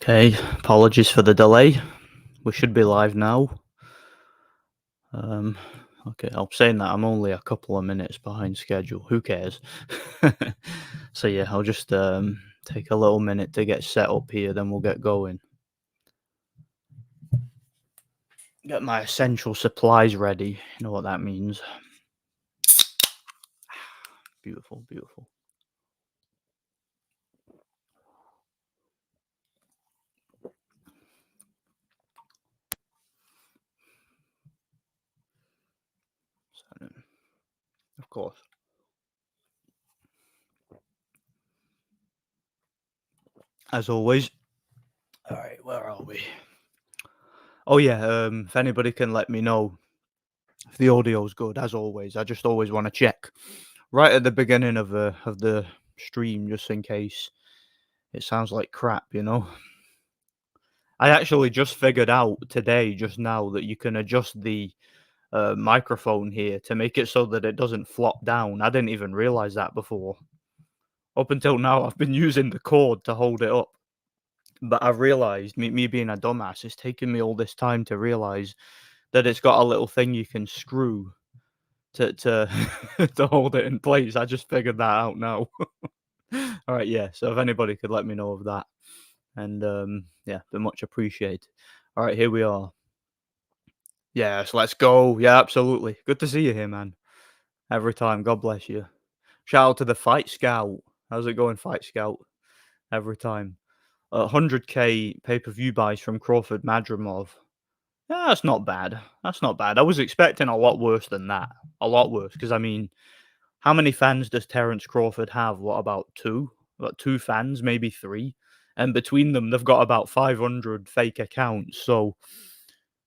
Okay, apologies for the delay. We should be live now. Um, okay, I'm saying that I'm only a couple of minutes behind schedule. Who cares? So yeah, I'll just take a little minute to get set up here, then we'll get going. Get my essential supplies ready. You know what that means. Beautiful, beautiful. So, of course. As always. All right, where are we? Oh yeah, if anybody can let me know if the audio's good, as always. I just always want to check right at the beginning of the stream, just in case it sounds like crap. I actually just figured out today, just now, that you can adjust the microphone here to make it so that it doesn't flop down. I didn't even realize that before. Up until now, I've been using the cord to hold it up. But I've realized, me being a dumbass, it's taken me all this time to realize that it's got a little thing you can screw to to hold it in place. I just figured that out now. All right, yeah. So if anybody could let me know of that, and yeah, be much appreciated. All right, here we are. Yes, let's go. Yeah, absolutely. Good to see you here, man. Every time. God bless you. Shout out to the Fight Scout. How's it going, Fight Scout? Every time. 100k pay-per-view buys from Crawford Madrimov. Yeah, that's not bad. That's not bad. I was expecting a lot worse than that. A lot worse, because I mean, how many fans does Terence Crawford have? What, about two? About two fans, maybe three? And between them, they've got about 500 fake accounts. So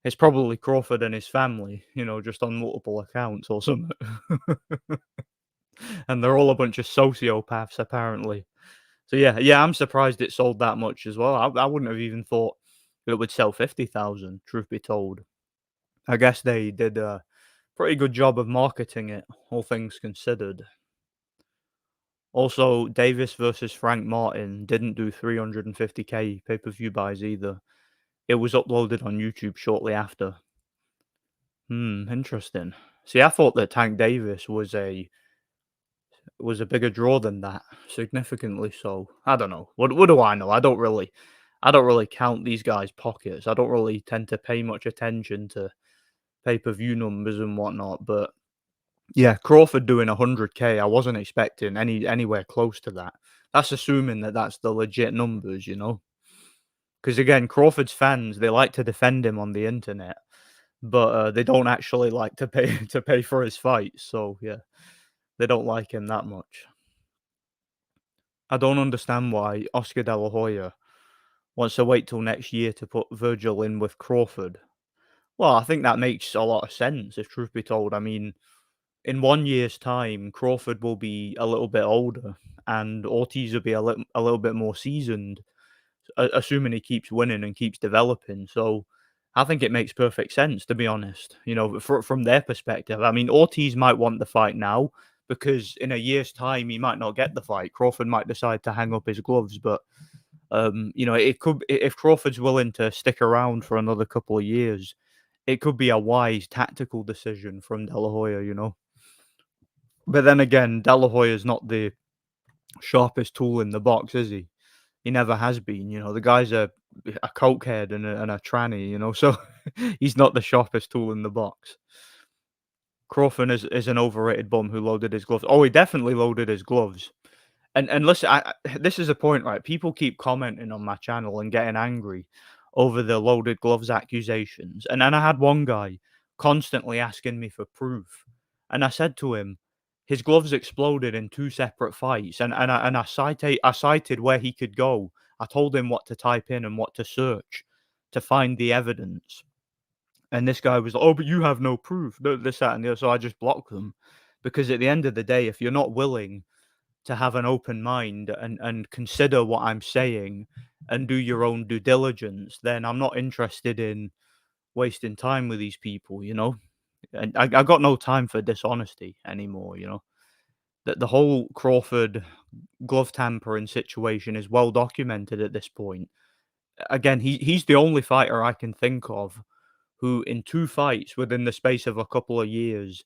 it's probably Crawford and his family, just on multiple accounts or something. And they're all a bunch of sociopaths, apparently. So yeah, I'm surprised it sold that much as well. I wouldn't have even thought that it would sell 50,000, truth be told. I guess they did a pretty good job of marketing it, all things considered. Also, Davis versus Frank Martin didn't do 350k pay-per-view buys either. It was uploaded on YouTube shortly after. Interesting. See, I thought that Tank Davis was a bigger draw than that, significantly so. I don't know. What do I know? I don't really count these guys' pockets. I don't really tend to pay much attention to pay-per-view numbers and whatnot, but yeah, Crawford doing 100k, I wasn't expecting anywhere close to that. That's assuming that that's the legit numbers. Because again, Crawford's fans, they like to defend him on the internet, but they don't actually like to pay to pay for his fights. So yeah, they don't like him that much. I don't understand why Oscar De La Hoya wants to wait till next year to put Virgil in with Crawford. Well, I think that makes a lot of sense, if truth be told. I mean, in 1 year's time, Crawford will be a little bit older, and Ortiz will be a little bit more seasoned, assuming he keeps winning and keeps developing. So I think it makes perfect sense, to be honest. From their perspective. I mean, Ortiz might want the fight now because in a year's time he might not get the fight. Crawford might decide to hang up his gloves, but it could, if Crawford's willing to stick around for another couple of years, it could be a wise tactical decision from De La Hoya. But then again, De La Hoya's not the sharpest tool in the box, is he? He never has been. The guy's a cokehead and a tranny. So he's not the sharpest tool in the box. Crawford is an overrated bum who loaded his gloves. Oh, he definitely loaded his gloves. And listen, this is a point, right? People keep commenting on my channel and getting angry over the loaded gloves accusations. And then I had one guy constantly asking me for proof. And I said to him, his gloves exploded in two separate fights. And I cited where he could go. I told him what to type in and what to search to find the evidence. And this guy was like, "Oh, but you have no proof." This, that, and the other. So I just blocked them. Because at the end of the day, if you're not willing to have an open mind and consider what I'm saying and do your own due diligence, then I'm not interested in wasting time with these people. And I got no time for dishonesty anymore. The whole Crawford glove tampering situation is well documented at this point. again, he's the only fighter I can think of who, in 2 fights within the space of a couple of years,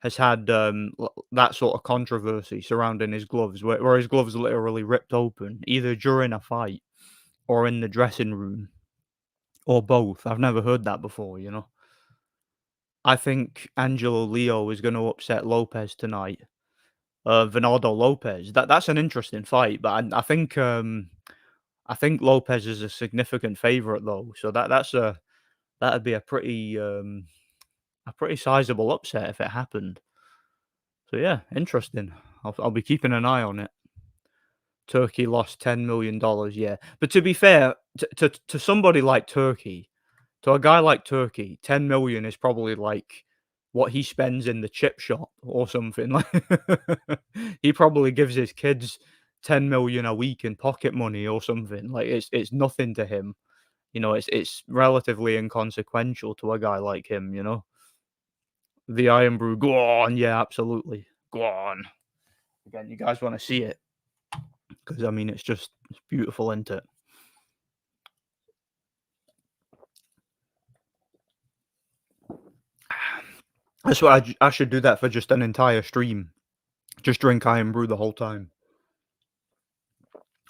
has had, that sort of controversy surrounding his gloves, where his gloves literally ripped open, either during a fight or in the dressing room, or both. I've never heard that before, you know? I think Angelo Leo is gonna upset Lopez tonight. Venaldo Lopez. That's an interesting fight, but I think Lopez is a significant favorite though, so that'd be a pretty sizable upset if it happened. So yeah, interesting. I'll be keeping an eye on it. Turkey lost $10 million, yeah. But to be fair, to somebody like Turkey, to a guy like Turkey, 10 million is probably like what he spends in the chip shop or something. Like he probably gives his kids 10 million a week in pocket money or something. Like it's nothing to him. You know, it's relatively inconsequential to a guy like him, you know. The Iron Brew, go on, yeah, absolutely. Go on. Again, you guys want to see it because I mean it's beautiful, isn't it? That's what I should do that for just an entire stream. Just drink Iron Brew the whole time.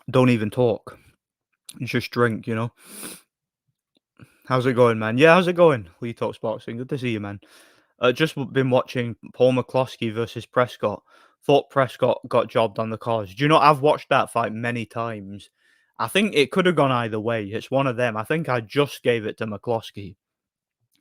Don't even talk. Just drink, you know. How's it going, man? Yeah, how's it going? Lee Talks Boxing. Good to see you, man. Been watching Paul McCloskey versus Prescott. Thought Prescott got jobbed on the cards. Do you know, I've watched that fight many times. I think it could have gone either way. It's one of them. I think I just gave it to McCloskey.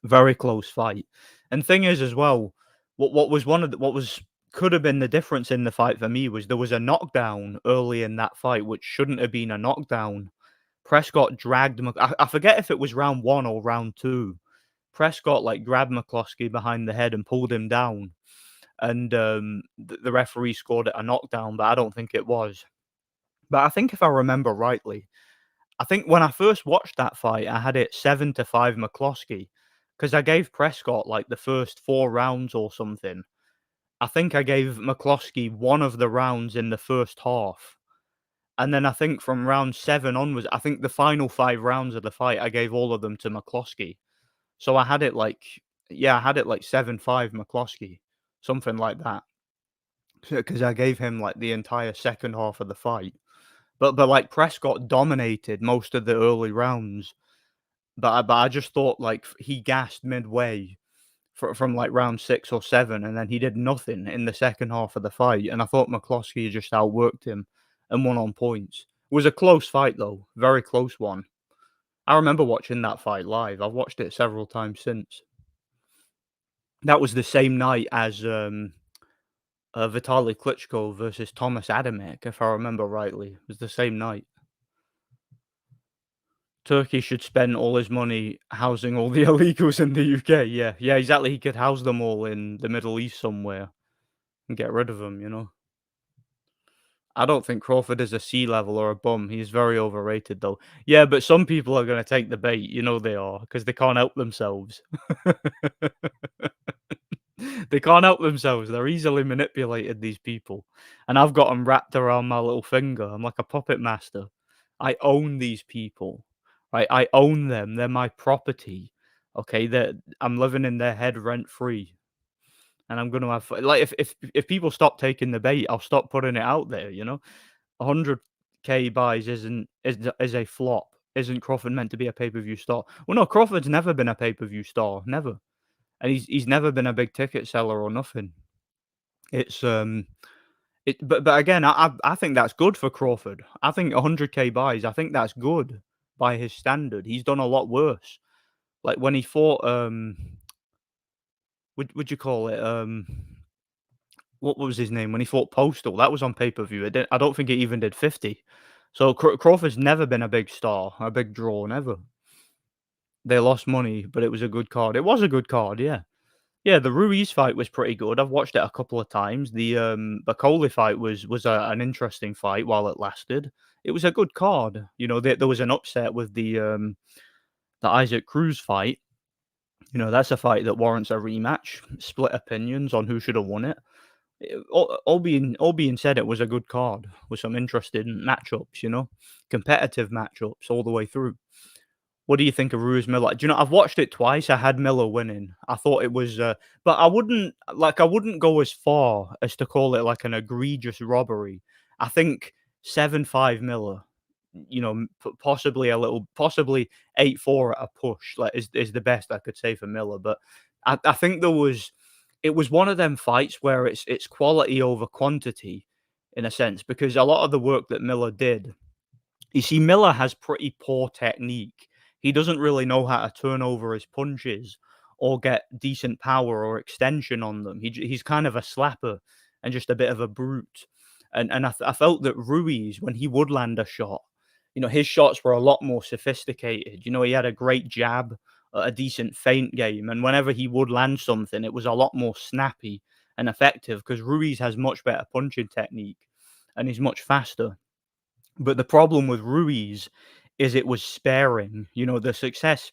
Very close fight. And thing is as well, what was one of the what was could have been the difference in the fight for me was there was a knockdown early in that fight, which shouldn't have been a knockdown. Prescott dragged I forget if it was round 1 or round 2. Prescott, like, grabbed McCloskey behind the head and pulled him down, and, the referee scored it a knockdown, but I don't think it was. But I think if I remember rightly, I think when I first watched that fight, I had it 7-5 McCloskey because I gave Prescott, like, the first 4 rounds or something. I think I gave McCloskey one of the rounds in the first half, and then I think from round 7 onwards, I think the final 5 rounds of the fight, I gave all of them to McCloskey. So I had it like yeah, I had it like 7-5 McCloskey, something like that, because I gave him, like, the entire second half of the fight. But, like, Prescott dominated most of the early rounds, but I just thought, like, he gassed midway from, like, round 6 or 7, and then he did nothing in the second half of the fight, and I thought McCloskey just outworked him and won on points. It was a close fight, though, very close one. I remember watching that fight live. I've watched it several times since. That was the same night as, Vitaly Klitschko versus Thomas Adamek, if I remember rightly. It was the same night. Turkey should spend all his money housing all the illegals in the UK. Yeah, yeah, exactly. He could house them all in the Middle East somewhere and get rid of them, you know? I don't think Crawford is a sea level or a bum. He's very overrated, though. Yeah, but some people are gonna take the bait. You know they are, because they can't help themselves. They can't help themselves. They're easily manipulated, these people. And I've got them wrapped around my little finger. I'm like a puppet master. I own these people. Right? I own them. They're my property. Okay, I'm living in their head rent free. And I'm gonna have like if people stop taking the bait, I'll stop putting it out there, you know? 100K buys is a flop. Isn't Crawford meant to be a pay-per-view star? Well, no, Crawford's never been a pay-per-view star, never. And he's never been a big ticket seller or nothing. It's but again, I think that's good for Crawford. I think 100K buys. I think that's good by his standard. He's done a lot worse. Like when he fought would you call it what was his name when he fought Postal? That was on pay per view. I don't think it even did 50. So Crawford's never been a big star, a big draw, never. They lost money, but it was a good card. It was a good card, yeah. Yeah, the Ruiz fight was pretty good. I've watched it a couple of times. The Bacoli fight was an interesting fight while it lasted. It was a good card. You know, there was an upset with the Isaac Cruz fight. You know, that's a fight that warrants a rematch. Split opinions on who should have won it. All being said, it was a good card with some interesting matchups, competitive matchups all the way through. What do you think of Ruiz Miller? Do you know, I've watched it twice. I had Miller winning. I thought it was, but I wouldn't go as far as to call it like an egregious robbery. I think 7-5 Miller, possibly 8-4 at a push, like is the best I could say for Miller. But I think it was one of them fights where it's quality over quantity in a sense, because a lot of the work that Miller did, you see, Miller has pretty poor technique. He doesn't really know how to turn over his punches or get decent power or extension on them. He's kind of a slapper and just a bit of a brute. And I felt that Ruiz, when he would land a shot, his shots were a lot more sophisticated. He had a great jab, a decent feint game, and whenever he would land something, it was a lot more snappy and effective because Ruiz has much better punching technique and he's much faster. But the problem with Ruiz is it was sparing. The success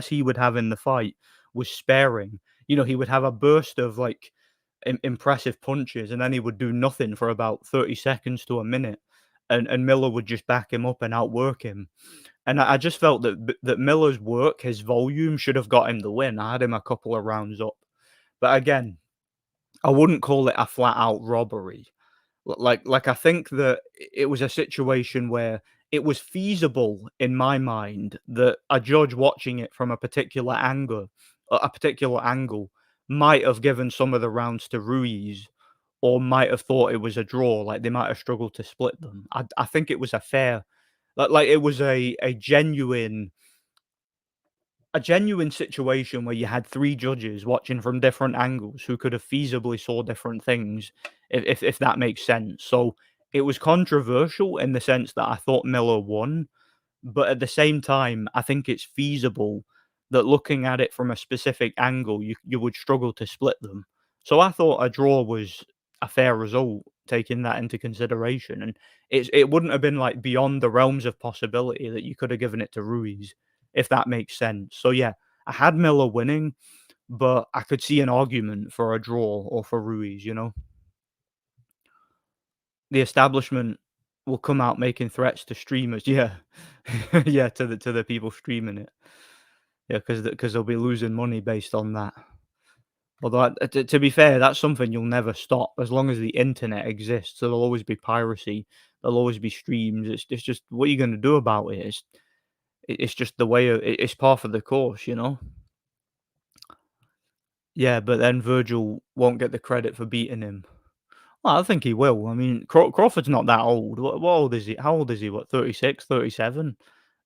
he would have in the fight was sparing. He would have a burst of like impressive punches, and then he would do nothing for about 30 seconds to a minute, and Miller would just back him up and outwork him. And I just felt that Miller's work, his volume, should have got him the win. I had him a couple of rounds up, but again, I wouldn't call it a flat out robbery. Like, I think that it was a situation where it was feasible in my mind that a judge watching it from a particular angle might have given some of the rounds to Ruiz or might have thought it was a draw, like, they might have struggled to split them. I think it was a fair, it was a genuine situation where you had 3 judges watching from different angles who could have feasibly saw different things, if that makes sense. So, it was controversial in the sense that I thought Miller won, but at the same time, I think it's feasible that looking at it from a specific angle, you would struggle to split them. So I thought a draw was a fair result, taking that into consideration, and it wouldn't have been, like, beyond the realms of possibility that you could have given it to Ruiz, if that makes sense. So, yeah, I had Miller winning, but I could see an argument for a draw or for Ruiz. The establishment will come out making threats to streamers. Yeah. Yeah, to the people streaming it. Yeah, because 'cause they'll be losing money based on that. Although, to be fair, that's something you'll never stop as long as the internet exists. There'll always be piracy. There'll always be streams. It's just what you're gonna do about it. It's just the way it's part of the course. Yeah, but then Virgil won't get the credit for beating him. Well, I think he will. I mean, Crawford's not that old. What old is he? How old is he? What, 36, 37?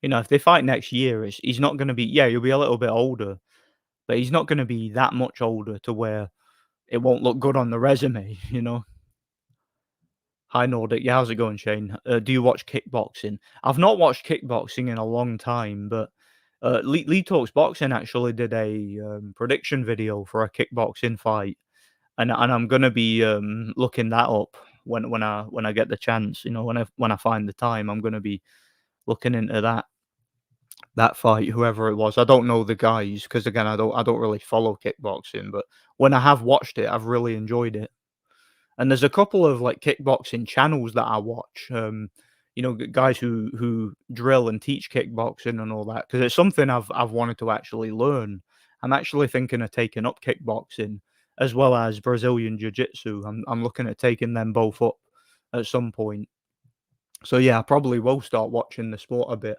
If they fight next year, he's not going to be, yeah, he'll be a little bit older, but he's not going to be that much older to where it won't look good on the resume. Hi, Nordic. Yeah, how's it going, Shane? Do you watch kickboxing? I've not watched kickboxing in a long time, but Lee Talks Boxing actually did a prediction video for a kickboxing fight, and I'm gonna be looking that up when I get the chance. When I find the time, I'm gonna be looking into that fight, whoever it was. I don't know the guys because again, I don't really follow kickboxing, but when I have watched it, I've really enjoyed it. And there's a couple of like kickboxing channels that I watch. Guys who drill and teach kickboxing and all that because it's something I've wanted to actually learn. I'm actually thinking of taking up kickboxing as well as Brazilian jiu-jitsu. I'm looking at taking them both up at some point. So yeah, I probably will start watching the sport a bit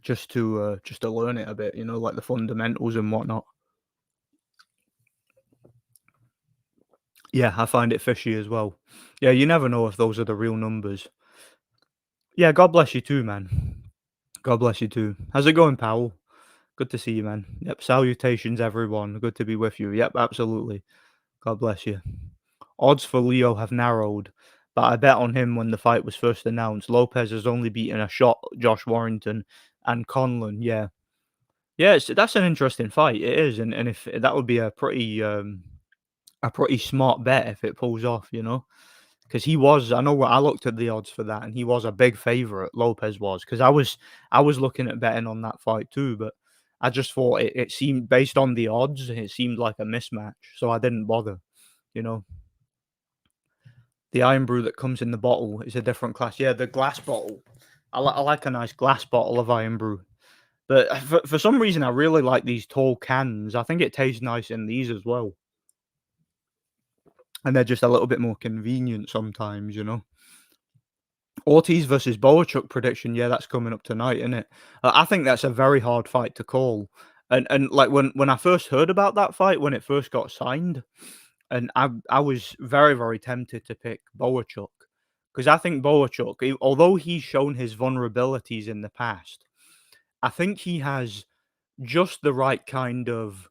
just to learn it a bit. Like the fundamentals and whatnot. Yeah, I find it fishy as well. Yeah, you never know if those are the real numbers. Yeah, God bless you too, man. God bless you too. How's it going, Powell? Good to see you, man. Yep, salutations, everyone. Good to be with you. Yep, absolutely. God bless you. Odds for Leo have narrowed, but I bet on him when the fight was first announced. Lopez has only beaten a shot Josh Warrington and Conlon. Yeah, yeah, that's an interesting fight. It is, and if that would be a pretty smart bet if it pulls off. Because he was, I know what I looked at the odds for that, and he was a big favorite. Lopez was because I was looking at betting on that fight too, but I just thought it seemed based on the odds, it seemed like a mismatch, so I didn't bother, you know? The Iron Brew that comes in the bottle is a different class. Yeah, the glass bottle. I like a nice glass bottle of Iron Brew. But for some reason, I really like these tall cans. I think it tastes nice in these as well, and they're just a little bit more convenient sometimes, you know? Ortiz versus Boachuk prediction, yeah, that's coming up tonight, isn't it? I think that's a very hard fight to call, and, like, when I first heard about that fight, when it first got signed, and I was very, very tempted to pick Boachuk because I think Boachuk, although he's shown his vulnerabilities in the past, I think he has just the right kind of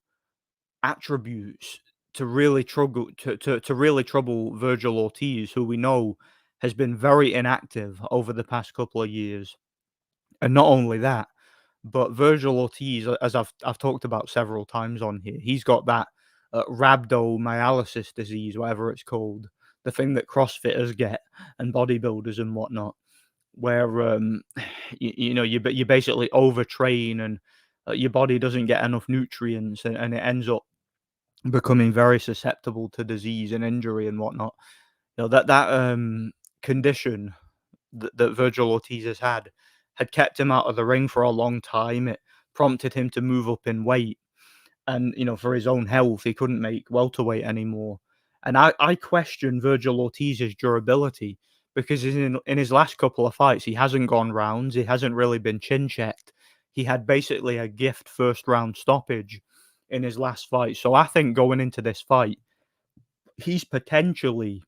attributes to really trouble to really trouble Virgil Ortiz, who we know has been very inactive over the past couple of years. And not only that, but Virgil Ortiz, as I've talked about several times on here, he's got that rhabdomyolysis disease, whatever it's called, the thing that CrossFitters get and bodybuilders and whatnot, where you know you basically overtrain and your body doesn't get enough nutrients and it ends up becoming very susceptible to disease and injury and whatnot. You know that condition that Virgil Ortiz has had kept him out of the ring for a long time. It prompted him to move up in weight, and you know for his own health, he couldn't make welterweight anymore. And I question Virgil Ortiz's durability because in his last couple of fights, he hasn't gone rounds. He hasn't really been chin checked. He had basically a gift first round stoppage in his last fight. So I think going into this fight, he's potentially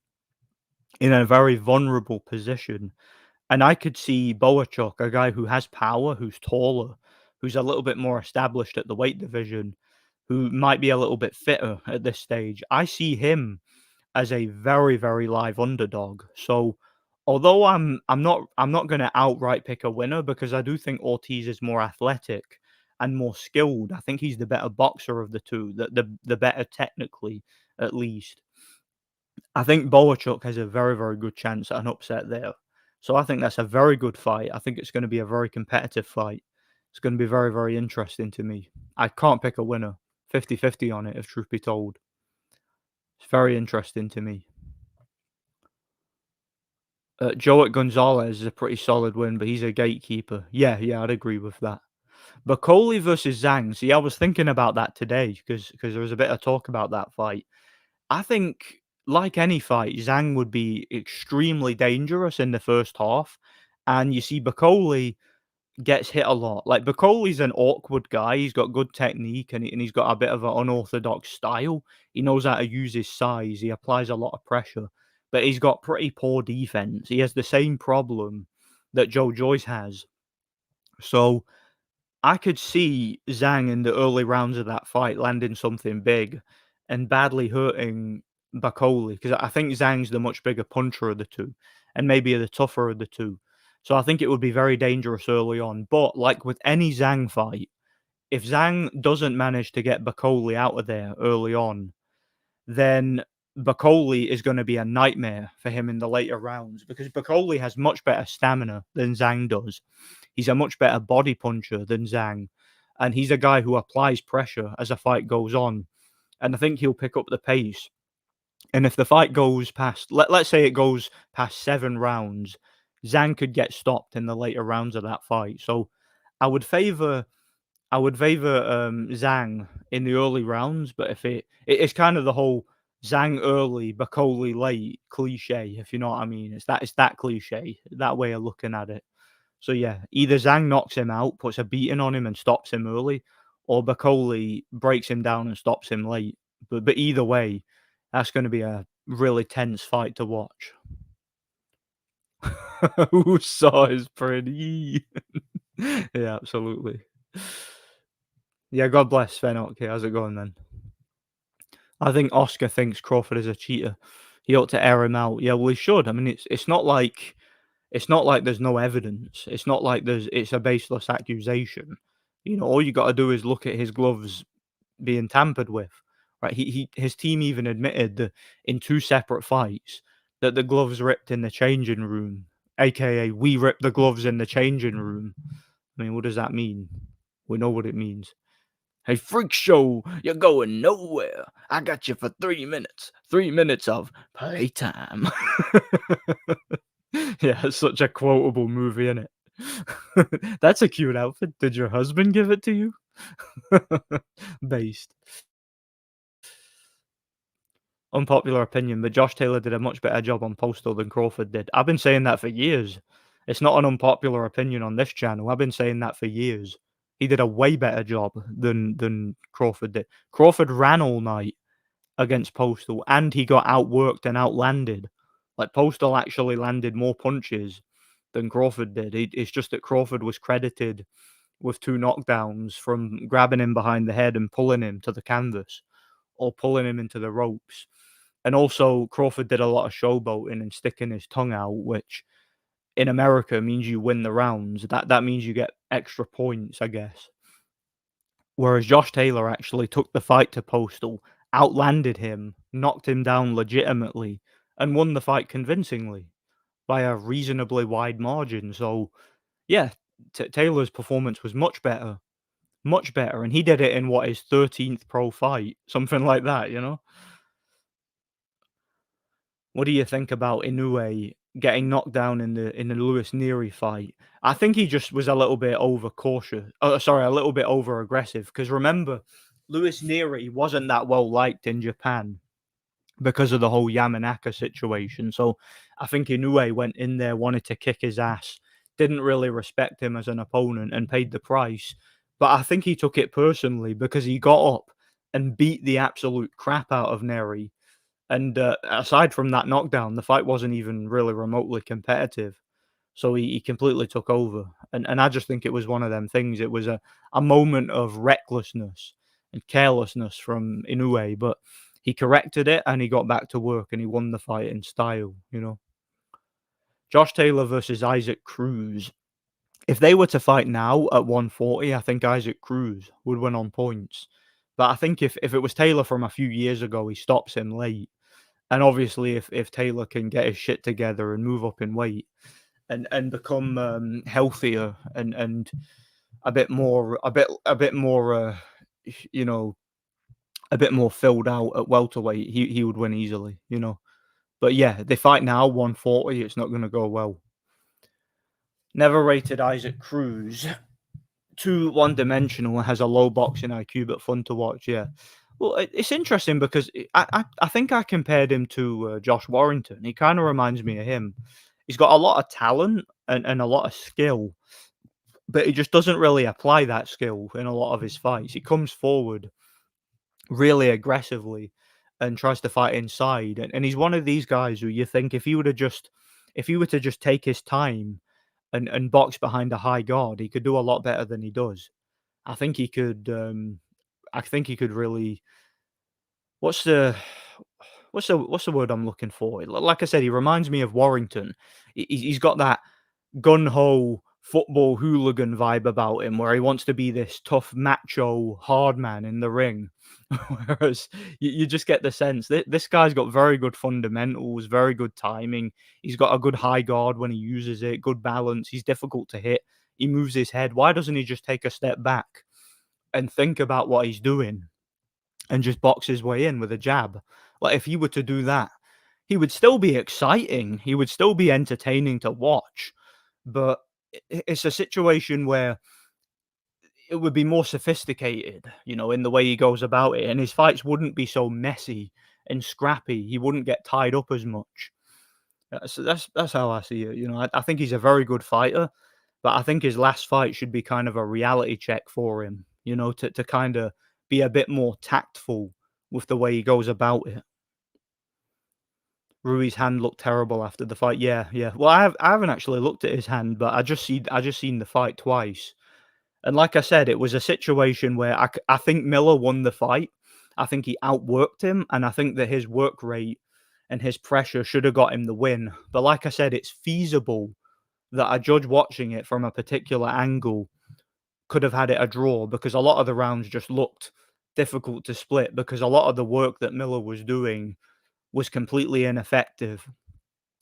in a very vulnerable position. And I could see Boachuk, a guy who has power, who's taller, who's a little bit more established at the weight division, who might be a little bit fitter at this stage. I see him as a very, very live underdog. So although I'm not gonna outright pick a winner because I do think Ortiz is more athletic and more skilled. I think he's the better boxer of the two, the better technically, at least. I think Boachuk has a very, very good chance at an upset there. So I think that's a very good fight. I think it's gonna be a very competitive fight. It's gonna be very, very interesting to me. I can't pick a winner. 50-50 on it, if truth be told. It's very interesting to me. Joet Gonzalez is a pretty solid win, but he's a gatekeeper. Yeah, yeah, I'd agree with that. Bacoli versus Zhang. See, I was thinking about that today because there was a bit of talk about that fight. I think, like any fight, Zhang would be extremely dangerous in the first half, and you see Bacoli gets hit a lot. Like Bacoli's an awkward guy. He's got good technique and he's got a bit of an unorthodox style. He knows how to use his size. He applies a lot of pressure, but he's got pretty poor defense. He has the same problem that Joe Joyce has. So I could see Zhang in the early rounds of that fight landing something big and badly hurting Bacoli because I think Zhang's the much bigger puncher of the two and maybe the tougher of the two. So I think it would be very dangerous early on. But like with any Zhang fight, if Zhang doesn't manage to get Bacoli out of there early on, then Bacoli is going to be a nightmare for him in the later rounds because Bacoli has much better stamina than Zhang does. He's a much better body puncher than Zhang, and he's a guy who applies pressure as a fight goes on. And I think he'll pick up the pace. And if the fight goes past, let's say it goes past 7 rounds, Zhang could get stopped in the later rounds of that fight. So I would favor Zhang in the early rounds, but if it's kind of the whole Zhang early, Bacoli late cliche, if you know what I mean. It's that cliche, that way of looking at it. So yeah, either Zhang knocks him out, puts a beating on him and stops him early, or Bacoli breaks him down and stops him late. But either way, that's gonna be a really tense fight to watch. Who saw is pretty. Yeah, absolutely. Yeah, God bless Fenok. How's it going, then? I think Oscar thinks Crawford is a cheater. He ought to air him out. Yeah, well, he should. I mean, it's not like there's no evidence. It's not like it's a baseless accusation. You know, all you got to do is look at his gloves being tampered with. Right? His team even admitted that in 2 separate fights that the gloves ripped in the changing room, aka we ripped the gloves in the changing room. I mean, what does that mean? We know what it means. Hey, freak show, you're going nowhere. I got you for 3 minutes. 3 minutes of playtime. Yeah, it's such a quotable movie, isn't it? That's a cute outfit. Did your husband give it to you? Based. Unpopular opinion, but Josh Taylor did a much better job on Postal than Crawford did. I've been saying that for years. It's not an unpopular opinion on this channel. I've been saying that for years. He did a way better job than Crawford did. Crawford ran all night against Postal, and he got outworked and outlanded. Like, Postal actually landed more punches than Crawford did. It's just that Crawford was credited with 2 knockdowns from grabbing him behind the head and pulling him to the canvas or pulling him into the ropes. And also, Crawford did a lot of showboating and sticking his tongue out, which in America means you win the rounds. That means you get extra points, I guess. Whereas Josh Taylor actually took the fight to Postal, outlanded him, knocked him down legitimately, and won the fight convincingly by a reasonably wide margin. So, yeah, Taylor's performance was much better, and he did it in what, his 13th pro fight, something like that, you know? What do you think about Inoue getting knocked down in the Lewis Neary fight? I think he just was a little bit overcautious. Oh, sorry, a little bit over aggressive. Because remember, Lewis Neary wasn't that well liked in Japan because of the whole Yamanaka situation. So I think Inoue went in there, wanted to kick his ass, didn't really respect him as an opponent, and paid the price. But I think he took it personally because he got up and beat the absolute crap out of Neary, and aside from that knockdown, the fight wasn't even really remotely competitive. So he completely took over. And I just think it was one of them things. It was a moment of recklessness and carelessness from Inoue, but he corrected it and he got back to work and he won the fight in style, you know. Josh Taylor versus Isaac Cruz. If they were to fight now at 140, I think Isaac Cruz would win on points. But I think if it was Taylor from a few years ago, he stops him late. And obviously, if Taylor can get his shit together and move up in weight and become healthier and a bit more you know, a bit more filled out at welterweight, he would win easily, you know. But yeah, they fight now 140. It's not going to go well. Never rated Isaac Cruz. Too one-dimensional, has a low boxing IQ, but fun to watch. Yeah. Well, it's interesting because I think I compared him to Josh Warrington. He kind of reminds me of him. He's got a lot of talent and a lot of skill, but he just doesn't really apply that skill in a lot of his fights. He comes forward really aggressively and tries to fight inside, and he's one of these guys who you think if he were to just take his time and box behind a high guard, he could do a lot better than he does. I think he could. I think he could really. What's the what's the word I'm looking for? Like I said, he reminds me of Warrington. He's got that gun ho football hooligan vibe about him, where he wants to be this tough, macho, hard man in the ring. Whereas you just get the sense that this guy's got very good fundamentals, very good timing. He's got a good high guard when he uses it, good balance. He's difficult to hit. He moves his head. Why doesn't he just take a step back and think about what he's doing and just box his way in with a jab? Like, if he were to do that, he would still be exciting. He would still be entertaining to watch. But it's a situation where it would be more sophisticated, you know, in the way he goes about it, and his fights wouldn't be so messy and scrappy. He wouldn't get tied up as much. So that's how I see it. You know, I think he's a very good fighter, but I think his last fight should be kind of a reality check for him. You know, to kind of be a bit more tactful with the way he goes about it. Rui's hand looked terrible after the fight. Yeah, yeah. Well, I haven't actually looked at his hand, but I just seen the fight twice. And like I said, it was a situation where I think Miller won the fight. I think he outworked him, and I think that his work rate and his pressure should have got him the win. But like I said, it's feasible that a judge watching it from a particular angle could have had it a draw, because a lot of the rounds just looked difficult to split because a lot of the work that Miller was doing was completely ineffective.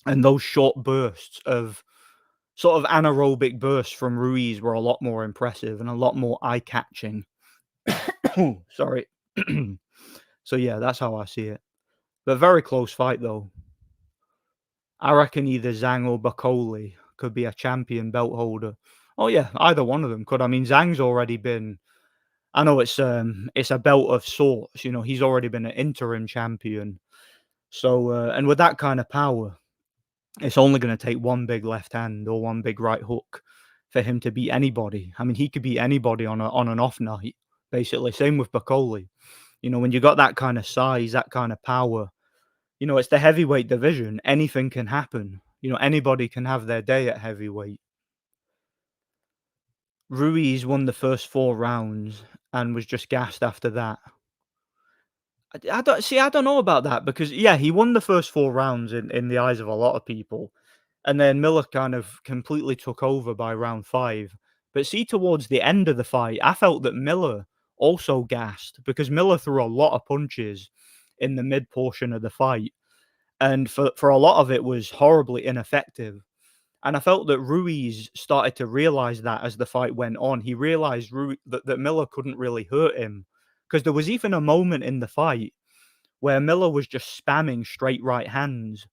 And those short bursts of sort of anaerobic bursts from Ruiz were a lot more impressive and a lot more eye-catching. Sorry. So yeah, that's how I see it. But very close fight though. I reckon either Zhang or Bakoli could be a champion belt holder. Oh yeah, either one of them could. I mean, Zhang's already been. I know it's a belt of sorts. You know, he's already been an interim champion. So and with that kind of power, it's only going to take one big left hand or one big right hook for him to beat anybody. I mean, he could beat anybody on an off night. Basically, same with Bakoli. You know, when you got that kind of size, that kind of power, you know, it's the heavyweight division. Anything can happen. You know, anybody can have their day at heavyweight. Ruiz won the first 4 rounds and was just gassed after that. I don't see, I don't know about that because, yeah, he won the first 4 rounds in the eyes of a lot of people, and then Miller kind of completely took over by round 5. But see, towards the end of the fight, I felt that Miller also gassed because Miller threw a lot of punches in the mid portion of the fight, and for a lot of it was horribly ineffective. And I felt that Ruiz started to realize that as the fight went on. He realized that Miller couldn't really hurt him because there was even a moment in the fight where Miller was just spamming straight right hands.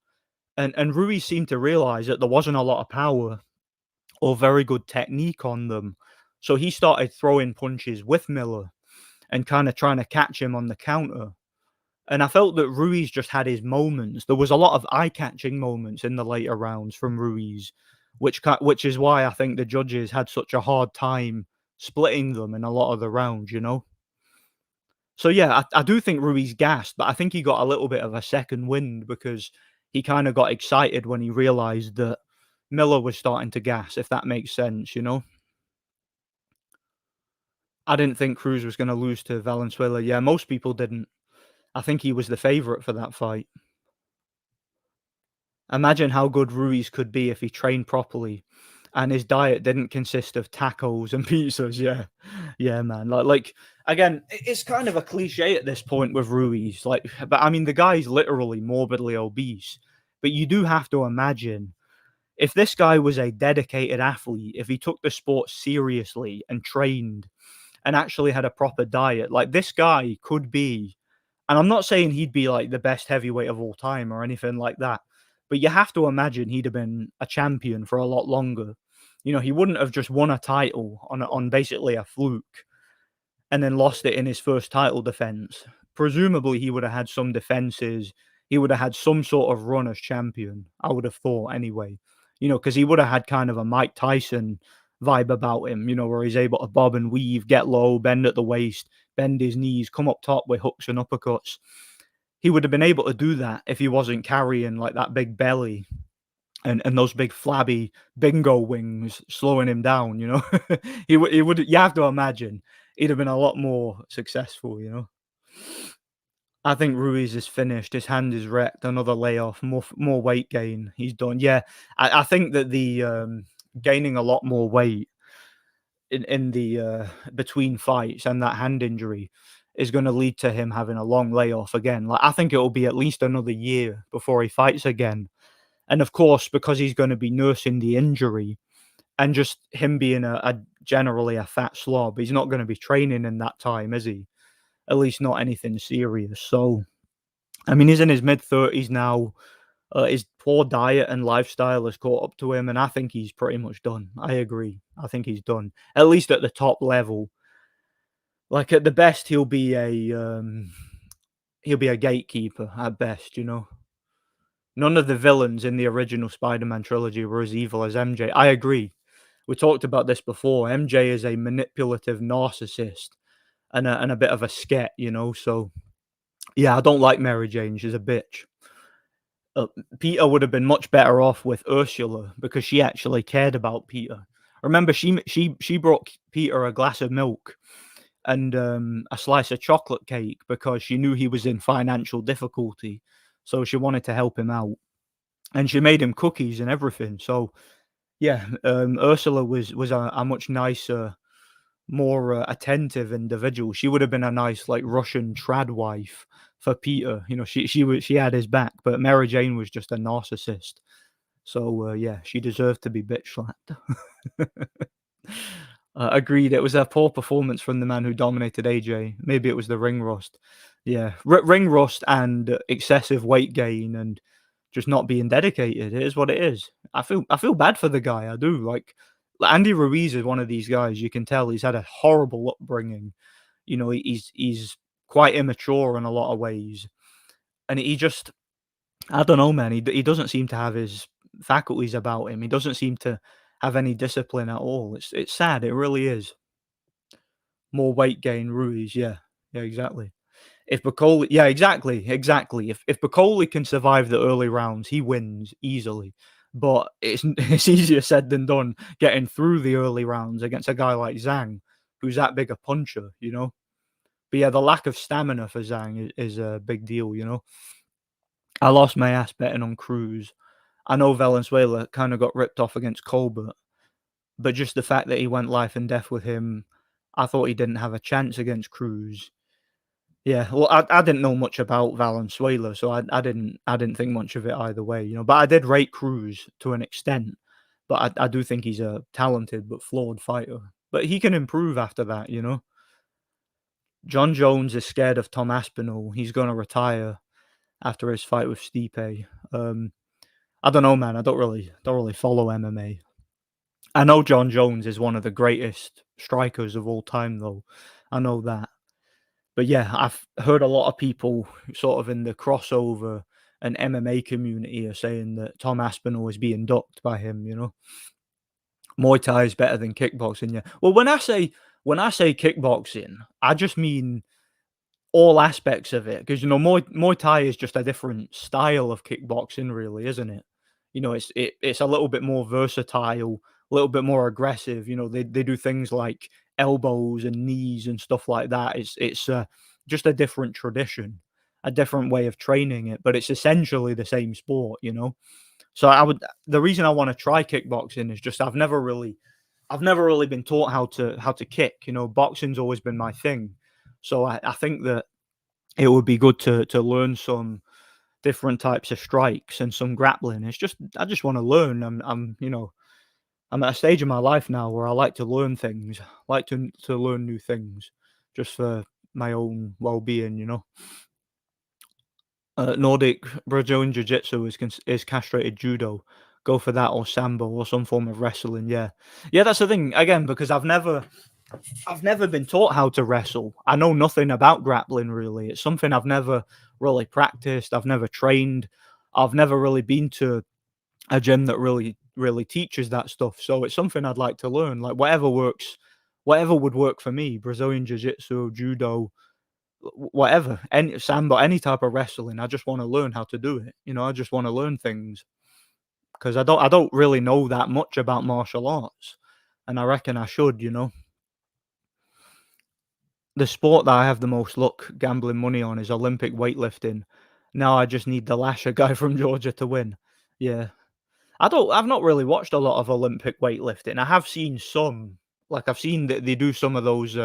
And Ruiz seemed to realize that there wasn't a lot of power or very good technique on them. So he started throwing punches with Miller and kind of trying to catch him on the counter. And I felt that Ruiz just had his moments. There was a lot of eye-catching moments in the later rounds from Ruiz, which is why I think the judges had such a hard time splitting them in a lot of the rounds, you know? So yeah, I do think Ruiz gassed, but I think he got a little bit of a second wind because he kind of got excited when he realized that Miller was starting to gas, if that makes sense, you know? I didn't think Cruz was going to lose to Valenzuela. Yeah, most people didn't. I think he was the favorite for that fight. Imagine how good Ruiz could be if he trained properly and his diet didn't consist of tacos and pizzas. Yeah. Yeah, man. Like again, it's kind of a cliche at this point with Ruiz. Like, but I mean, the guy's literally morbidly obese. But you do have to imagine if this guy was a dedicated athlete, if he took the sport seriously and trained and actually had a proper diet, like this guy could be, and I'm not saying he'd be like the best heavyweight of all time or anything like that, but you have to imagine he'd have been a champion for a lot longer. You know, he wouldn't have just won a title on basically a fluke and then lost it in his first title defense. Presumably, he would have had some defenses. He would have had some sort of run as champion. I would have thought anyway. You know, because he would have had kind of a Mike Tyson vibe about him. You know, where he's able to bob and weave, get low, bend at the waist, bend his knees, come up top with hooks and uppercuts. He would have been able to do that if he wasn't carrying like that big belly and those big flabby bingo wings slowing him down, you know? He would you have to imagine he'd have been a lot more successful, you know? I think Ruiz is finished. His hand is wrecked. Another layoff, more weight gain. He's done. Yeah, I think that the gaining a lot more weight in the between fights and that hand injury is going to lead to him having a long layoff again. Like I think it will be at least another year before he fights again. And of course, because he's going to be nursing the injury and just him being a generally a fat slob, he's not going to be training in that time, is he? At least not anything serious. So, I mean, he's in his mid 30s now. His poor diet and lifestyle has caught up to him, and I think he's pretty much done. I agree. I think he's done, at least at the top level. Like at the best, he'll be a gatekeeper at best. You know, none of the villains in the original Spider-Man trilogy were as evil as MJ. I agree. We talked about this before. MJ is a manipulative narcissist and a bit of a sket, you know. So yeah, I don't like Mary Jane. She's a bitch. Peter would have been much better off with Ursula because she actually cared about Peter. Remember, she brought Peter a glass of milk and a slice of chocolate cake because she knew he was in financial difficulty, so she wanted to help him out, and she made him cookies and everything. So yeah, Ursula was a much nicer, more attentive individual. She would have been a nice like Russian trad wife for Peter. You know, she had his back, but Mary Jane was just a narcissist. So yeah, she deserved to be bitch slapped. Agreed. It was a poor performance from the man who dominated AJ. Maybe it was the ring rust. Yeah, ring rust and excessive weight gain and just not being dedicated. It is what it is. I feel bad for the guy. I do. Like Andy Ruiz is one of these guys. You can tell he's had a horrible upbringing. He's quite immature in a lot of ways, and he just I don't know, man. He doesn't seem to have his faculties about him. He doesn't seem to have any discipline at all. It's sad. It really is. More weight gain, Ruiz. Yeah, yeah, exactly. If Bacoli, yeah, exactly. If Bacoli can survive the early rounds, he wins easily. But it's it's easier said than done getting through the early rounds against a guy like Zhang, who's that big a puncher, you know. But yeah, the lack of stamina for Zhang is a big deal, you know. I lost my ass betting on Cruz. I know Valenzuela kind of got ripped off against Colbert, but just the fact that he went life and death with him, I thought he didn't have a chance against Cruz. Yeah, well, I didn't know much about Valenzuela, so I didn't think much of it either way, you know. But I did rate Cruz to an extent, but I do think he's a talented but flawed fighter. But he can improve after that, you know. John Jones is scared of Tom Aspinall. He's gonna retire after his fight with Stipe. I don't know, man. I don't really follow MMA. I know John Jones is one of the greatest strikers of all time, though. I know that. But yeah, I've heard a lot of people sort of in the crossover and MMA community are saying that Tom Aspinall is being ducked by him, you know. Muay Thai is better than kickboxing, yeah. Well, when I say kickboxing, I just mean all aspects of it, because you know Muay Thai is just a different style of kickboxing, really, isn't it? You know, it's a little bit more versatile, a little bit more aggressive. You know, they do things like elbows and knees and stuff like that. It's just a different tradition, a different way of training it, but it's essentially the same sport. You know, so the reason I want to try kickboxing is just I've never really been taught how to kick. You know, boxing's always been my thing. So I think that it would be good to learn some different types of strikes and some grappling. I just want to learn. I'm at a stage in my life now where I like to learn things, like to learn new things, just for my own well being. You know, Nordic Brazilian Jiu Jitsu is castrated judo. Go for that or sambo or some form of wrestling. Yeah, yeah. That's the thing again because I've never been taught how to wrestle. I know nothing about grappling really. It's something I've never really practiced. I've never trained. I've never really been to a gym that really teaches that stuff. So it's something I'd like to learn. Like whatever works, whatever would work for me. Brazilian jiu-jitsu, judo, whatever, any sambo, any type of wrestling. I just want to learn how to do it. You know, I just want to learn things because I don't really know that much about martial arts, and I reckon I should. You know. The sport that I have the most luck gambling money on is Olympic weightlifting. Now I just need the Lasher guy from Georgia to win. Yeah. I've not really watched a lot of Olympic weightlifting. I have seen some. Like I've seen that they do some of those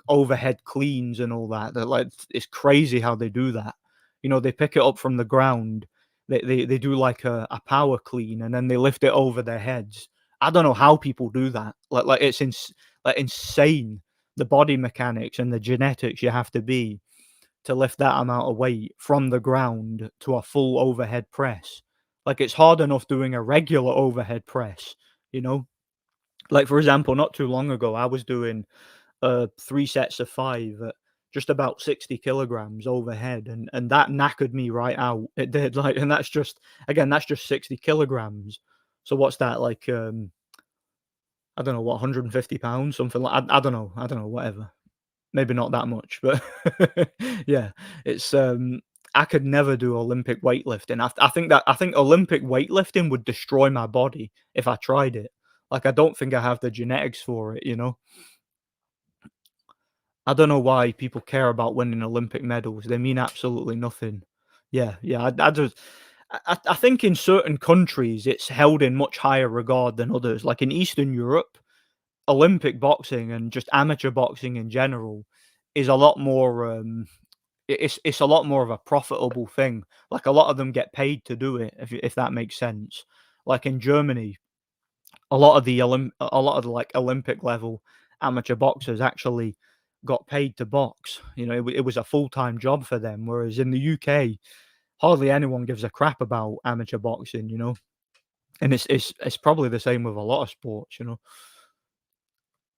overhead cleans and all that. That like it's crazy how they do that. You know, they pick it up from the ground. They do like a power clean and then they lift it over their heads. I don't know how people do that. Like like insane the body mechanics and the genetics you have to be to lift that amount of weight from the ground to a full overhead press. Like it's hard enough doing a regular overhead press, you know? Like for example, not too long ago, I was doing 3 sets of 5 at just about 60 kilograms overhead, and that knackered me right out. It did, like, and that's just 60 kilograms. So what's that like? I don't know what 150 pounds, something like. I don't know, whatever. Maybe not that much, but yeah, it's I could never do Olympic weightlifting. I think Olympic weightlifting would destroy my body if I tried it. Like I don't think I have the genetics for it, you know. I don't know why people care about winning Olympic medals. They mean absolutely nothing. Yeah, yeah. I think in certain countries it's held in much higher regard than others. Like in Eastern Europe, Olympic boxing and just amateur boxing in general is a lot more it's a lot more of a profitable thing. Like a lot of them get paid to do it, if that makes sense. Like in Germany, a lot of the, like, Olympic level amateur boxers actually got paid to box. You know, it was a full-time job for them, whereas in the UK, hardly anyone gives a crap about amateur boxing, you know? And it's probably the same with a lot of sports, you know?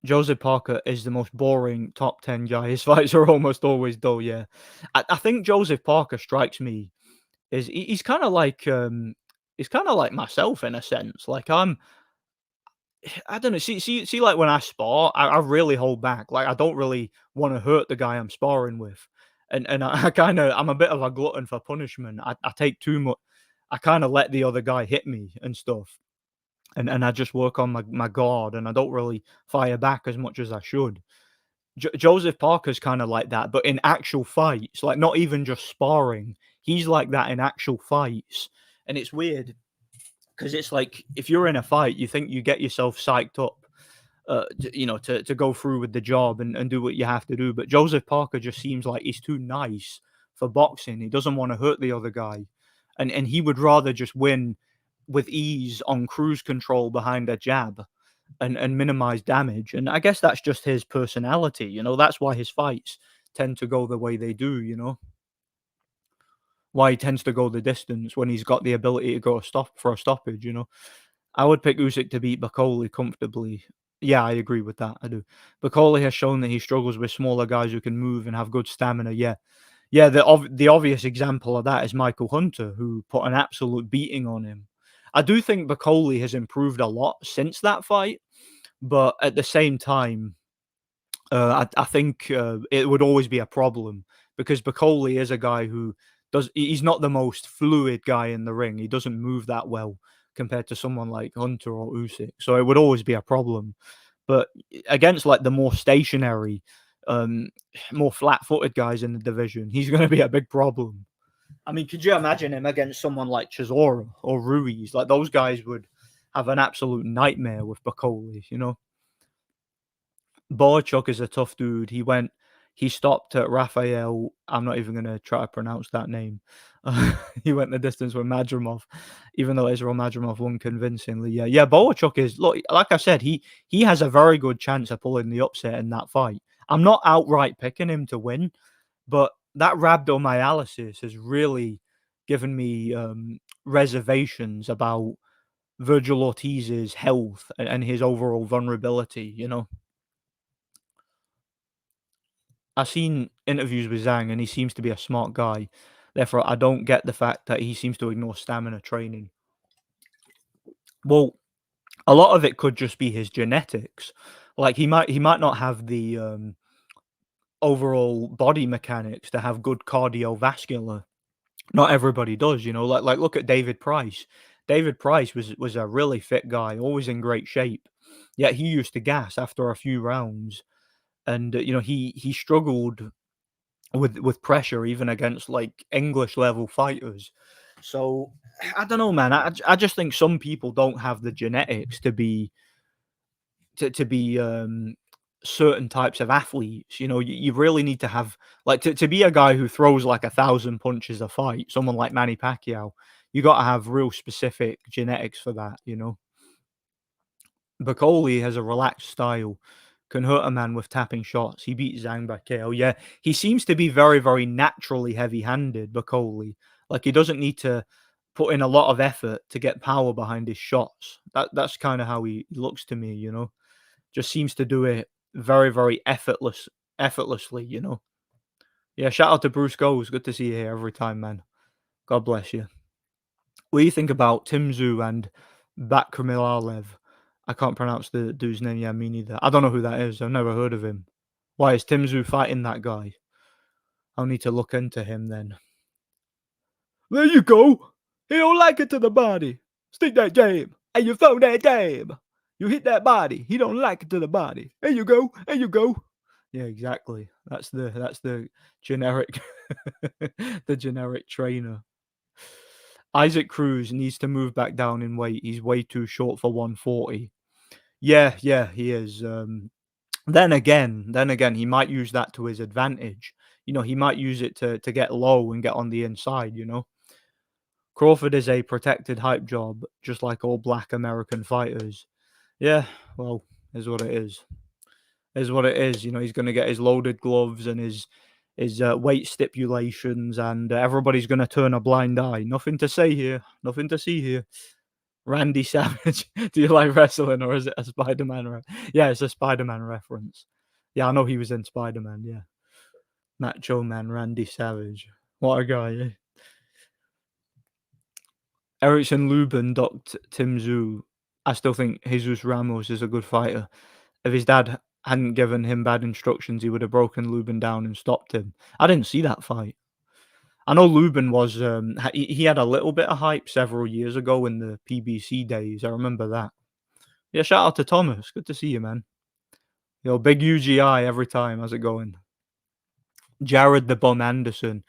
Joseph Parker is the most boring top 10 guy. His fights are almost always dull, yeah. I think Joseph Parker strikes me as he's kinda like myself in a sense. Like, I don't know, see, like, when I spar, I really hold back. Like, I don't really wanna hurt the guy I'm sparring with. And I kinda I'm a bit of a glutton for punishment. I take too much. I kinda let the other guy hit me and stuff. And I just work on my guard, and I don't really fire back as much as I should. Joseph Parker's kinda like that, but in actual fights, like, not even just sparring, he's like that in actual fights, and it's weird because it's like, if you're in a fight, you think you get yourself psyched up, you know, to go through with the job and do what you have to do, but Joseph Parker just seems like he's too nice for boxing. He doesn't wanna hurt the other guy, and he would rather just win with ease on cruise control behind a jab and minimize damage. And I guess that's just his personality, you know. That's why his fights tend to go the way they do, you know. Why he tends to go the distance when he's got the ability to go a stop for a stoppage, you know. I would pick Usyk to beat Bakoli comfortably. Yeah, I agree with that. I do. Bakoli has shown that he struggles with smaller guys who can move and have good stamina. Yeah, yeah. The obvious example of that is Michael Hunter, who put an absolute beating on him. I do think Bakoli has improved a lot since that fight, but at the same time, I think, it would always be a problem because Bacoli is a guy who he's not the most fluid guy in the ring. He doesn't move that well compared to someone like Hunter or Usyk, so it would always be a problem. But against, like, the more stationary, um, more flat-footed guys in the division, he's gonna be a big problem. I mean, could you imagine him against someone like Chisora or Ruiz? Like, those guys would have an absolute nightmare with Bacoli, you know? Boychuk is a tough dude. He stopped at Rafael. I'm not even gonna try to pronounce that name. He went the distance with Madrimov, even though Israel Madrimov won convincingly. Yeah, yeah. Boychuk is, look, like I said, he has a very good chance of pulling the upset in that fight. I'm not outright picking him to win, but that rhabdomyolysis has really given me reservations about Virgil Ortiz's health and his overall vulnerability. You know. I've seen interviews with Zhang, and he seems to be a smart guy. Therefore, I don't get the fact that he seems to ignore stamina training. Well, a lot of it could just be his genetics. Like, he might not have the overall body mechanics to have good cardiovascular. Not everybody does, you know. Like, look at David Price. David Price was a really fit guy, always in great shape. Yet he used to gas after a few rounds, and you know, he struggled with pressure even against, like, English level fighters. So I don't know, man. I just think some people don't have the genetics to be certain types of athletes. You know, you really need to have, like, to be a guy who throws like 1,000 punches a fight. Someone like Manny Pacquiao, you got to have real specific genetics for that. You know, Bacoli has a relaxed style, can hurt a man with tapping shots. He beat Zhang by KO. Yeah, he seems to be very, very naturally heavy-handed, Bacoli. Like, he doesn't need to put in a lot of effort to get power behind his shots. That's kind of how he looks to me, you know. Just seems to do it very, very effortlessly, you know. Yeah, shout out to Bruce Goes. Good to see you here every time, man. God bless you. What do you think about Timzu and Bakramilaev? I can't pronounce the dude's name. Yeah, me neither. I don't know who that is. I've never heard of him. Why is Timzu fighting that guy? I'll need to look into him then. There you go. He don't like it to the body. Stick that jab. And you throw that jab. You hit that body. He don't like it to the body. There you go. There you go. Yeah, exactly. That's the generic the generic trainer. Isaac Cruz needs to move back down in weight. He's way too short for 140. Yeah, yeah, he is. Then again, he might use that to his advantage. You know, he might use it to get low and get on the inside, you know. Crawford is a protected hype job, just like all black American fighters. Yeah, well, is what it is. Is what it is. You know, he's going to get his loaded gloves and his weight stipulations, and everybody's going to turn a blind eye. Nothing to say here. Nothing to see here. Randy Savage. Do you like wrestling, or is it a Spider-Man? Yeah, it's a Spider-Man reference. Yeah, I know he was in Spider-Man. Yeah, Macho Man Randy Savage. What a guy. Eh? Erickson Lubin docked Tim Zoo. I still think Jesus Ramos is a good fighter. If his dad hadn't given him bad instructions, he would have broken Lubin down and stopped him. I didn't see that fight. I know Lubin was he had a little bit of hype several years ago in the PBC days. I remember that. Yeah, shout out to Thomas. Good to see you, man. Yo, big UGI every time. How's it going? Jared the Bum Anderson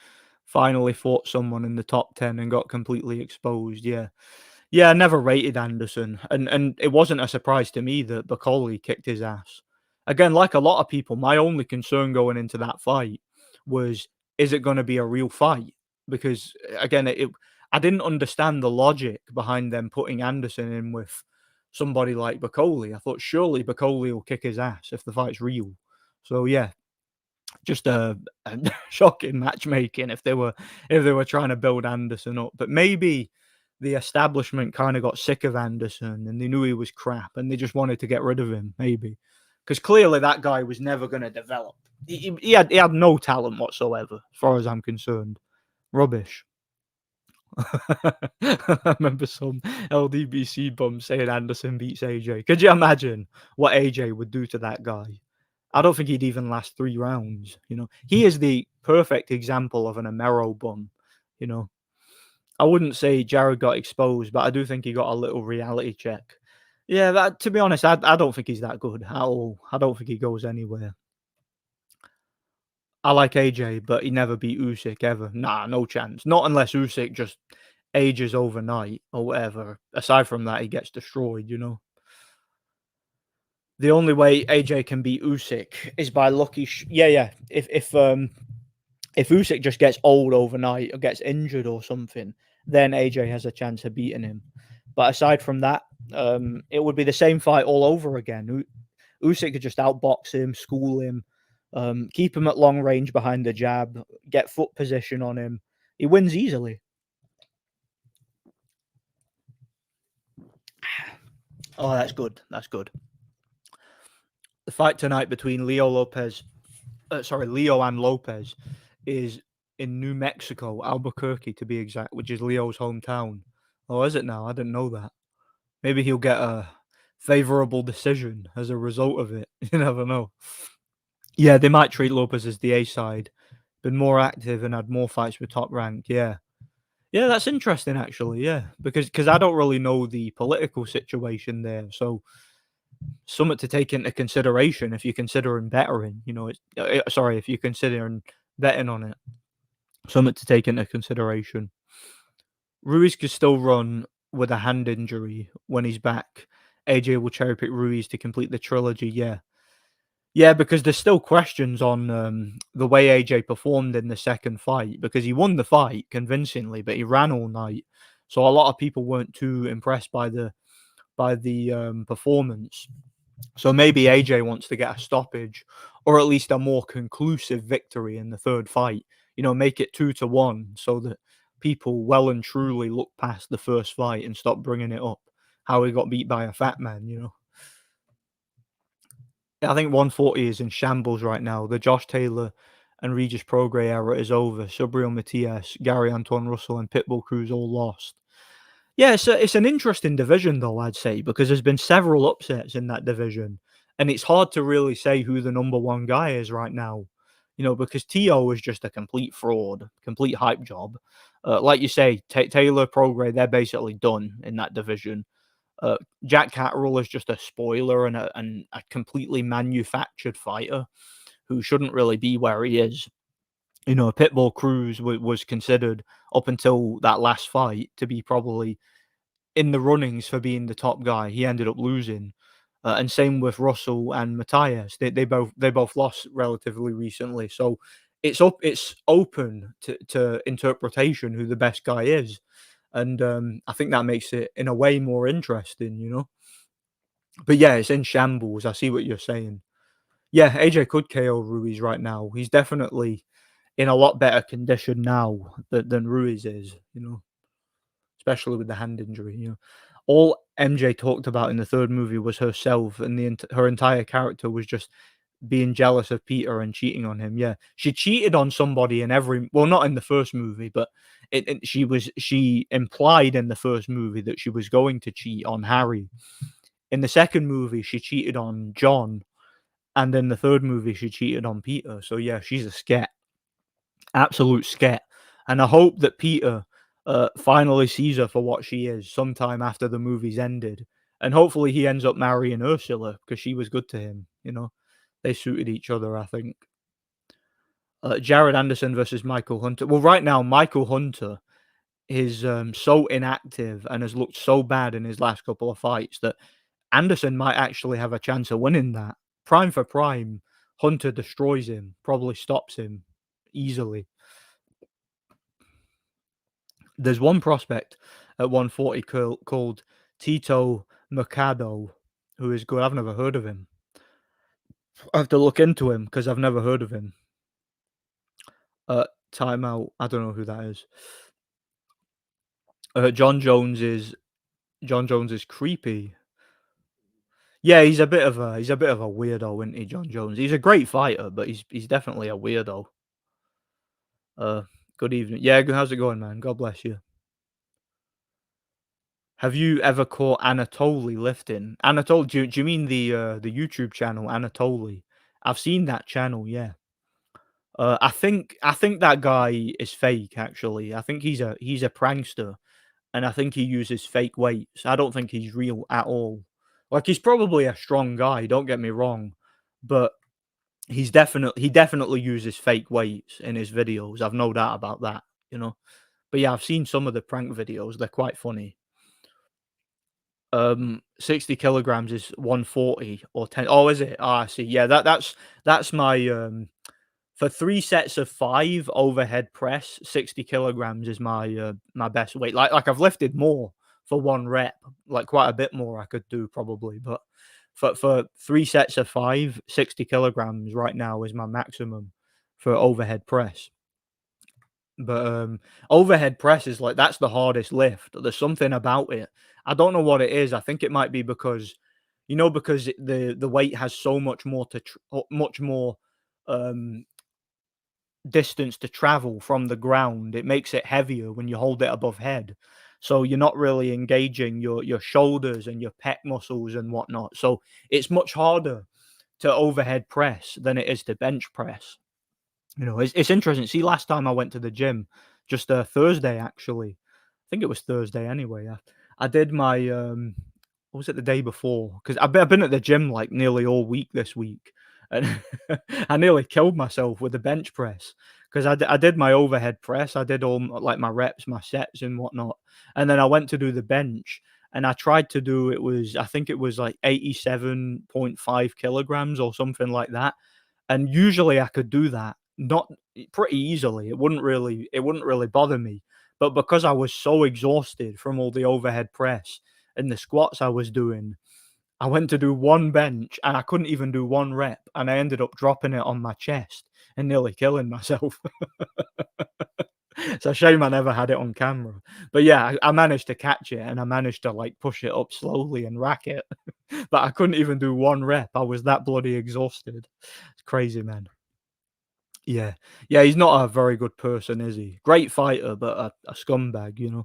finally fought someone in the top 10 and got completely exposed. Yeah. Yeah, I never rated Anderson, and it wasn't a surprise to me that Bacoli kicked his ass. Again, like a lot of people, my only concern going into that fight was, is it going to be a real fight? Because again, I didn't understand the logic behind them putting Anderson in with somebody like Bacoli. I thought surely Bacoli will kick his ass if the fight's real. So yeah, just a shocking matchmaking if they were trying to build Anderson up. But maybe the establishment kind of got sick of Anderson and they knew he was crap and they just wanted to get rid of him. Maybe because clearly that guy was never going to develop. He had no talent whatsoever, as far as I'm concerned. Rubbish. I remember some LDBC bum saying Anderson beats AJ. Could you imagine what AJ would do to that guy? I don't think he'd even last 3 rounds, you know? He is the perfect example of an Amero bum, you know? I wouldn't say Jared got exposed, but I do think he got a little reality check. Yeah, that to be honest, I don't think he's that good at all. I don't think he goes anywhere. I like AJ, but he never beat Usyk ever. Nah, no chance. Not unless Usyk just ages overnight or whatever. Aside from that, he gets destroyed, you know? The only way AJ can beat Usyk is by lucky yeah. If Usyk just gets old overnight or gets injured or something, then AJ has a chance of beating him. But aside from that, it would be the same fight all over again. Usyk could just outbox him, school him, keep him at long range behind the jab, get foot position on him. He wins easily. Oh, that's good. That's good. The fight tonight between Leo and Lopez is in New Mexico, Albuquerque to be exact, which is Leo's hometown. Oh, is it now? I didn't know that. Maybe he'll get a favorable decision as a result of it. You never know. Yeah, they might treat Lopez as the A side, been more active and had more fights with top rank. Yeah. Yeah, that's interesting actually. Yeah, because I don't really know the political situation there, so something to take into consideration if you're considering bettering. You know, sorry, if you're considering betting on it, something to take into consideration. Ruiz could still run with a hand injury when he's back. AJ will cherry pick Ruiz to complete the trilogy. Yeah, yeah, because there's still questions on the way AJ performed in the second fight because he won the fight convincingly, but he ran all night, so a lot of people weren't too impressed by the performance. So maybe AJ wants to get a stoppage or at least a more conclusive victory in the third fight. You know, make it 2-1 so that people well and truly look past the first fight and stop bringing it up. How he got beat by a fat man, you know. I think 140 is in shambles right now. The Josh Taylor and Regis Prograis era is over. Subriel Matias, Gary Antoine Russell, and Pitbull Cruz all lost. Yeah, it's an interesting division though, I'd say, because there's been several upsets in that division, and it's hard to really say who the number one guy is right now. You know, because T.O. is just a complete fraud, complete hype job. Like you say, Taylor, Prograis, they're basically done in that division. Jack Catterall is just a spoiler and a completely manufactured fighter who shouldn't really be where he is. You know, Pitbull Cruz was considered up until that last fight to be probably in the runnings for being the top guy. He ended up losing, and same with Russell and Matthias. They both lost relatively recently, so it's open to interpretation who the best guy is, and I think that makes it in a way more interesting. You know, But yeah, it's in shambles. I see what you're saying. Yeah, AJ could KO Ruiz right now. He's definitely in a lot better condition now than Ruiz is, especially with the hand injury. All MJ talked about in the third movie was herself, and her entire character was just being jealous of Peter and cheating on him. Yeah, she cheated on somebody in every. Well, not in the first movie, but she implied in the first movie that she was going to cheat on Harry. In the second movie, she cheated on John, and in the third movie, she cheated on Peter. So yeah, she's a scat, absolute scat. And I hope that Peter finally sees her for what she is sometime after the movie's ended, and hopefully he ends up marrying Ursula because she was good to him. They suited each other, I think. Jared Anderson versus Michael Hunter. Well, right now, Michael Hunter is so inactive and has looked so bad in his last couple of fights that Anderson might actually have a chance of winning that. Prime for prime, Hunter destroys him, probably stops him easily. There's one prospect at 140 called Tito Mercado, who is good. I've never heard of him. I have to look into him because I've never heard of him. Timeout. I don't know who that is. John Jones is creepy. Yeah, he's a bit of a weirdo, isn't he, John Jones? He's a great fighter, but he's definitely a weirdo. Uh, Good evening. Yeah, how's it going, man? God bless you. Have you ever caught Anatoly lifting? Anatoly, do you mean the YouTube channel Anatoly? I've seen that channel, yeah. I think that guy is fake. Actually, I think he's a prankster, and I think he uses fake weights. I don't think he's real at all. Like he's probably a strong guy. Don't get me wrong, but he definitely uses fake weights in his videos. I've no doubt about that. You know. But yeah, I've seen some of the prank videos. They're quite funny. 60 kilograms is 140 or 10. Oh, is it? Oh, I see. Yeah, that's my for 3 sets of 5 overhead press, 60 kilograms is my best weight. Like I've lifted more for 1 rep, like quite a bit more I could do probably, but for 3 sets of 5, 60 kilograms right now is my maximum for overhead press. But overhead press is like that's the hardest lift. There's something about it. I don't know what it is. I think it might be because, the weight has so much more much more um distance to travel from the ground. It makes it heavier when you hold it above head. So you're not really engaging your shoulders and your pec muscles and whatnot. So it's much harder to overhead press than it is to bench press. It's interesting. See, last time I went to the gym, just Thursday actually. I think it was Thursday anyway. I did my what was it the day before? Because I've been at the gym like nearly all week this week, and I nearly killed myself with the bench press because I did my overhead press. I did all like my reps, my sets, and whatnot, and then I went to do the bench. And I tried to do I think it was like 87.5 kilograms or something like that, and usually I could do that not pretty easily. It wouldn't really bother me. But because I was so exhausted from all the overhead press and the squats I was doing, I went to do one bench and I couldn't even do one rep, and I ended up dropping it on my chest and nearly killing myself. It's a shame I never had it on camera. But yeah, I managed to catch it and I managed to like push it up slowly and rack it. But I couldn't even do one rep. I was that bloody exhausted. It's crazy, man. Yeah. Yeah, he's not a very good person, is he? Great fighter, but a scumbag.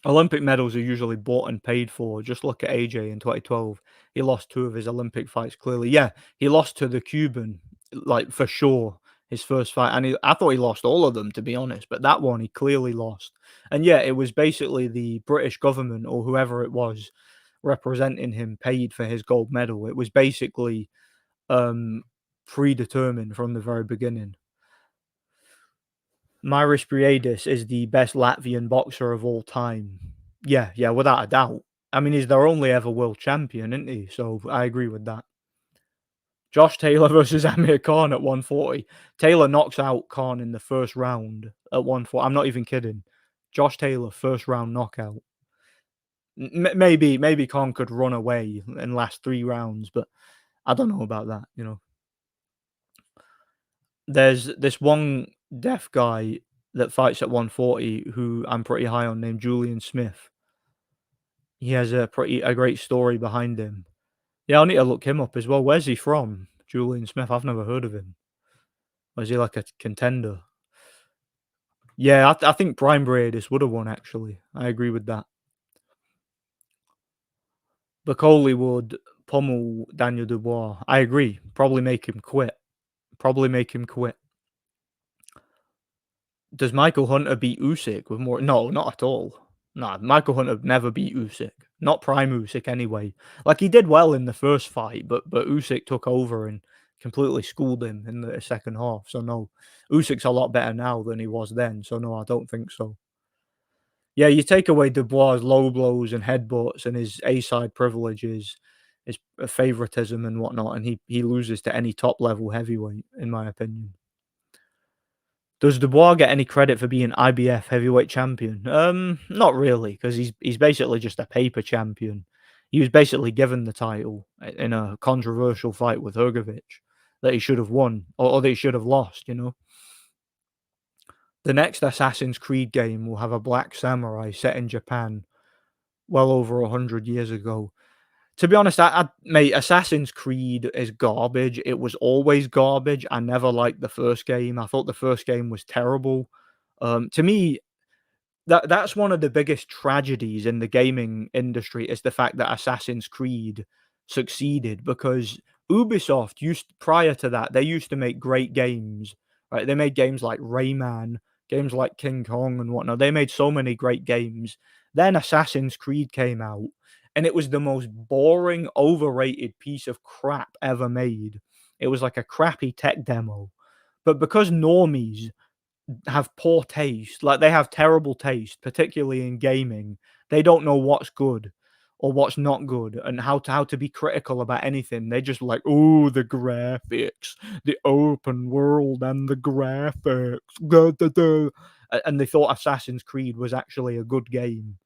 Olympic medals are usually bought and paid for. Just look at AJ in 2012. He lost 2 of his Olympic fights clearly. Yeah, he lost to the Cuban, like, for sure, his first fight, and I thought he lost all of them, to be honest, but that one he clearly lost. And yeah, it was basically the British government or whoever it was representing him paid for his gold medal. It was basically, um, predetermined from the very beginning. Maris Briedis is the best Latvian boxer of all time. Yeah, yeah, without a doubt. I mean, he's their only ever world champion, isn't he? So I agree with that. Josh Taylor versus Amir Khan at 140. Taylor knocks out Khan in the first round at 140. I'm not even kidding. Josh Taylor, first round knockout. Maybe Khan could run away and last 3 rounds, but I don't know about that, you know? There's this one deaf guy that fights at 140 who I'm pretty high on named Julian Smith. He has a great story behind him. Yeah, I'll need to look him up as well. Where's he from? Julian Smith, I've never heard of him. Or is he like a contender? Yeah, I think Brian Bradis would have won actually. I agree with that. Bacoli would pummel Daniel Dubois. I agree. Probably make him quit. Probably make him quit. Does Michael Hunter beat Usyk with more? No, not at all. Nah, Michael Hunter never beat Usyk. Not prime Usyk anyway. Like he did well in the first fight, but Usyk took over and completely schooled him in the second half. So no, Usyk's a lot better now than he was then. So no, I don't think so. Yeah, you take away Dubois' low blows and headbutts and his A side privileges, his favoritism and whatnot, and he loses to any top level heavyweight, in my opinion. Does Dubois get any credit for being IBF heavyweight champion? Not really, because he's basically just a paper champion. He was basically given the title in a controversial fight with Hrgovic that he should have won or that he should have lost. You know, the next Assassin's Creed game will have a black samurai set in Japan, well over 100 years ago. To be honest, mate, Assassin's Creed is garbage. It was always garbage. I never liked the first game. I thought the first game was terrible. To me, that's one of the biggest tragedies in the gaming industry is the fact that Assassin's Creed succeeded because Ubisoft used prior to that, they used to make great games, right? They made games like Rayman, games like King Kong and whatnot. They made so many great games. Then Assassin's Creed came out, and it was the most boring, overrated piece of crap ever made. It was like a crappy tech demo. But because normies have poor taste, like they have terrible taste, particularly in gaming. They don't know what's good or what's not good and how to be critical about anything. They just like, oh, the graphics, the open world and the graphics. Duh, duh, duh." And they thought Assassin's Creed was actually a good game.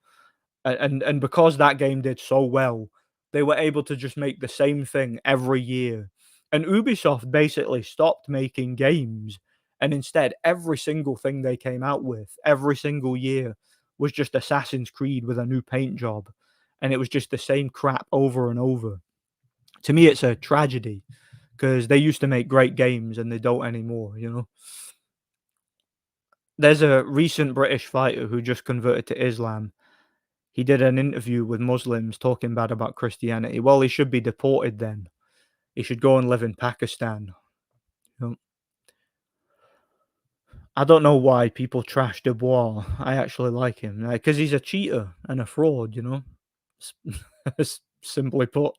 And because that game did so well, they were able to just make the same thing every year. And Ubisoft basically stopped making games, and instead, every single thing they came out with, every single year, was just Assassin's Creed with a new paint job, and it was just the same crap over and over. To me, it's a tragedy because they used to make great games and they don't anymore, you know? There's a recent British fighter who just converted to Islam. He did an interview with Muslims talking bad about Christianity. Well, he should be deported then. He should go and live in Pakistan. You know, I don't know why people trash Dubois. I actually like him because he's a cheater and a fraud. You know, simply put.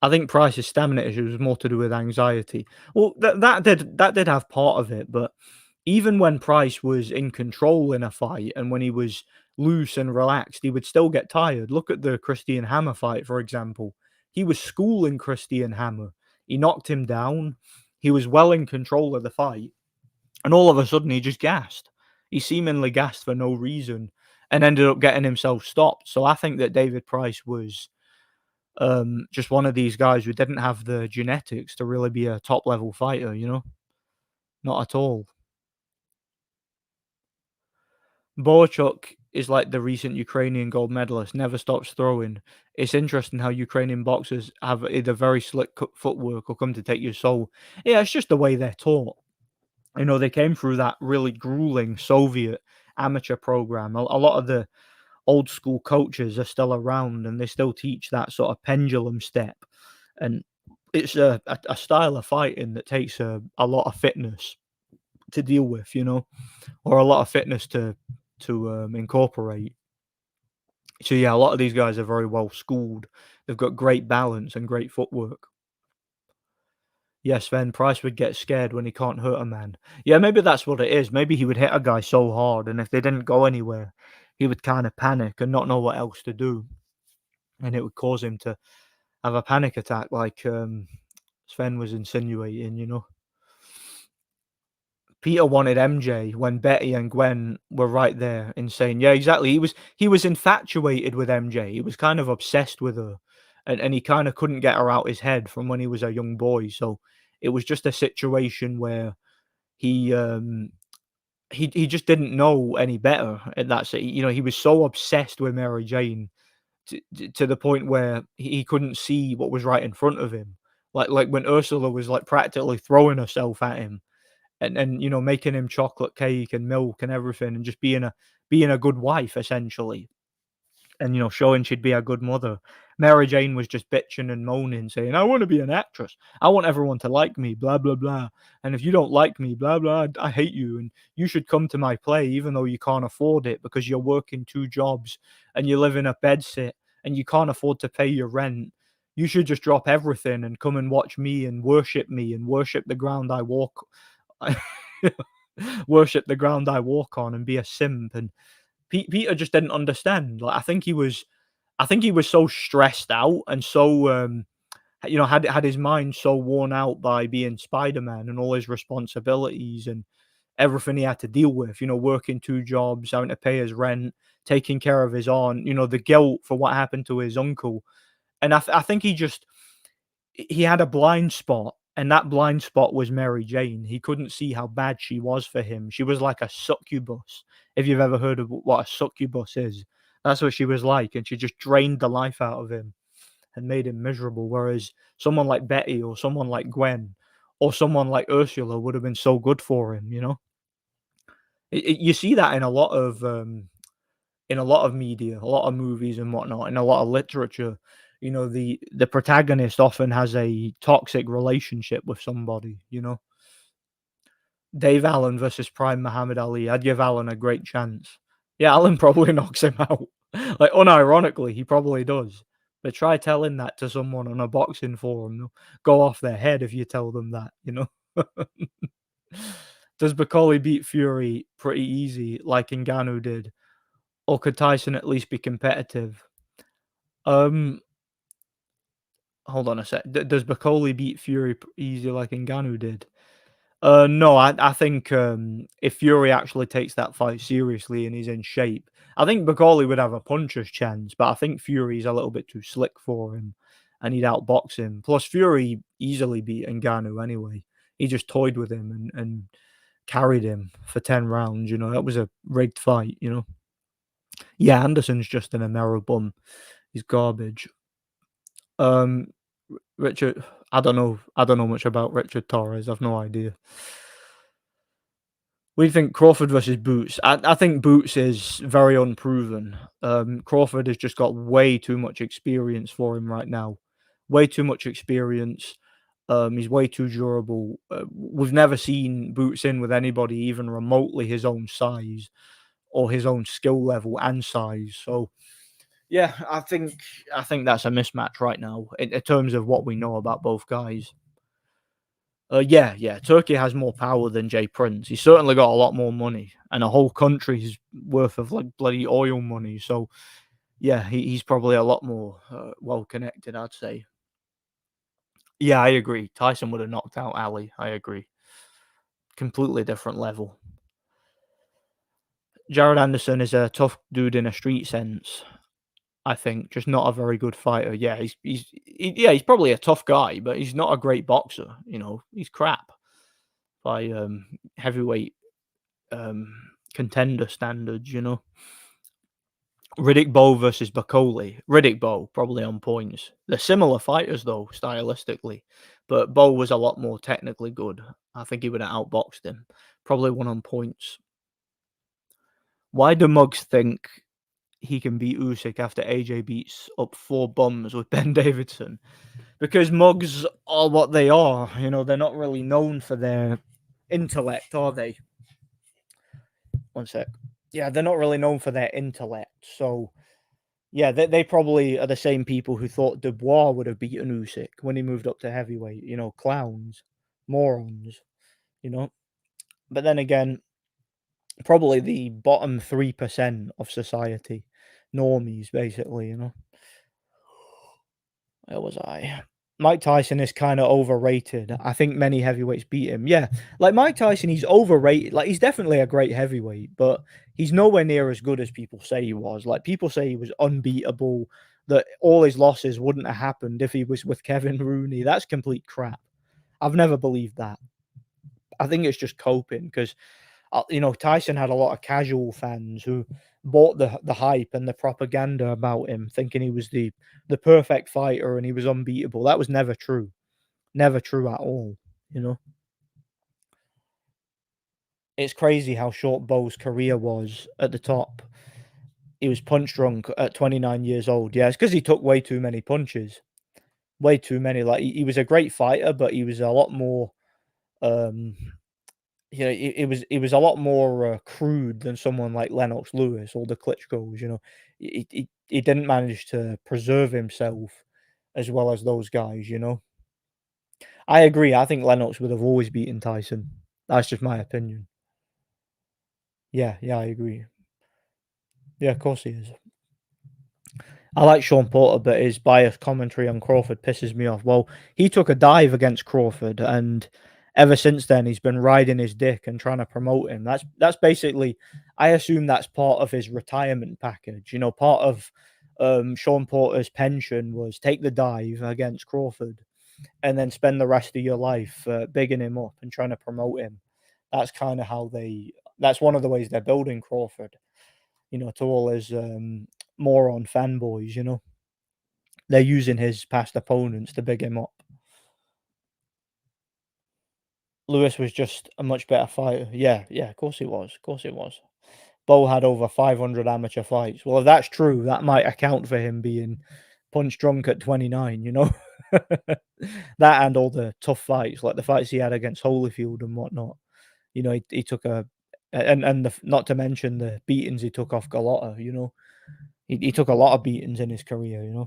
I think Price's stamina issue was more to do with anxiety. Well, that did have part of it, but even when Price was in control in a fight and when he was loose and relaxed, he would still get tired. Look at the Christian Hammer fight, for example. He was schooling Christian Hammer. He knocked him down. He was well in control of the fight, and all of a sudden he just gassed. He seemingly gassed for no reason and ended up getting himself stopped. So I think that David Price was just one of these guys who didn't have the genetics to really be a top level fighter, you know? Not at all. Bochuk is like the recent Ukrainian gold medalist, never stops throwing. It's interesting how Ukrainian boxers have either very slick footwork or come to take your soul. Yeah, it's just the way they're taught. You know, they came through that really grueling Soviet amateur program. A lot of the old school coaches are still around and they still teach that sort of pendulum step. And it's a style of fighting that takes a lot of fitness to deal with, you know, or a lot of fitness to incorporate. So yeah, a lot of these guys are very well schooled. They've got great balance and great footwork. Yes, Sven Price would get scared when he can't hurt a man. Yeah, maybe that's what it is. Maybe he would hit a guy so hard, and if they didn't go anywhere, he would kind of panic and not know what else to do, and it would cause him to have a panic attack, like Sven was insinuating. You know, Peter wanted MJ when Betty and Gwen were right there and saying, yeah, exactly. He was infatuated with MJ. He was kind of obsessed with her, and he kind of couldn't get her out his head from when he was a young boy. So it was just a situation where he um he just didn't know any better, and that's it. You know, he was so obsessed with Mary Jane to the point where he couldn't see what was right in front of him. Like when Ursula was like practically throwing herself at him and you know, making him chocolate cake and milk and everything, and just being a good wife essentially, and you know, showing she'd be a good mother. Mary Jane was just bitching and moaning, saying, "I want to be an actress. I want everyone to like me, blah blah blah. And if you don't like me, blah blah, I hate you. And you should come to my play, even though you can't afford it because you're working two jobs and you live in a bedsit and you can't afford to pay your rent. You should just drop everything and come and watch me and worship the ground I walk, worship the ground I walk on, and be a simp." And Peter just didn't understand. Like I think he was so stressed out and so you know, had his mind so worn out by being Spider-Man and all his responsibilities and everything he had to deal with, you know, working two jobs, having to pay his rent, taking care of his aunt, you know, the guilt for what happened to his uncle. And I think he had a blind spot, and that blind spot was Mary Jane. He couldn't see how bad she was for him. She was like a succubus. If you've ever heard of what a succubus is, that's what she was like, and she just drained the life out of him and made him miserable. Whereas someone like Betty or someone like Gwen or someone like Ursula would have been so good for him, you know? You see that in a lot of media, a lot of movies and whatnot, in a lot of literature. You know, the protagonist often has a toxic relationship with somebody, you know. Dave Allen versus Prime Muhammad Ali. I'd give Allen a great chance. Yeah, Allen probably knocks him out. Like unironically, he probably does. But try telling that to someone on a boxing forum. They'll go off their head if you tell them that, you know. Does Bakoli beat Fury pretty easy like Ngannou did? Or could Tyson at least be competitive? Um, Hold on a sec. Does Bakoli beat Fury easy like Ngannou did? No, I think if Fury actually takes that fight seriously and he's in shape, I think Bakoli would have a puncher's chance. But I think Fury's a little bit too slick for him, and he'd outbox him. Plus, Fury easily beat Ngannou anyway. He just toyed with him and carried him for 10 rounds. You know, that was a rigged fight. You know, yeah, Anderson's just an Amero bum. He's garbage. Um, Richard, I don't know. I don't know much about Richard Torres. I've no idea. What do you think, Crawford versus Boots? I think Boots is very unproven. Crawford has just got way too much experience for him right now. Way too much experience. He's way too durable. We've never seen Boots in with anybody even remotely his own size or his own skill level and size. So yeah, I think that's a mismatch right now in terms of what we know about both guys. Yeah, yeah. Turkey has more power than Jay Prince. He's certainly got a lot more money and a whole country's worth of like bloody oil money. So yeah, he's probably a lot more well connected, I'd say. Yeah, I agree. Tyson would have knocked out Ali. I agree. Completely different level. Jared Anderson is a tough dude in a street sense. I think just not a very good fighter. Yeah, he's probably a tough guy, but he's not a great boxer. You know, he's crap by heavyweight um, contender standards, you know. Riddick Bowe versus Bakoli. Riddick Bowe probably on points. They're similar fighters though, stylistically, but Bowe was a lot more technically good. I think he would have outboxed him. Probably won on points. Why do mugs think he can beat Usyk after AJ beats up four bums with Ben Davidson? Because mugs are what they are. You know, they're not really known for their intellect, are they? One sec. Yeah, they're not really known for their intellect. So, yeah, they probably are the same people who thought Dubois would have beaten Usyk when he moved up to heavyweight. You know, clowns, morons, you know. But then again, probably the bottom 3% of society, normies, basically, you know. Where was I? Mike Tyson is kinda overrated. I think many heavyweights beat him. Yeah, like, Mike Tyson, he's overrated. Like, he's definitely a great heavyweight, but he's nowhere near as good as people say he was. Like, people say he was unbeatable, that all his losses wouldn't have happened if he was with Kevin Rooney. That's complete crap. I've never believed that. I think it's just coping 'cause Tyson had a lot of casual fans who bought the hype and the propaganda about him, thinking he was the perfect fighter and he was unbeatable. That was never true. Never true at all, you know? It's crazy how short Bo's career was at the top. He was punch drunk at 29 years old. Yeah, it's because he took way too many punches. Way too many. Like, he was a great fighter, but he was a lot more, um it was a lot more, crude than someone like Lennox Lewis or the Klitschko's, you know? He didn't manage to preserve himself as well as those guys, you know? I agree, I think Lennox would have always beaten Tyson. That's just my opinion. Yeah, yeah, I agree. Yeah, of course he is. I like Sean Porter, but his biased commentary on Crawford pisses me off. Well, he took a dive against Crawford, and ever since then, he's been riding his dick and trying to promote him. That's basically, I assume that's part of his retirement package. You know, part of Sean Porter's pension was take the dive against Crawford, and then spend the rest of your life bigging him up and trying to promote him. That's kind of how they. That's one of the ways they're building Crawford. To all his moron fanboys. They're using his past opponents to big him up. Lewis was just a much better fighter. Yeah, yeah, of course he was. Of course he was. Bo had over 500 amateur fights. Well, if that's true, that might account for him being punch drunk at 29. That and all the tough fights, like the fights he had against Holyfield and whatnot. He took not to mention the beatings he took off Gallotta. He took a lot of beatings in his career.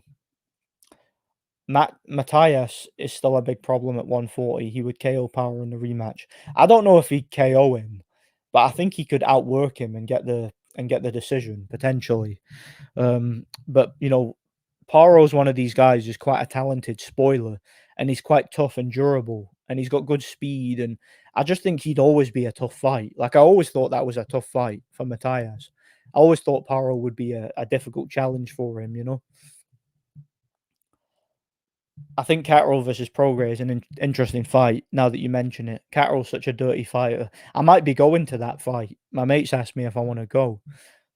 Matthias is still a big problem at 140. He would KO Power in the rematch. I don't know if he'd KO him, but I think he could outwork him and get the decision potentially. But Paro's one of these guys who's quite a talented spoiler, and he's quite tough and durable, and he's got good speed. And I just think he'd always be a tough fight. Like, I always thought that was a tough fight for Matthias. I always thought Paro would be a difficult challenge for him. I think Catterall versus Prograis is an interesting fight now that you mention it. Catterall's such a dirty fighter. I might be going to that fight. My mates asked me if I want to go.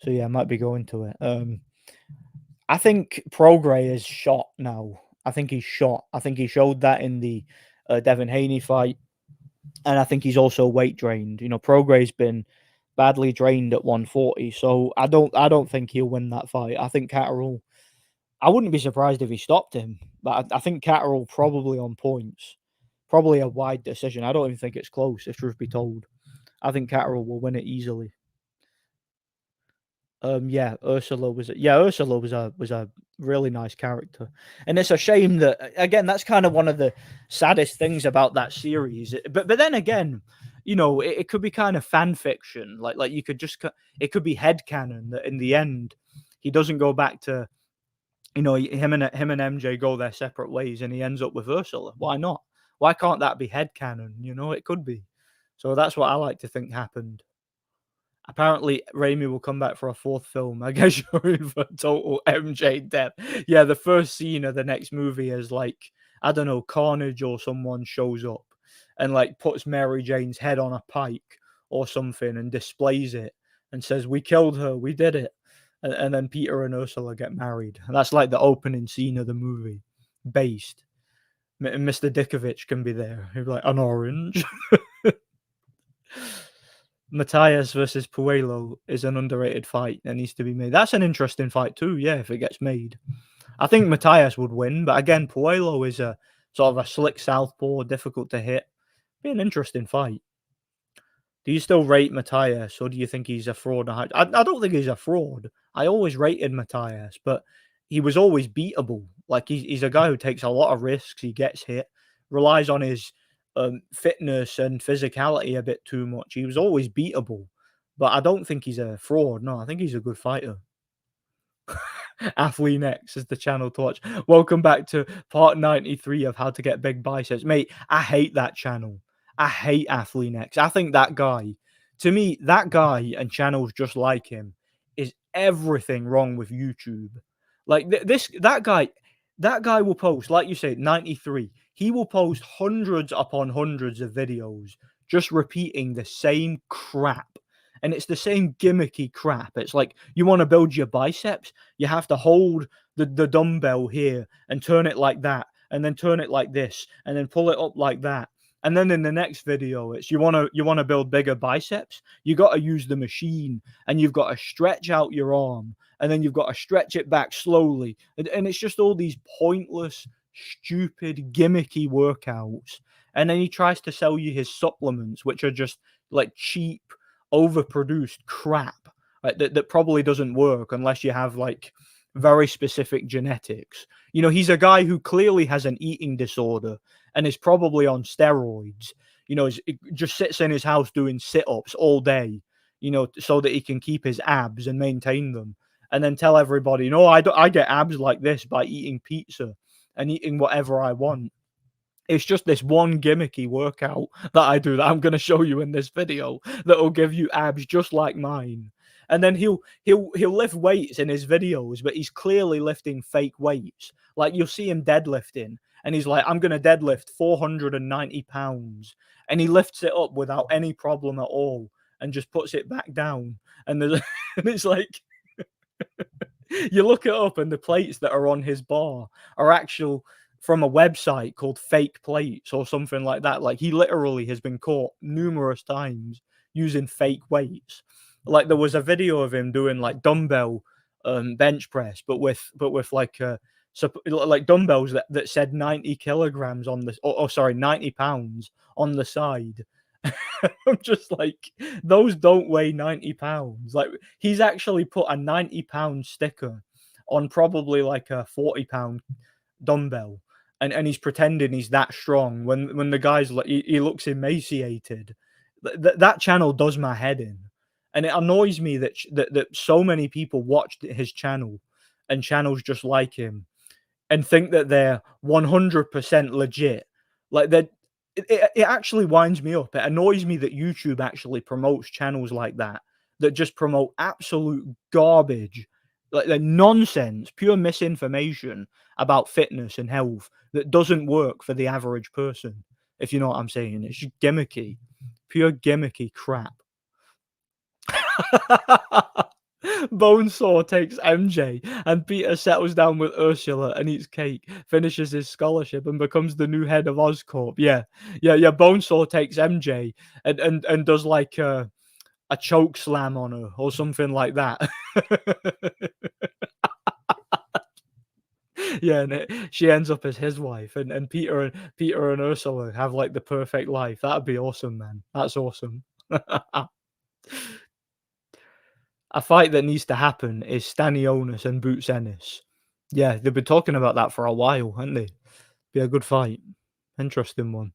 So yeah, I might be going to it. I think Prograis is shot now. I think he's shot. I think he showed that in the Devin Haney fight. And I think he's also weight drained. Prograis been badly drained at 140. So I don't think he'll win that fight. I think Catterall, I wouldn't be surprised if he stopped him, but I think Catterall probably on points. Probably a wide decision. I don't even think it's close, if truth be told. I think Catterall will win it easily. Yeah, Ursula was a really nice character, and it's a shame that again that's kind of one of the saddest things about that series. But then again, it could be kind of fan fiction. Like you could it could be headcanon that in the end he doesn't go back to him and MJ go their separate ways, and he ends up with Ursula. Why not? Why can't that be headcanon? It could be. So that's what I like to think happened. Apparently, Raimi will come back for a fourth film. I guess you're in for total MJ death. Yeah, the first scene of the next movie is like, I don't know, Carnage or someone shows up and like puts Mary Jane's head on a pike or something and displays it and says, "We killed her, we did it." And then Peter and Ursula get married. And that's like the opening scene of the movie. Based. Mr. Dickovich can be there. He'd be like, an orange. Matthias versus Puello is an underrated fight that needs to be made. That's an interesting fight too, yeah, if it gets made. I think Matthias would win, but again, Puello is a sort of a slick southpaw, difficult to hit. Be an interesting fight. Do you still rate Matthias, or do you think he's a fraud? I don't think he's a fraud. I always rated Matthias, but he was always beatable. Like he's a guy who takes a lot of risks. He gets hit, relies on his fitness and physicality a bit too much. He was always beatable, but I don't think he's a fraud. No, I think he's a good fighter. Athlete X is the channel to watch. Welcome back to part 93 of how to get big biceps. Mate, I hate that channel. I hate Athlete X. I think that guy, to me, that guy and channels just like him is everything wrong with YouTube. Like that guy will post, like you said, 93. He will post hundreds upon hundreds of videos just repeating the same crap. And it's the same gimmicky crap. It's like you want to build your biceps, you have to hold the dumbbell here and turn it like that, and then turn it like this, and then pull it up like that. And then in the next video, it's you wanna build bigger biceps, you gotta use the machine and you've got to stretch out your arm, and then you've got to stretch it back slowly. And it's just all these pointless, stupid, gimmicky workouts. And then he tries to sell you his supplements, which are just like cheap, overproduced crap, like that probably doesn't work unless you have like very specific genetics. You know, he's a guy who clearly has an eating disorder and is probably on steroids. You know, just sits in his house doing sit-ups all day, you know, so that he can keep his abs and maintain them, and then tell everybody, no, I get abs like this by eating pizza and eating whatever I want. It's just this one gimmicky workout that I do that I'm gonna show you in this video that will give you abs just like mine. And then he'll lift weights in his videos, but he's clearly lifting fake weights. Like you'll see him deadlifting, and he's like, "I'm gonna deadlift 490 pounds," and he lifts it up without any problem at all, and just puts it back down. And there's and it's like you look it up, and the plates that are on his bar are actual from a website called Fake Plates or something like that. Like he literally has been caught numerous times using fake weights. Like there was a video of him doing like dumbbell bench press, but with like like dumbbells that said 90 kilograms on the or sorry 90 pounds on the side. I'm just like, those don't weigh 90 pounds. Like he's actually put a 90-pound sticker on probably like a 40-pound dumbbell, and he's pretending he's that strong when the guy's like he looks emaciated. That channel does my head in, and it annoys me that so many people watched his channel and channels just like him and think that they're 100% legit. Like that, it actually winds me up. It annoys me that YouTube actually promotes channels like that that just promote absolute garbage, like nonsense, pure misinformation about fitness and health that doesn't work for the average person. If you know what I'm saying, it's just gimmicky, pure gimmicky crap. Bonesaw takes MJ, and Peter settles down with Ursula and eats cake, finishes his scholarship, and becomes the new head of Oscorp. Yeah, yeah, yeah. Bonesaw takes MJ and does like a choke slam on her or something like that. Yeah, and she ends up as his wife, and Peter and Ursula have like the perfect life. That'd be awesome, man. That's awesome. A fight that needs to happen is Stanionis and Boots Ennis. Yeah, they've been talking about that for a while, haven't they? Be a good fight. Interesting one.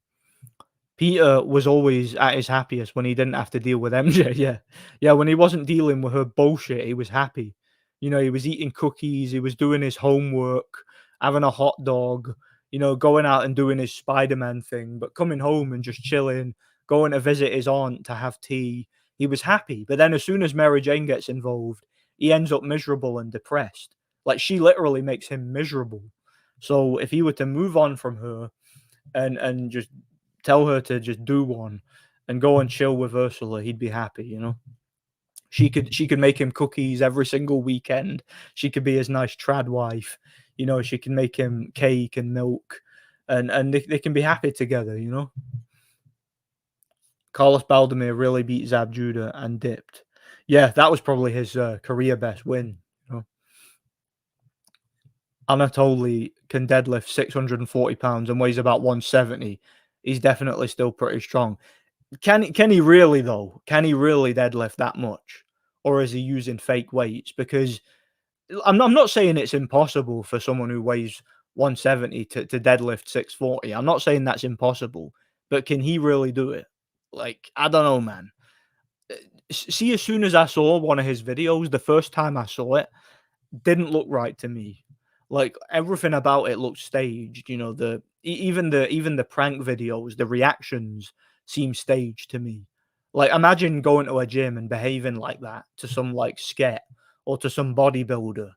Peter was always at his happiest when he didn't have to deal with MJ. Yeah. Yeah, when he wasn't dealing with her bullshit, he was happy. You know, he was eating cookies, he was doing his homework, having a hot dog, you know, going out and doing his Spider-Man thing, but coming home and just chilling, going to visit his aunt to have tea. He was happy. But then as soon as Mary Jane gets involved, he ends up miserable and depressed. Like she literally makes him miserable. So if he were to move on from her and just tell her to just do one and go and chill with Ursula, he'd be happy, you know. She could make him cookies every single weekend. She could be his nice trad wife. You know, she can make him cake and milk, and they can be happy together, you know. Carlos Baldemir really beat Zab Judah and dipped. Yeah, that was probably his career best win, you know. Anatoly can deadlift 640 pounds and weighs about 170. He's definitely still pretty strong. Can he really though? Can he really deadlift that much? Or is he using fake weights? Because I'm not saying it's impossible for someone who weighs 170 to deadlift 640. I'm not saying that's impossible, but can he really do it? Like, I don't know, man. See, as soon as I saw one of his videos, the first time I saw it, didn't look right to me. Like, everything about it looked staged, you know, even the prank videos, the reactions seem staged to me. Like, imagine going to a gym and behaving like that to some, like, sket or to some bodybuilder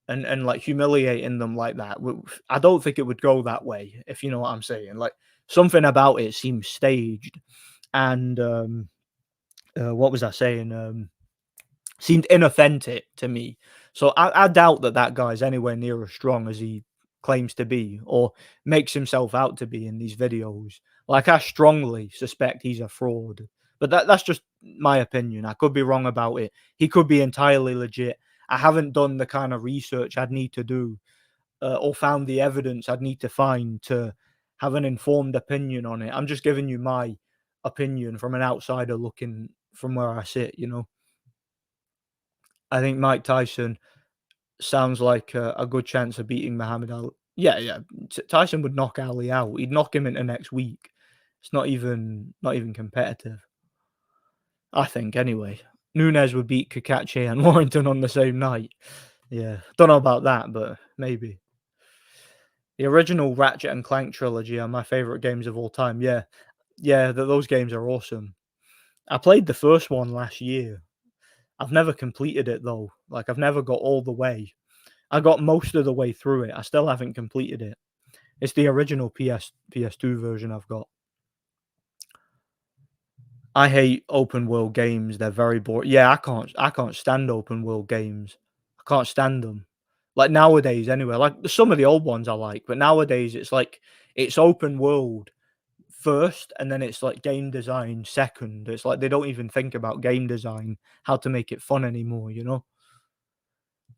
and, like, humiliating them like that. I don't think it would go that way, if you know what I'm saying. Like, something about it seems staged and, what was I saying? Seemed inauthentic to me. So I doubt that that guy's anywhere near as strong as he claims to be or makes himself out to be in these videos. Like, I strongly suspect he's a fraud. But that's just my opinion. I could be wrong about it. He could be entirely legit. I haven't done the kind of research I'd need to do or found the evidence I'd need to find to have an informed opinion on it. I'm just giving you my opinion from an outsider looking from where I sit, you know. I think Mike Tyson sounds like a good chance of beating Muhammad Ali. Yeah, yeah. Tyson would knock Ali out. He'd knock him into next week. It's not even competitive. I think anyway. Nunes would beat Kakache and Warrington on the same night. Yeah, don't know about that, but maybe. The original Ratchet and Clank trilogy are my favorite games of all time. Yeah, yeah, those games are awesome. I played the first one last year. I've never completed it though. Like, I've never got all the way. I got most of the way through it. I still haven't completed it. It's the original PS2 version I've got. I hate open world games. They're very boring. Yeah, I can't stand open world games. I can't stand them. Like, nowadays anyway. Like, some of the old ones I like, but nowadays it's like it's open world first and then it's like game design second. It's like they don't even think about game design, how to make it fun anymore, you know?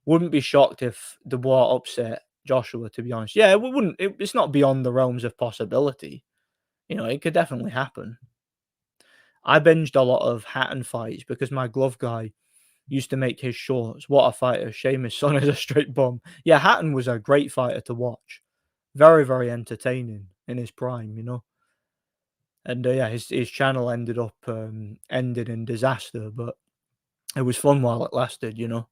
Wouldn't be shocked if Dubois upset Joshua, to be honest. Yeah, it wouldn't. It's not beyond the realms of possibility. You know, it could definitely happen. I binged a lot of Hatton fights because my glove guy used to make his shorts. What a fighter. Shame his son is a straight bomb. Yeah, Hatton was a great fighter to watch. Very, very entertaining in his prime, you know. And yeah, his channel ended in disaster, but it was fun while it lasted, you know.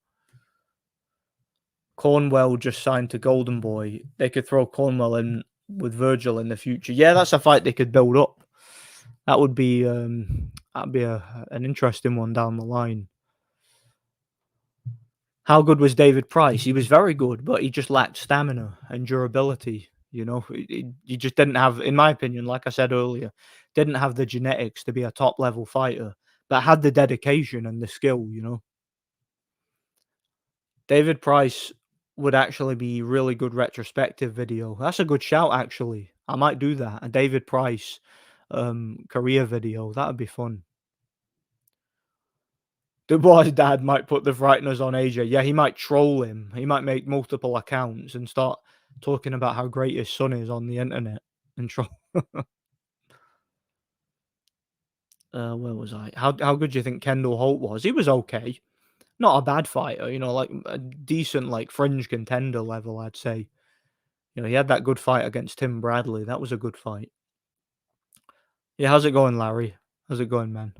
Cornwell just signed to Golden Boy. They could throw Cornwell in with Virgil in the future. Yeah, that's a fight they could build up. That'd be an interesting one down the line. How good was David Price? He was very good, but he just lacked stamina and durability. You know, he just didn't have, in my opinion, like I said earlier, didn't have the genetics to be a top level fighter, but had the dedication and the skill. You know, David Price would actually be really good retrospective video. That's a good shout, actually. I might do that. A David Price career video. That would be fun. Dubois' dad might put the frighteners on AJ. Yeah, he might troll him. He might make multiple accounts and start talking about how great his son is on the internet and troll. Where was I? How good do you think Kendall Holt was? He was okay. Not a bad fighter, you know, like a decent, like, fringe contender level, I'd say. You know, he had that good fight against Tim Bradley. That was a good fight. Yeah, how's it going, Larry? How's it going, man?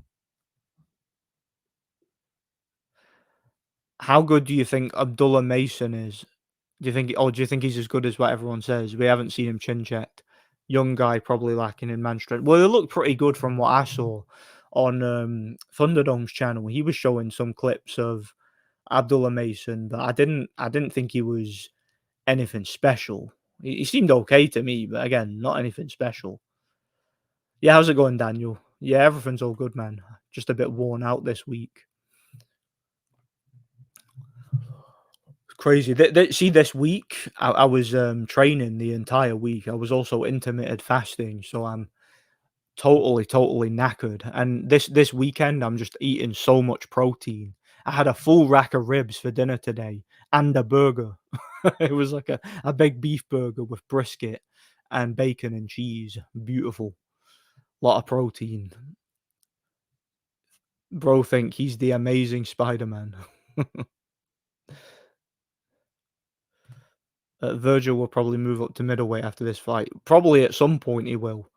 How good do you think Abdullah Mason is? Do you think he's as good as what everyone says? We haven't seen him chin checked. Young guy, probably lacking in man strength. Well, he looked pretty good from what I saw on Thunderdome's channel. He was showing some clips of Abdullah Mason, but I didn't think he was anything special. He seemed okay to me, but again, not anything special. Yeah, how's it going, Daniel? Yeah, everything's all good, man. Just a bit worn out this week. Crazy. See, this week I was training the entire week. I was also intermittent fasting, so I'm totally knackered. And this weekend, I'm just eating so much protein. I had a full rack of ribs for dinner today and a burger. It was like a big beef burger with brisket and bacon and cheese. Beautiful. Lot of protein. Bro think he's the amazing Spider-Man. Virgil will probably move up to middleweight after this fight. Probably at some point he will,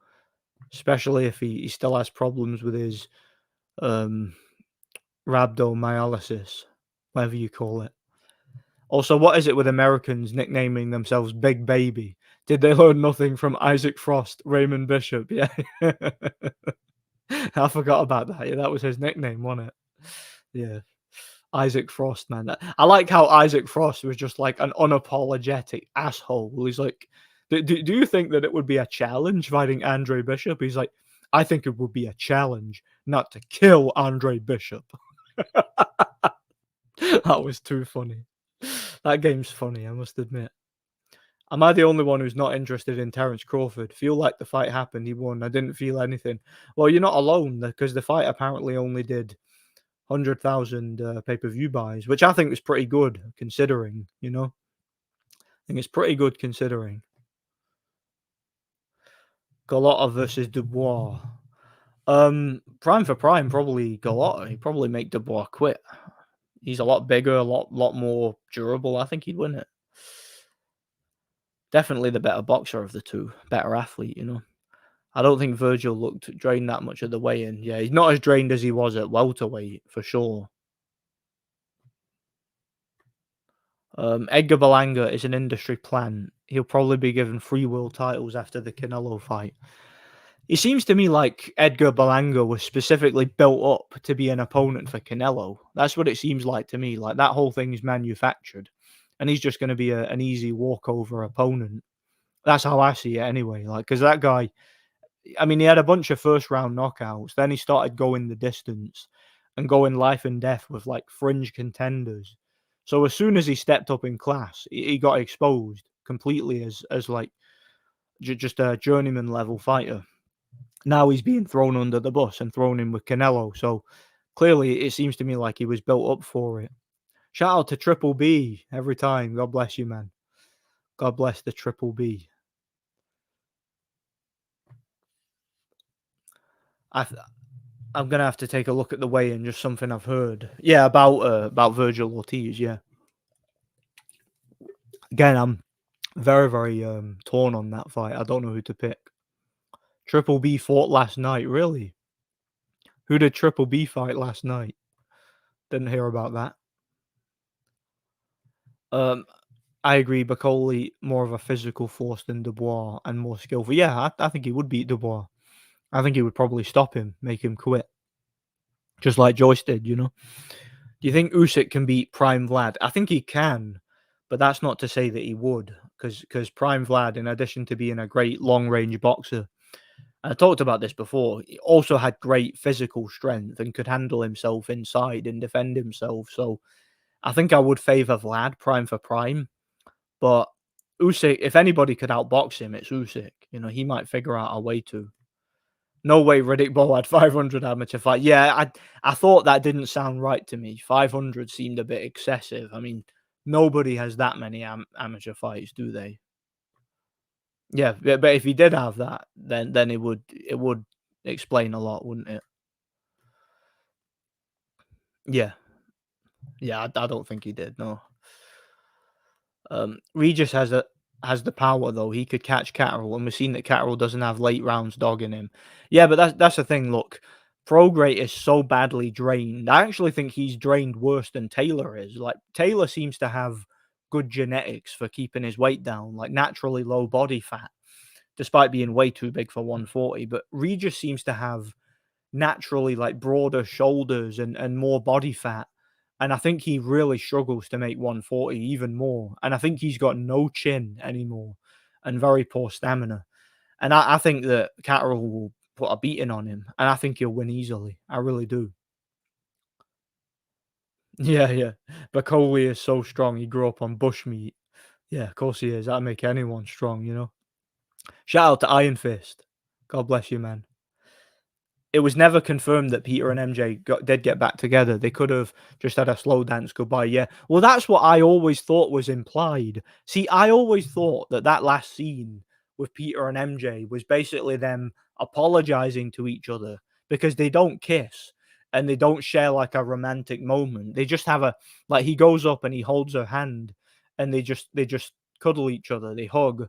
especially if he still has problems with his um, rhabdomyolysis, whatever you call it. Also, what is it with Americans nicknaming themselves Big Baby? Did they learn nothing from Isaac Frost, Raymond Bishop? Yeah. I forgot about that. Yeah, that was his nickname, wasn't it? Yeah. Isaac Frost, man. I like how Isaac Frost was just like an unapologetic asshole. He's like, do you think that it would be a challenge fighting Andre Bishop? He's like, I think it would be a challenge not to kill Andre Bishop. That was too funny. That game's funny, I must admit. Am I the only one who's not interested in Terence Crawford? Feel like the fight happened, he won. I didn't feel anything. Well, you're not alone because the fight apparently only did 100,000 pay-per-view buys, which I think is pretty good considering, you know? I think it's pretty good considering. Galata versus Dubois. Prime for prime, probably Galata. He'd probably make Dubois quit. He's a lot bigger, a lot more durable. I think he'd win it. Definitely the better boxer of the two, better athlete, you know. I don't think Virgil looked drained that much at the weigh-in. Yeah, he's not as drained as he was at welterweight, for sure. Edgar Berlanga is an industry plant. He'll probably be given free will titles after the Canelo fight. It seems to me like Edgar Berlanga was specifically built up to be an opponent for Canelo. That's what it seems like to me. Like that whole thing is manufactured, and he's just going to be an easy walkover opponent. That's how I see it anyway. Like, because that guy, I mean, he had a bunch of first round knockouts. Then he started going the distance and going life and death with like fringe contenders. So as soon as he stepped up in class, he got exposed completely as like just a journeyman level fighter. Now he's being thrown under the bus and thrown in with Canelo. So clearly, it seems to me like he was built up for it. Shout out to Triple B every time. God bless you, man. God bless the Triple B. I I'm gonna have to take a look at the weigh-in. Just something I've heard. Yeah, about Virgil Ortiz. Yeah. Again, I'm very torn on that fight. I don't know who to pick. Triple B fought last night. Really? Who did Triple B fight last night? Didn't hear about that. Um, I agree. Bacoli more of a physical force than Dubois and more skillful. Yeah, I think he would beat Dubois. I think he would probably stop him, make him quit, just like Joyce did. You know. Do you think Usyk can beat Prime Vlad? I think he can, but that's not to say that he would, because Prime Vlad, in addition to being a great long range boxer, I talked about this before, he also had great physical strength and could handle himself inside and defend himself. So I think I would favour Vlad prime for prime, but Usyk, if anybody could outbox him, it's Usyk. You know, he might figure out a way to. No way Riddick Bowe had 500 amateur fight. Yeah, I thought that didn't sound right to me. 500 seemed a bit excessive. I mean, nobody has that many amateur fights, do they? Yeah, but if he did have that, then it would explain a lot, wouldn't it? Yeah, yeah, I don't think he did. No. Regis has the power though. He could catch Catterall, and we've seen that Catterall doesn't have late rounds dogging him. Yeah, but that's the thing. Look, Prograde is so badly drained. I actually think he's drained worse than Taylor is. Like Taylor seems to have good genetics for keeping his weight down, like naturally low body fat, despite being way too big for 140. But Regis seems to have naturally like broader shoulders and more body fat. And I think he really struggles to make 140 even more. And I think he's got no chin anymore and very poor stamina. And I think that Catterall will put a beating on him. And I think he'll win easily. I really do. Yeah, yeah. Bacoli is so strong. He grew up on bushmeat. Yeah, of course he is. That'll make anyone strong, you know. Shout out to Iron Fist. God bless you, man. It was never confirmed that Peter and MJ did get back together. They could have just had a slow dance goodbye. Yeah. Well, that's what I always thought was implied. See, I always thought that that last scene with Peter and MJ was basically them apologizing to each other because they don't kiss and they don't share like a romantic moment. They just have a like he goes up and he holds her hand and they just cuddle each other. They hug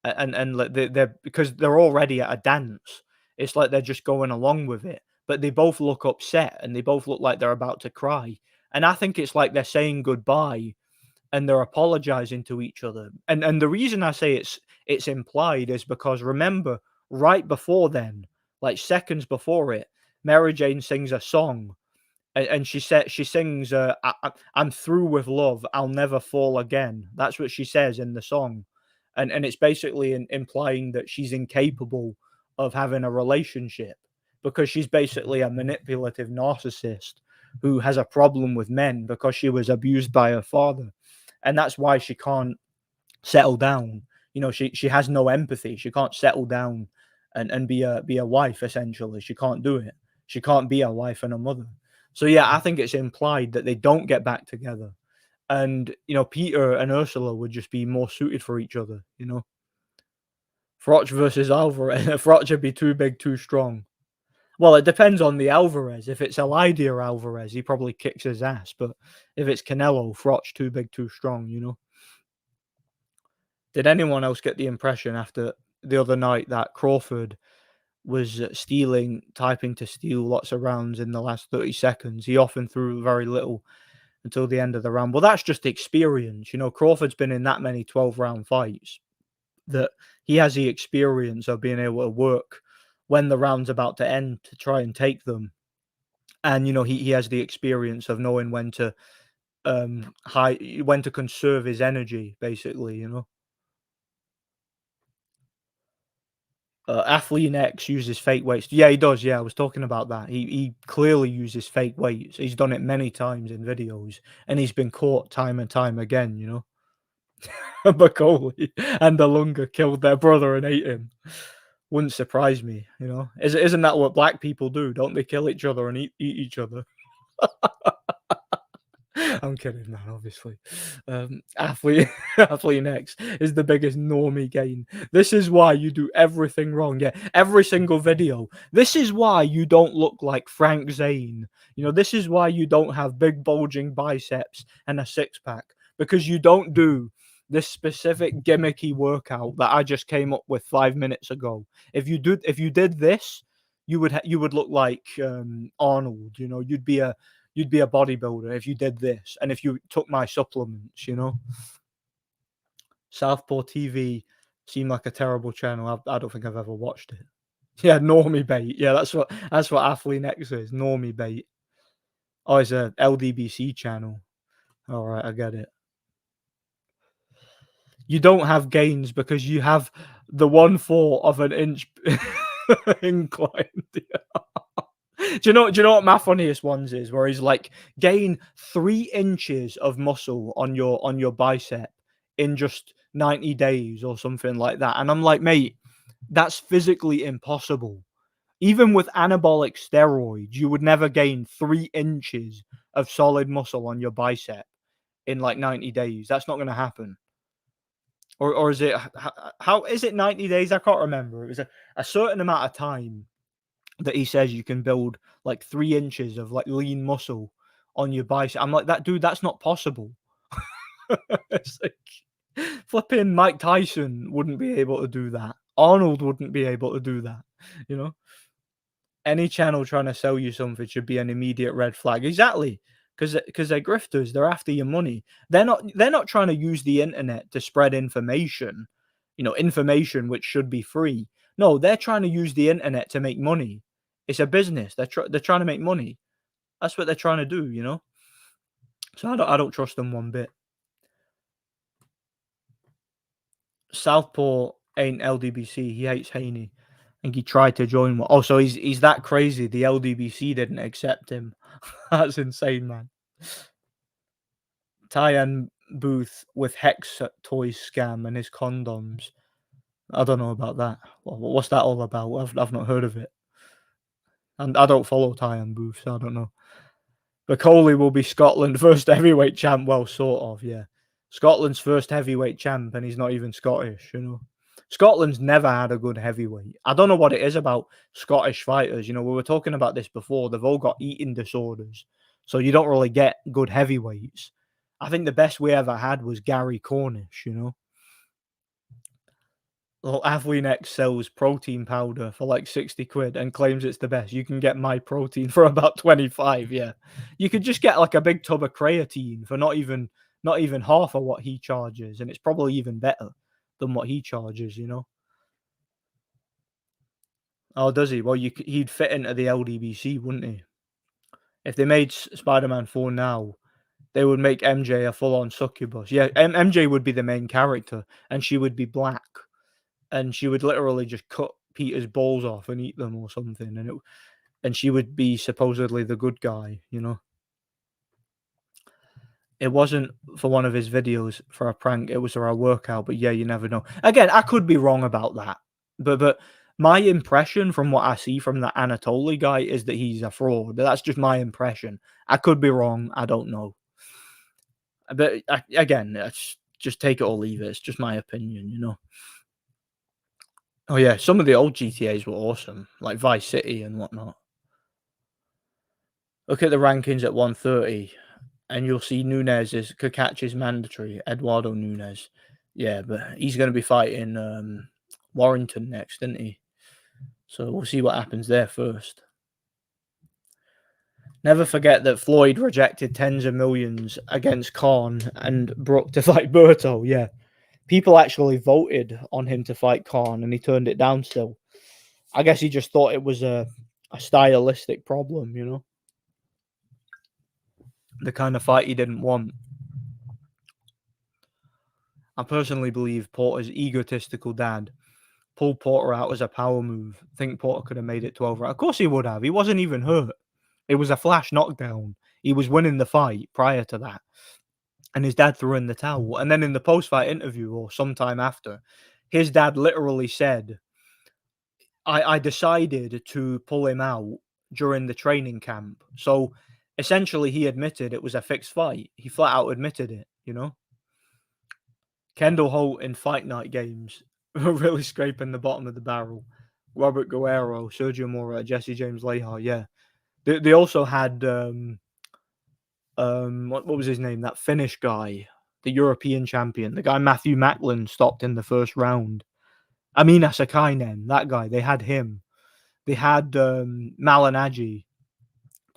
and like they're because they're already at a dance. It's like they're just going along with it, but they both look upset and they both look like they're about to cry. And I think it's like they're saying goodbye and they're apologizing to each other. And the reason I say it's implied is because remember, right before then, like seconds before it, Mary Jane sings a song, and she sings, "I'm through with love. I'll never fall again." That's what she says in the song, and it's basically implying that she's incapable of having a relationship because she's basically a manipulative narcissist who has a problem with men because she was abused by her father, and that's why she can't settle down. She has no empathy. She can't settle down and be a wife, essentially. She can't do it. She can't be a wife and a mother. So yeah, I think it's implied that they don't get back together. And Peter and Ursula would just be more suited for each other. Froch versus Alvarez. Froch would be too big, too strong. Well, it depends on the Alvarez. If it's Elidia Alvarez, he probably kicks his ass. But if it's Canelo, Froch too big, too strong. Did anyone else get the impression after the other night that Crawford was typing to steal lots of rounds in the last 30 seconds? He often threw very little until the end of the round. Well, that's just experience. Crawford's been in that many 12-round fights that he has the experience of being able to work when the round's about to end to try and take them. And, he has the experience of knowing when to conserve his energy, basically. Athlean X uses fake weights. Yeah, he does. Yeah, I was talking about that. He clearly uses fake weights. He's done it many times in videos, and he's been caught time and time again. Macaulay and Alunga killed their brother and ate him. Wouldn't surprise me. Isn't that what black people do? Don't they kill each other and eat each other? I'm kidding, man, obviously. Athlete Athlete X is the biggest normie gain. This is why you do everything wrong. Yeah, every single video. This is why you don't look like Frank Zane. This is why you don't have big bulging biceps and a six pack because you don't do this specific gimmicky workout that I just came up with 5 minutes ago. If you did this, you would look like Arnold. You'd be a bodybuilder if you did this and if you took my supplements. Southpaw TV seemed like a terrible channel. I don't think I've ever watched it. Yeah, normie bait. Yeah, that's what Athlete X is. Normie bait. Oh, it's a LDBC channel. All right, I get it. You don't have gains because you have the 1/4 of an inch incline. Do you know what my funniest ones is? Where he's like, gain 3 inches of muscle on your bicep in just 90 days or something like that. And I'm like, mate, that's physically impossible. Even with anabolic steroids, you would never gain 3 inches of solid muscle on your bicep in like 90 days. That's not going to happen. Or is it, how is it 90 days? I can't remember. It was a certain amount of time that he says you can build like 3 inches of like lean muscle on your bicep. I'm like, that dude, that's not possible. It's like flipping Mike Tyson wouldn't be able to do that. Arnold wouldn't be able to do that. You know, any channel trying to sell you something should be an immediate red flag. Exactly. Because they're grifters, they're after your money. They're not trying to use the internet to spread information, information which should be free. No, they're trying to use the internet to make money. It's a business. They're trying to make money. That's what they're trying to do. So I don't trust them one bit. Southpaw ain't LDBC. He hates Haney. I think he tried to join one. Oh, so he's that crazy. The LDBC didn't accept him. That's insane, man. Tyan Booth with Hex toy scam and his condoms. I don't know about that. What's that all about? I've not heard of it. And I don't follow Tyan Booth, so I don't know. Coley will be Scotland's first heavyweight champ. Well, sort of, yeah. Scotland's first heavyweight champ, and he's not even Scottish. Scotland's never had a good heavyweight. I don't know what it is about Scottish fighters. We were talking about this before. They've all got eating disorders, so you don't really get good heavyweights. I think the best we ever had was Gary Cornish. Well, Athlete X sells protein powder for like 60 quid and claims it's the best. You can get my protein for about 25. Yeah. You could just get like a big tub of creatine for not even not even half of what he charges, and it's probably even better than what he charges, you know? Oh, does he? Well, he'd fit into the LDBC, wouldn't he? If they made Spider-Man 4 now, they would make MJ a full-on succubus. Yeah, MJ would be the main character, and she would be black, and she would literally just cut Peter's balls off and eat them or something, and she would be supposedly the good guy, you know? It wasn't for one of his videos for a prank, it was for a workout, but yeah, you never know. Again, I could be wrong about that, but my impression from what I see from the Anatoly guy is that he's a fraud. That's just my impression. I could be wrong, I don't know. But again, just take it or leave it. It's just my opinion, you know. Oh yeah, some of the old GTAs were awesome, like Vice City and whatnot. Look at the rankings at 130. And you'll see could catch his mandatory, Eduardo Nunes. Yeah, but he's going to be fighting Warrington next, isn't he? So we'll see what happens there first. Never forget that Floyd rejected tens of millions against Khan and Brook to fight Berto. Yeah, people actually voted on him to fight Khan, and he turned it down still. I guess he just thought it was a stylistic problem, you know? The kind of fight he didn't want. I personally believe Porter's egotistical dad pulled Porter out as a power move. I think Porter could have made it 12 rounds. Of course he would have. He wasn't even hurt. It was a flash knockdown. He was winning the fight prior to that. And his dad threw in the towel. And then in the post-fight interview or sometime after, his dad literally said, I decided to pull him out during the training camp. So essentially he admitted it was a fixed fight. He flat out admitted it, you know? Kendall Holt in Fight Night games really scraping the bottom of the barrel. Robert Guerrero, Sergio Mora, Jesse James Leha, yeah. They also had what was his name? That Finnish guy, the European champion, the guy Matthew Macklin stopped in the first round. Amina Sakainen, that guy. They had him. They had Malignaggi,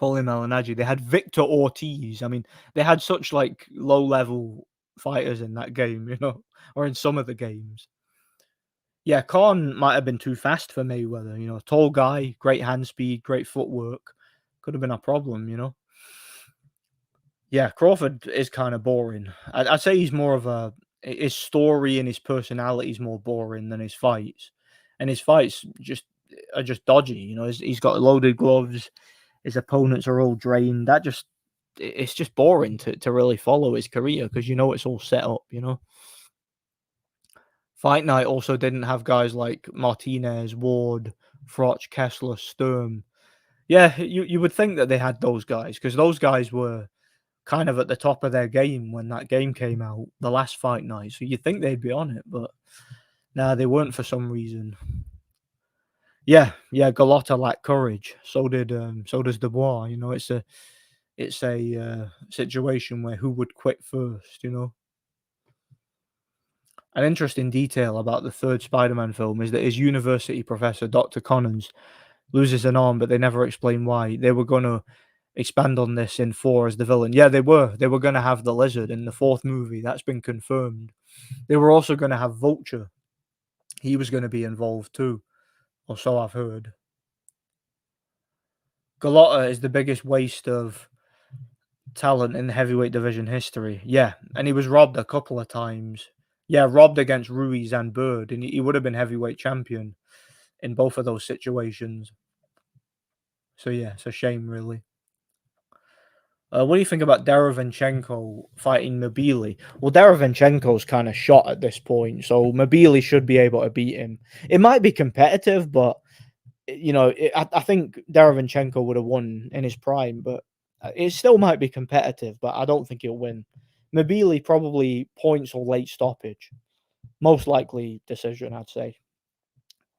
Paulie Malignaggi. They had Victor Ortiz. I mean, they had such like low level fighters in that game, you know, or in some of the games. Yeah, Khan might have been too fast for Mayweather, you know, tall guy, great hand speed, great footwork. Could have been a problem, you know. Yeah, Crawford is kind of boring. I'd say he's more of his story and his personality is more boring than his fights. And his fights are just dodgy, you know. He's got loaded gloves. His opponents are all drained. It's just boring to really follow his career because you know it's all set up, you know. Fight Night also didn't have guys like Martinez, Ward, Froch, Kessler, Sturm. Yeah, you would think that they had those guys because those guys were kind of at the top of their game when that game came out, the last Fight Night. So you'd think they'd be on it, but nah, they weren't for some reason. Yeah, Gallotta lacked courage. So does Dubois. You know, it's a situation where who would quit first, you know. An interesting detail about the third Spider-Man film is that his university professor, Dr. Connors, loses an arm, but they never explain why. They were going to expand on this in 4 as the villain. Yeah, they were. They were going to have the Lizard in the 4th movie. That's been confirmed. They were also going to have Vulture. He was going to be involved too, or so I've heard. Gallotta is the biggest waste of talent in the heavyweight division history. Yeah, and he was robbed a couple of times. Yeah, robbed against Ruiz and Bird, and he would have been heavyweight champion in both of those situations. So yeah, it's a shame, really. What do you think about Derevyanchenko fighting Mobili? Well, Derevyanchenko's kind of shot at this point, so Mobili should be able to beat him. It might be competitive, but you know, I think Derevyanchenko would have won in his prime, but it still might be competitive. But I don't think he'll win. Mobili probably points or late stoppage, most likely decision, I'd say.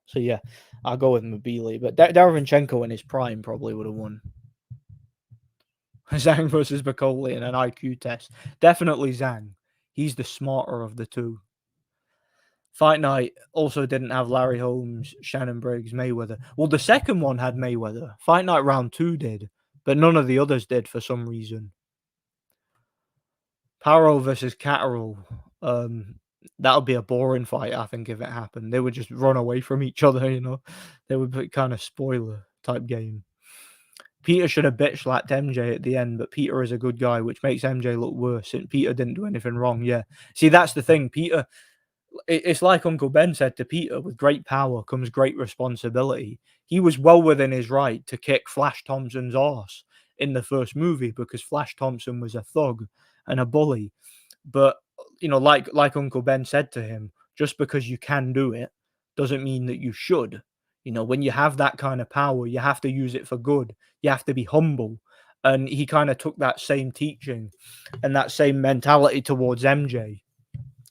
So yeah, I'll go with Mobili, but Derevyanchenko in his prime probably would have won. Zhang versus Bacoli in an IQ test. Definitely Zhang. He's the smarter of the two. Fight Night also didn't have Larry Holmes, Shannon Briggs, Mayweather. Well, the second one had Mayweather. Fight Night round 2 did, but none of the others did for some reason. Harrow versus Catterall, um, that would be a boring fight, I think, if it happened. They would just run away from each other, you know? They would be kinda spoiler type game. Peter should have bitch slapped MJ at the end, but Peter is a good guy, which makes MJ look worse, and Peter didn't do anything wrong, yeah. See, that's the thing, Peter it's like Uncle Ben said to Peter, "With great power comes great responsibility." He was well within his right to kick Flash Thompson's arse in the first movie because Flash Thompson was a thug and a bully. But, like Uncle Ben said to him, just because you can do it doesn't mean that you should. When you have that kind of power, you have to use it for good. You have to be humble. And he kind of took that same teaching and that same mentality towards MJ,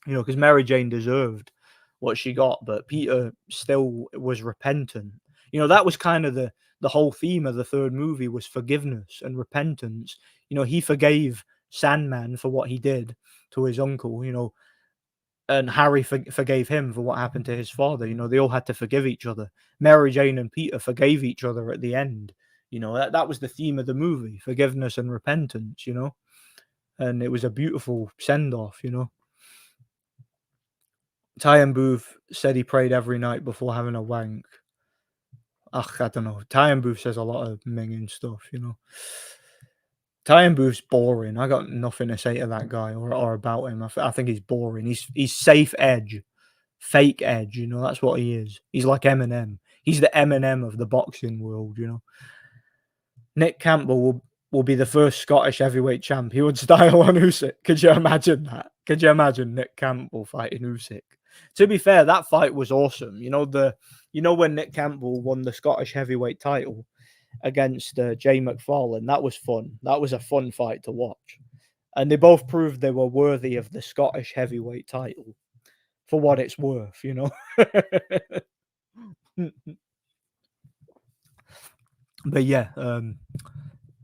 because Mary Jane deserved what she got, but Peter still was repentant. That was kind of the whole theme of the third movie was forgiveness and repentance. He forgave Sandman for what he did to his uncle, and Harry forgave him for what happened to his father. They all had to forgive each other. Mary Jane and Peter forgave each other at the end. That was the theme of the movie, forgiveness and repentance, and it was a beautiful send off. Ty and Booth said he prayed every night before having a wank. Ugh, I don't know. Ty and Booth says a lot of minging stuff. Ty and Booth's boring. I got nothing to say to that guy or about him. I think he's boring. He's safe edge, fake edge. That's what he is. He's like Eminem. He's the Eminem of the boxing world. Nick Campbell will be the first Scottish heavyweight champ. He would style on Usyk. Could you imagine that? Could you imagine Nick Campbell fighting Usyk? To be fair, that fight was awesome. When Nick Campbell won the Scottish heavyweight title against Jay McFarlane, that was fun. That was a fun fight to watch. And they both proved they were worthy of the Scottish heavyweight title for what it's worth. But yeah,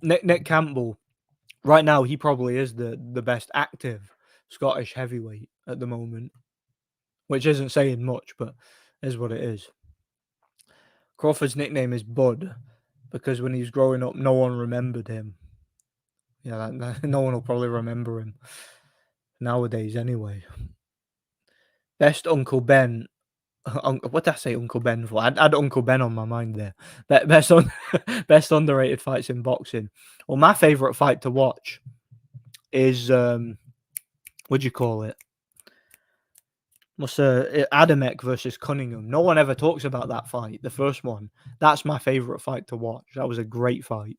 Nick Campbell, right now, he probably is the best active Scottish heavyweight at the moment, which isn't saying much, but is what it is. Crawford's nickname is Bud because when he was growing up, no one remembered him. Yeah, no one will probably remember him nowadays anyway. Best Uncle Ben. What did I say Uncle Ben for? I had Uncle Ben on my mind there. Best underrated fights in boxing. Well, my favourite fight to watch is, what do you call it? What's Adamek versus Cunningham. No one ever talks about that fight, the first one. That's my favourite fight to watch. That was a great fight.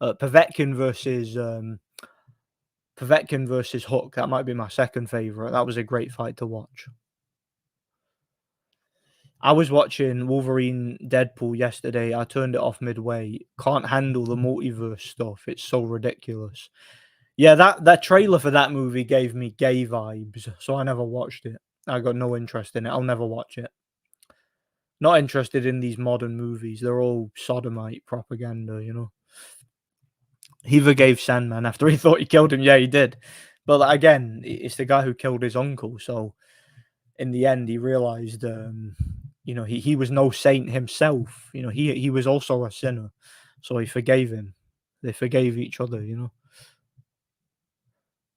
Povetkin versus Hook. That might be my second favourite. That was a great fight to watch. I was watching Wolverine Deadpool yesterday. I turned it off midway. Can't handle the multiverse stuff. It's so ridiculous. Yeah, that trailer for that movie gave me gay vibes, so I never watched it. I got no interest in it. I'll never watch it. Not interested in these modern movies. They're all sodomite propaganda. He forgave Sandman after he thought he killed him. Yeah, he did. But again, it's the guy who killed his uncle. So in the end, he realized, he was no saint himself. He was also a sinner. So he forgave him. They forgave each other.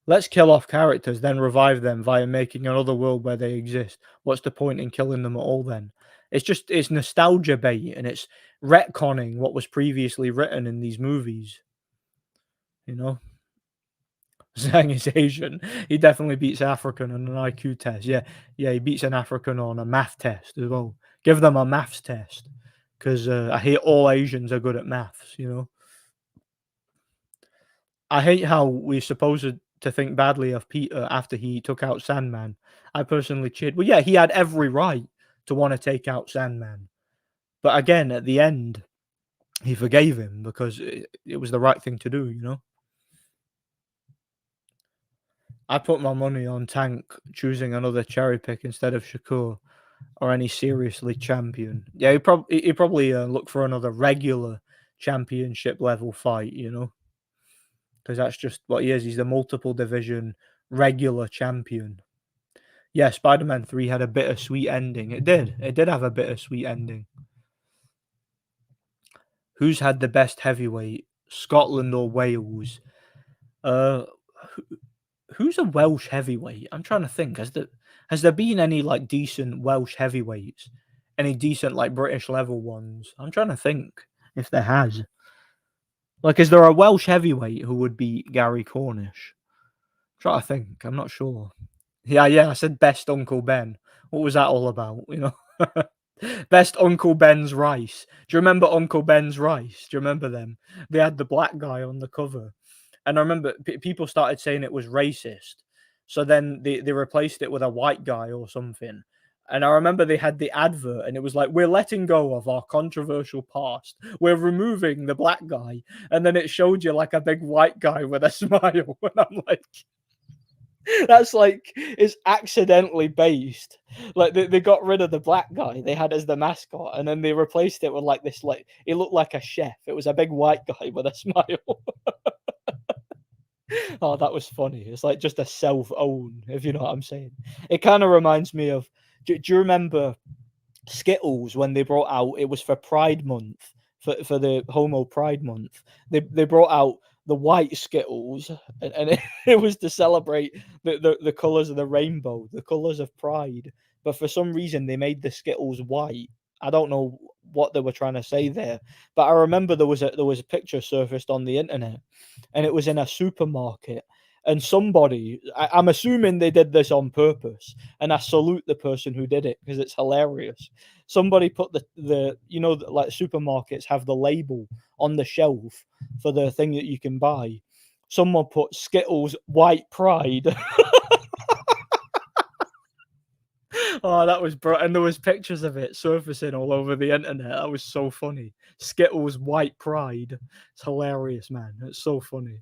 Let's kill off characters, then revive them via making another world where they exist. What's the point in killing them at all then? It's nostalgia bait and it's retconning what was previously written in these movies. Zhang is Asian. He definitely beats African on an IQ test. Yeah, he beats an African on a math test as well. Give them a maths test because I hear all Asians are good at maths. I hate how we're supposed to think badly of Peter after he took out Sandman. I personally cheered. Well, yeah, he had every right to want to take out Sandman. But again, at the end, he forgave him because it was the right thing to do. I put my money on Tank choosing another cherry pick instead of Shakur or any seriously champion. Yeah, he probably look for another regular championship level fight, because that's just what he is. He's the multiple division regular champion. Yeah, Spider-Man 3 had a bittersweet ending. It did. It did have a bittersweet ending. Who's had the best heavyweight, Scotland or Wales? Who's a Welsh heavyweight? I'm trying to think. Has there been any like decent Welsh heavyweights? Any decent like British level ones? I'm trying to think if there has. Like, is there a Welsh heavyweight who would be Gary Cornish? Try to think. I'm not sure. Yeah, yeah. I said best Uncle Ben. What was that all about? Best Uncle Ben's rice. Do you remember Uncle Ben's rice? Do you remember them? They had the black guy on the cover, and I remember people started saying it was racist. So then they replaced it with a white guy or something. And I remember they had the advert, and it was like, "We're letting go of our controversial past. We're removing the black guy." And then it showed you like a big white guy with a smile. And I'm like, that's like it's accidentally based. Like they got rid of the black guy they had as the mascot, and then they replaced it with like this. Like it looked like a chef. It was a big white guy with a smile. Oh, that was funny. It's like just a self-own, if you know what I'm saying. It kind of reminds me of. Do you remember Skittles when they brought out? It was for Pride Month, for the Homo Pride Month. They brought out the white Skittles, and it was to celebrate the colors of the rainbow, the colors of pride. But for some reason, they made the Skittles white. I don't know what they were trying to say there, but I remember there was a picture surfaced on the internet, and it was in a supermarket. And somebody, I'm assuming they did this on purpose, and I salute the person who did it because it's hilarious. Somebody put like supermarkets have the label on the shelf for the thing that you can buy. Someone put Skittles White Pride. Oh, that was bro, and there was pictures of it surfacing all over the internet. That was so funny. Skittles White Pride. It's hilarious, man. It's so funny.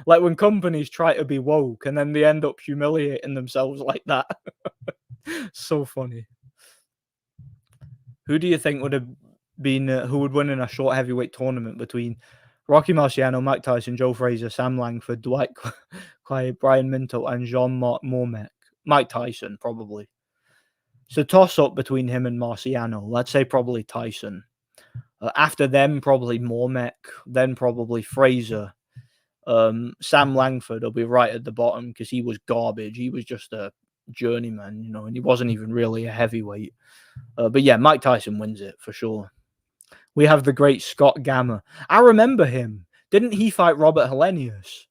Like when companies try to be woke and then they end up humiliating themselves like that. So funny. Who do you think would have been who would win in a short heavyweight tournament between Rocky Marciano, Mike Tyson, Joe Frazier, Sam Langford, Dwight Clyde, Brian Minto, and Jean-Marc Mormec? Mike Tyson, probably. It's a toss up between him and Marciano. Let's say probably Tyson. After them, probably Mormec, then probably Fraser. Sam Langford will be right at the bottom because he was garbage. He was just a journeyman, and he wasn't even really a heavyweight. But yeah, Mike Tyson wins it for sure. We have the great Scott Gammer. I remember him. Didn't he fight Robert Helenius?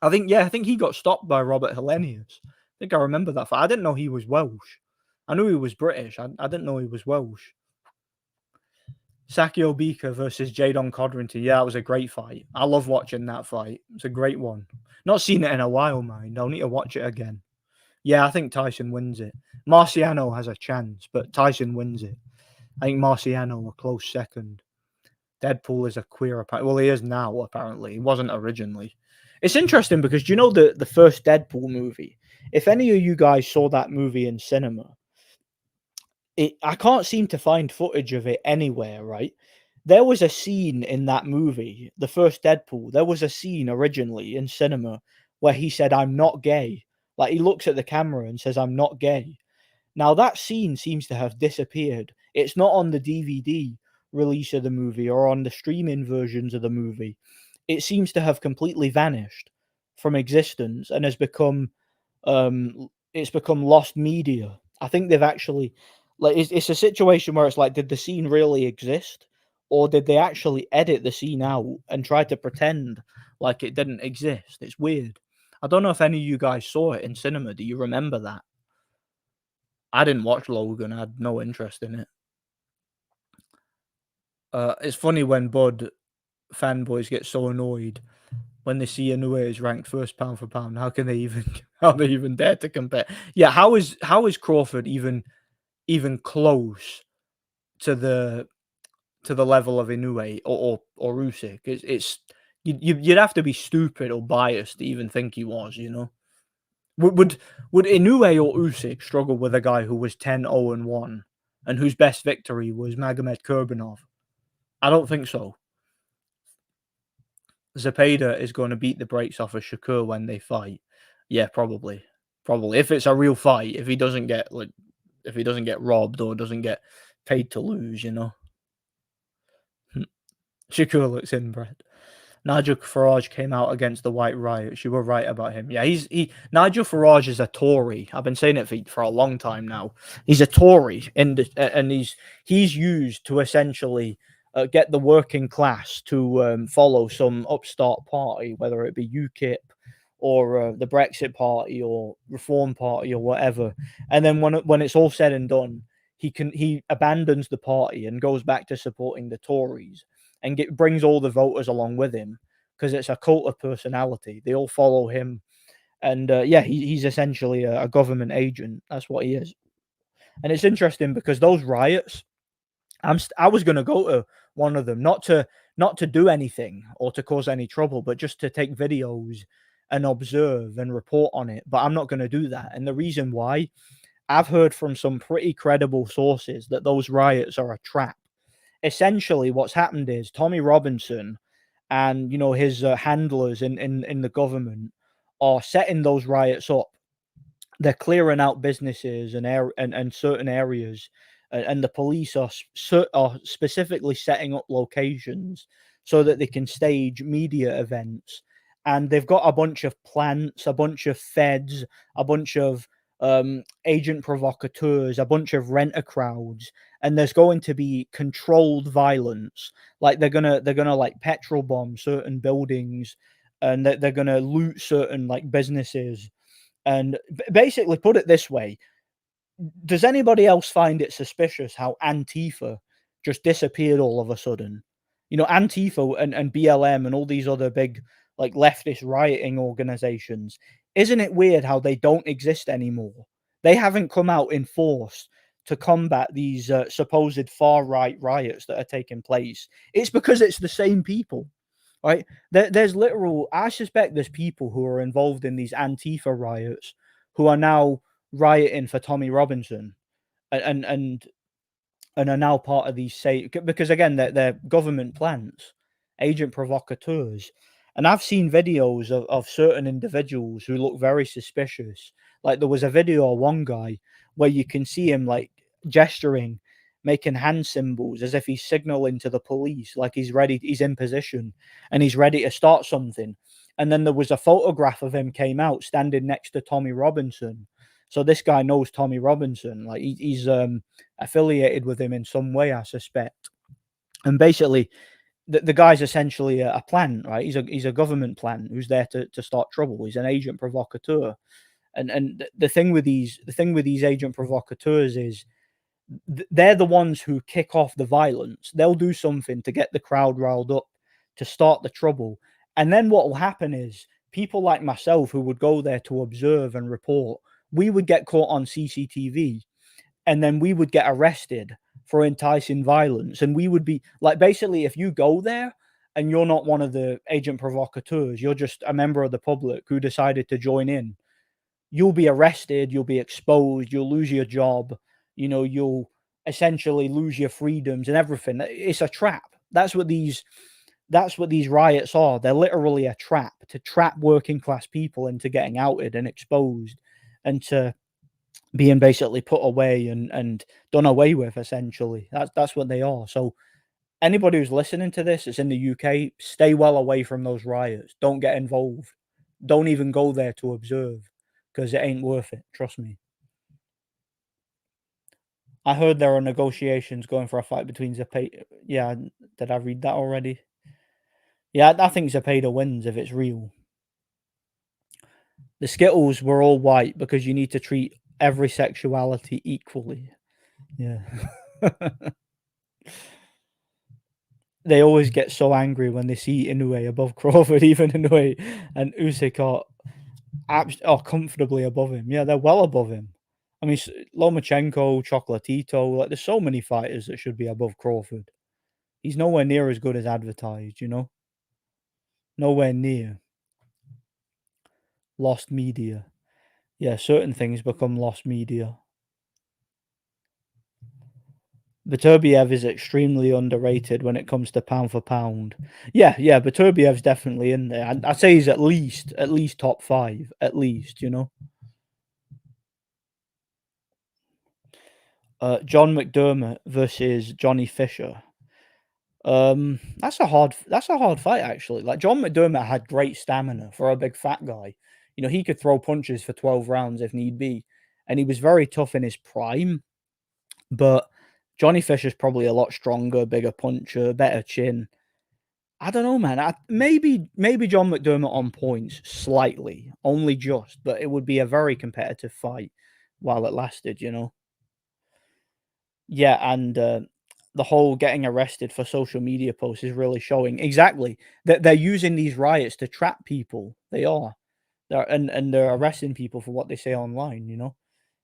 I think he got stopped by Robert Helenius. I think I remember that fight. I didn't know he was Welsh. I knew he was British. I didn't know he was Welsh. Sakio Bika versus Jadon Codrington. Yeah, that was a great fight. I love watching that fight. It's a great one. Not seen it in a while, mind. I'll need to watch it again. Yeah, I think Tyson wins it. Marciano has a chance, but Tyson wins it. I think Marciano a close second. Deadpool is a queer, apparently. Well, he is now, apparently. He wasn't originally. It's interesting because do you know the first Deadpool movie? If any of you guys saw that movie in cinema, I can't seem to find footage of it anywhere, right? There was a scene in that movie, the first Deadpool. There was a scene originally in cinema where he said, "I'm not gay." Like he looks at the camera and says, "I'm not gay." Now that scene seems to have disappeared. It's not on the DVD release of the movie or on the streaming versions of the movie. It seems to have completely vanished from existence and has become it's become lost media. I think they've actually like it's a situation where it's like, did the scene really exist? Or did they actually edit the scene out and try to pretend like it didn't exist? It's weird. I don't know if any of you guys saw it in cinema. Do you remember that? I didn't watch Logan. I had no interest in it. It's funny when Bud fanboys get so annoyed when they see Inoue is ranked first pound for pound. How can they even how they even dare to compare? Yeah, how is Crawford even close to the level of Inoue or Usyk? It's you'd have to be stupid or biased to even think he was. Would Inoue or Usyk struggle with a guy who was 10-0-1 and whose best victory was Magomed Kurbanov? I don't think so. Zepeda is going to beat the brakes off of Shakur when they fight. Yeah, probably. Probably. If it's a real fight, if he doesn't get robbed or doesn't get paid to lose, Shakur looks inbred. Nigel Farage came out against the White Riots. You were right about him. Yeah, Nigel Farage is a Tory. I've been saying it for a long time now. He's a Tory, and he's used to essentially get the working class to follow some upstart party, whether it be UKIP or the Brexit Party or Reform Party or whatever. And then when it's all said and done, he abandons the party and goes back to supporting the Tories and brings all the voters along with him because it's a cult of personality. They all follow him, and yeah, he's essentially a government agent. That's what he is. And it's interesting because those riots, I was going to go to one of them, not to do anything or to cause any trouble, but just to take videos and observe and report on it. But I'm not going to do that. And the reason why, I've heard from some pretty credible sources that those riots are a trap. Essentially, what's happened is Tommy Robinson and his handlers in the government are setting those riots up. They're clearing out businesses and certain areas, and the police are specifically setting up locations so that they can stage media events. And they've got a bunch of plants, a bunch of feds, a bunch of agent provocateurs, a bunch of renter crowds, and there's going to be controlled violence. Like they're gonna like petrol bomb certain buildings, and they're gonna loot certain like businesses. And basically, put it this way: does anybody else find it suspicious how Antifa just disappeared all of a sudden? Antifa and BLM and all these other big like leftist rioting organizations. Isn't it weird how they don't exist anymore? They haven't come out in force to combat these supposed far right riots that are taking place. It's because it's the same people, right? There's literal. I suspect there's people who are involved in these Antifa riots who are now rioting for Tommy Robinson, and and and are now part of these because again they're government plants, agent provocateurs. And I've seen videos of certain individuals who look very suspicious. Like there was a video of one guy where you can see him like gesturing, making hand symbols as if he's signaling to the police, like he's ready, he's in position and he's ready to start something. And then there was a photograph of him came out standing next to Tommy Robinson. So this guy knows Tommy Robinson, like he's affiliated with him in some way, I suspect. And basically, the guy's essentially a plant, right? He's a government plant who's there to start trouble. He's an agent provocateur. And the thing with these agent provocateurs is they're the ones who kick off the violence. They'll do something to get the crowd riled up, to start the trouble. And then what will happen is people like myself who would go there to observe and report, we would get caught on CCTV, and then we would get arrested for enticing violence. And we would be like, basically, if you go there and you're not one of the agent provocateurs, you're just a member of the public who decided to join in, you'll be arrested, you'll be exposed, you'll lose your job, you'll essentially lose your freedoms and everything. It's a trap. That's what these riots are. They're literally a trap to trap working class people into getting outed and exposed, and to being basically put away and done away with. Essentially, that's what they are. So anybody who's listening to this is in the UK, stay well away from those riots. Don't get involved. Don't even go there to observe, because it ain't worth it. Trust me. I heard there are negotiations going for a fight between Zapata. Yeah, did I read that already? Yeah, I think Zapata wins if it's real. The Skittles were all white because you need to treat every sexuality equally. Yeah. They always get so angry when they see Inoue above Crawford, even Inoue and Usyk are comfortably above him. Yeah, they're well above him. I mean, Lomachenko, Chocolatito, like there's so many fighters that should be above Crawford. He's nowhere near as good as advertised. Nowhere near. Lost media. Yeah, certain things become lost media. Beterbiev is extremely underrated when it comes to pound for pound. Yeah, Beterbiev's definitely in there. I'd say he's at least top 5, at least. John McDermott versus Johnny Fisher. That's a hard fight actually. Like John McDermott had great stamina for a big fat guy. He could throw punches for 12 rounds if need be, and he was very tough in his prime. But Johnny Fisher's probably a lot stronger, bigger puncher, better chin. I don't know, man. Maybe John McDermott on points slightly, only just, but it would be a very competitive fight while it lasted. Yeah, and the whole getting arrested for social media posts is really showing exactly that they're using these riots to trap people. They are. And they're arresting people for what they say online.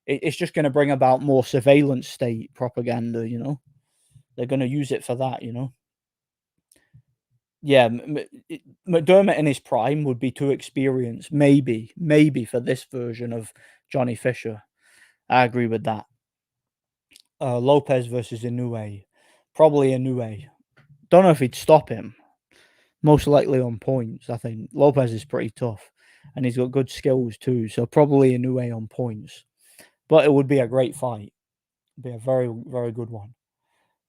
It's just going to bring about more surveillance state propaganda. They're going to use it for that. Yeah, McDermott in his prime would be too experienced, maybe for this version of Johnny Fisher. I agree with that. Lopez versus Inoue, probably Inoue. Don't know if he'd stop him. Most likely on points. I think Lopez is pretty tough, and he's got good skills too. So probably Inoue on points. But it would be a great fight. It'd be a very very good one.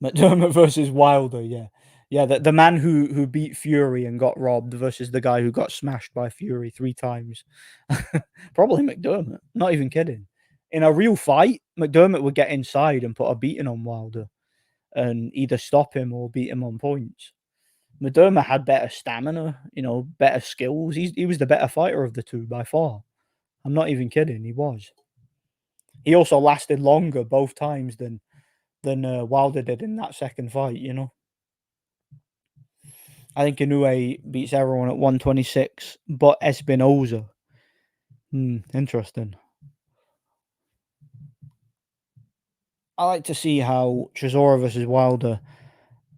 McDermott versus Wilder, yeah. Yeah, the man who beat Fury and got robbed versus the guy who got smashed by Fury 3 times. Probably McDermott, not even kidding. In a real fight, McDermott would get inside and put a beating on Wilder and either stop him or beat him on points. McDermott had better stamina, better skills. He was the better fighter of the two by far. I'm not even kidding, he was. He also lasted longer both times than Wilder did in that second fight. I think Inoue beats everyone at 126, but Espinoza. Interesting. I like to see how Chisora versus Wilder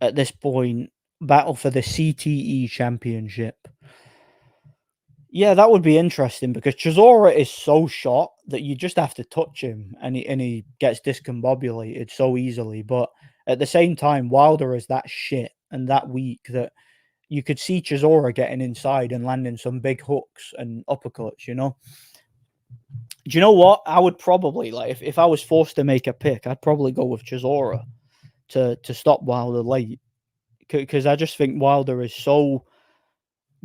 at this point battle for the CTE championship. Yeah, that would be interesting because Chisora is so shot that you just have to touch him and he gets discombobulated so easily. But at the same time, Wilder is that shit and that weak that you could see Chisora getting inside and landing some big hooks and uppercuts. Do you know what? I would probably if I was forced to make a pick, I'd probably go with Chisora to stop Wilder late because I just think Wilder is so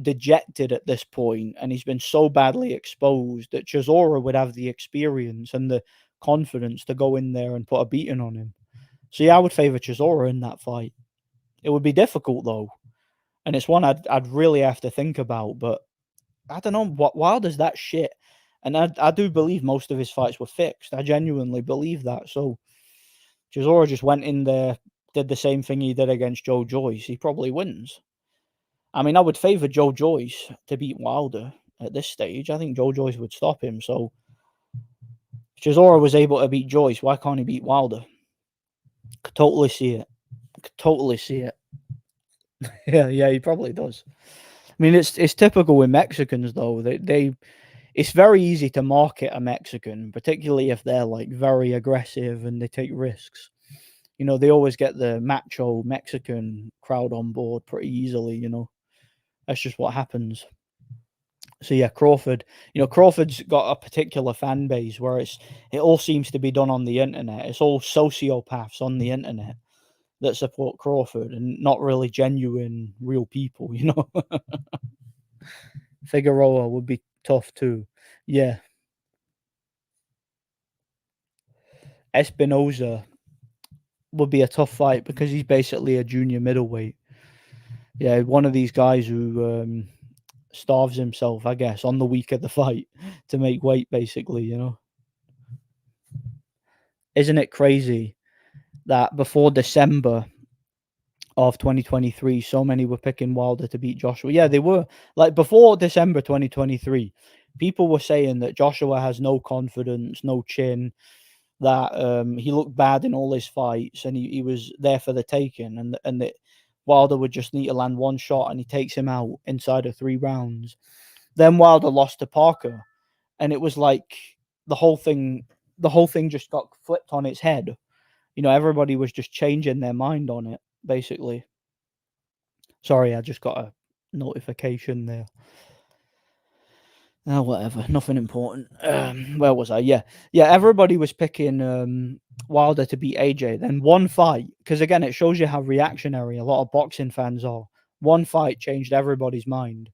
dejected at this point and he's been so badly exposed that Chisora would have the experience and the confidence to go in there and put a beating on him. So yeah, I would favor Chisora in that fight. It would be difficult though, and it's one I'd really have to think about. But I don't know what Wilder's that shit, and I do believe most of his fights were fixed. I genuinely believe that. So Chisora just went in there, did the same thing he did against Joe Joyce. He probably wins. I mean, I would favor Joe Joyce to beat Wilder at this stage. I think Joe Joyce would stop him. So Chisora was able to beat Joyce. Why can't he beat Wilder? Could totally see it. Could totally see it. yeah, he probably does. I mean, it's typical with Mexicans though. It's very easy to market a Mexican, particularly if they're like very aggressive and they take risks. They always get the macho Mexican crowd on board pretty easily. That's just what happens. So yeah, Crawford. Crawford's got a particular fan base where it all seems to be done on the internet. It's all sociopaths on the internet that support Crawford and not really genuine, real people. Figueroa would be tough too. Yeah, Espinoza would be a tough fight because he's basically a junior middleweight. Yeah, one of these guys who starves himself, I guess, on the week of the fight to make weight, basically. Isn't it crazy that before December of 2023, so many were picking Wilder to beat Joshua? Yeah, they were. Like before December 2023, people were saying that Joshua has no confidence, no chin, that he looked bad in all his fights and he was there for the taking, and that Wilder would just need to land one shot and he takes him out inside of 3 rounds. Then Wilder lost to Parker, and it was like the whole thing just got flipped on its head. Everybody was just changing their mind on it, basically. Sorry, I just got a notification there. Oh, whatever, nothing important. Where was I? Yeah. Everybody was picking Wilder to beat AJ. Then one fight, because again, it shows you how reactionary a lot of boxing fans are. One fight changed everybody's mind.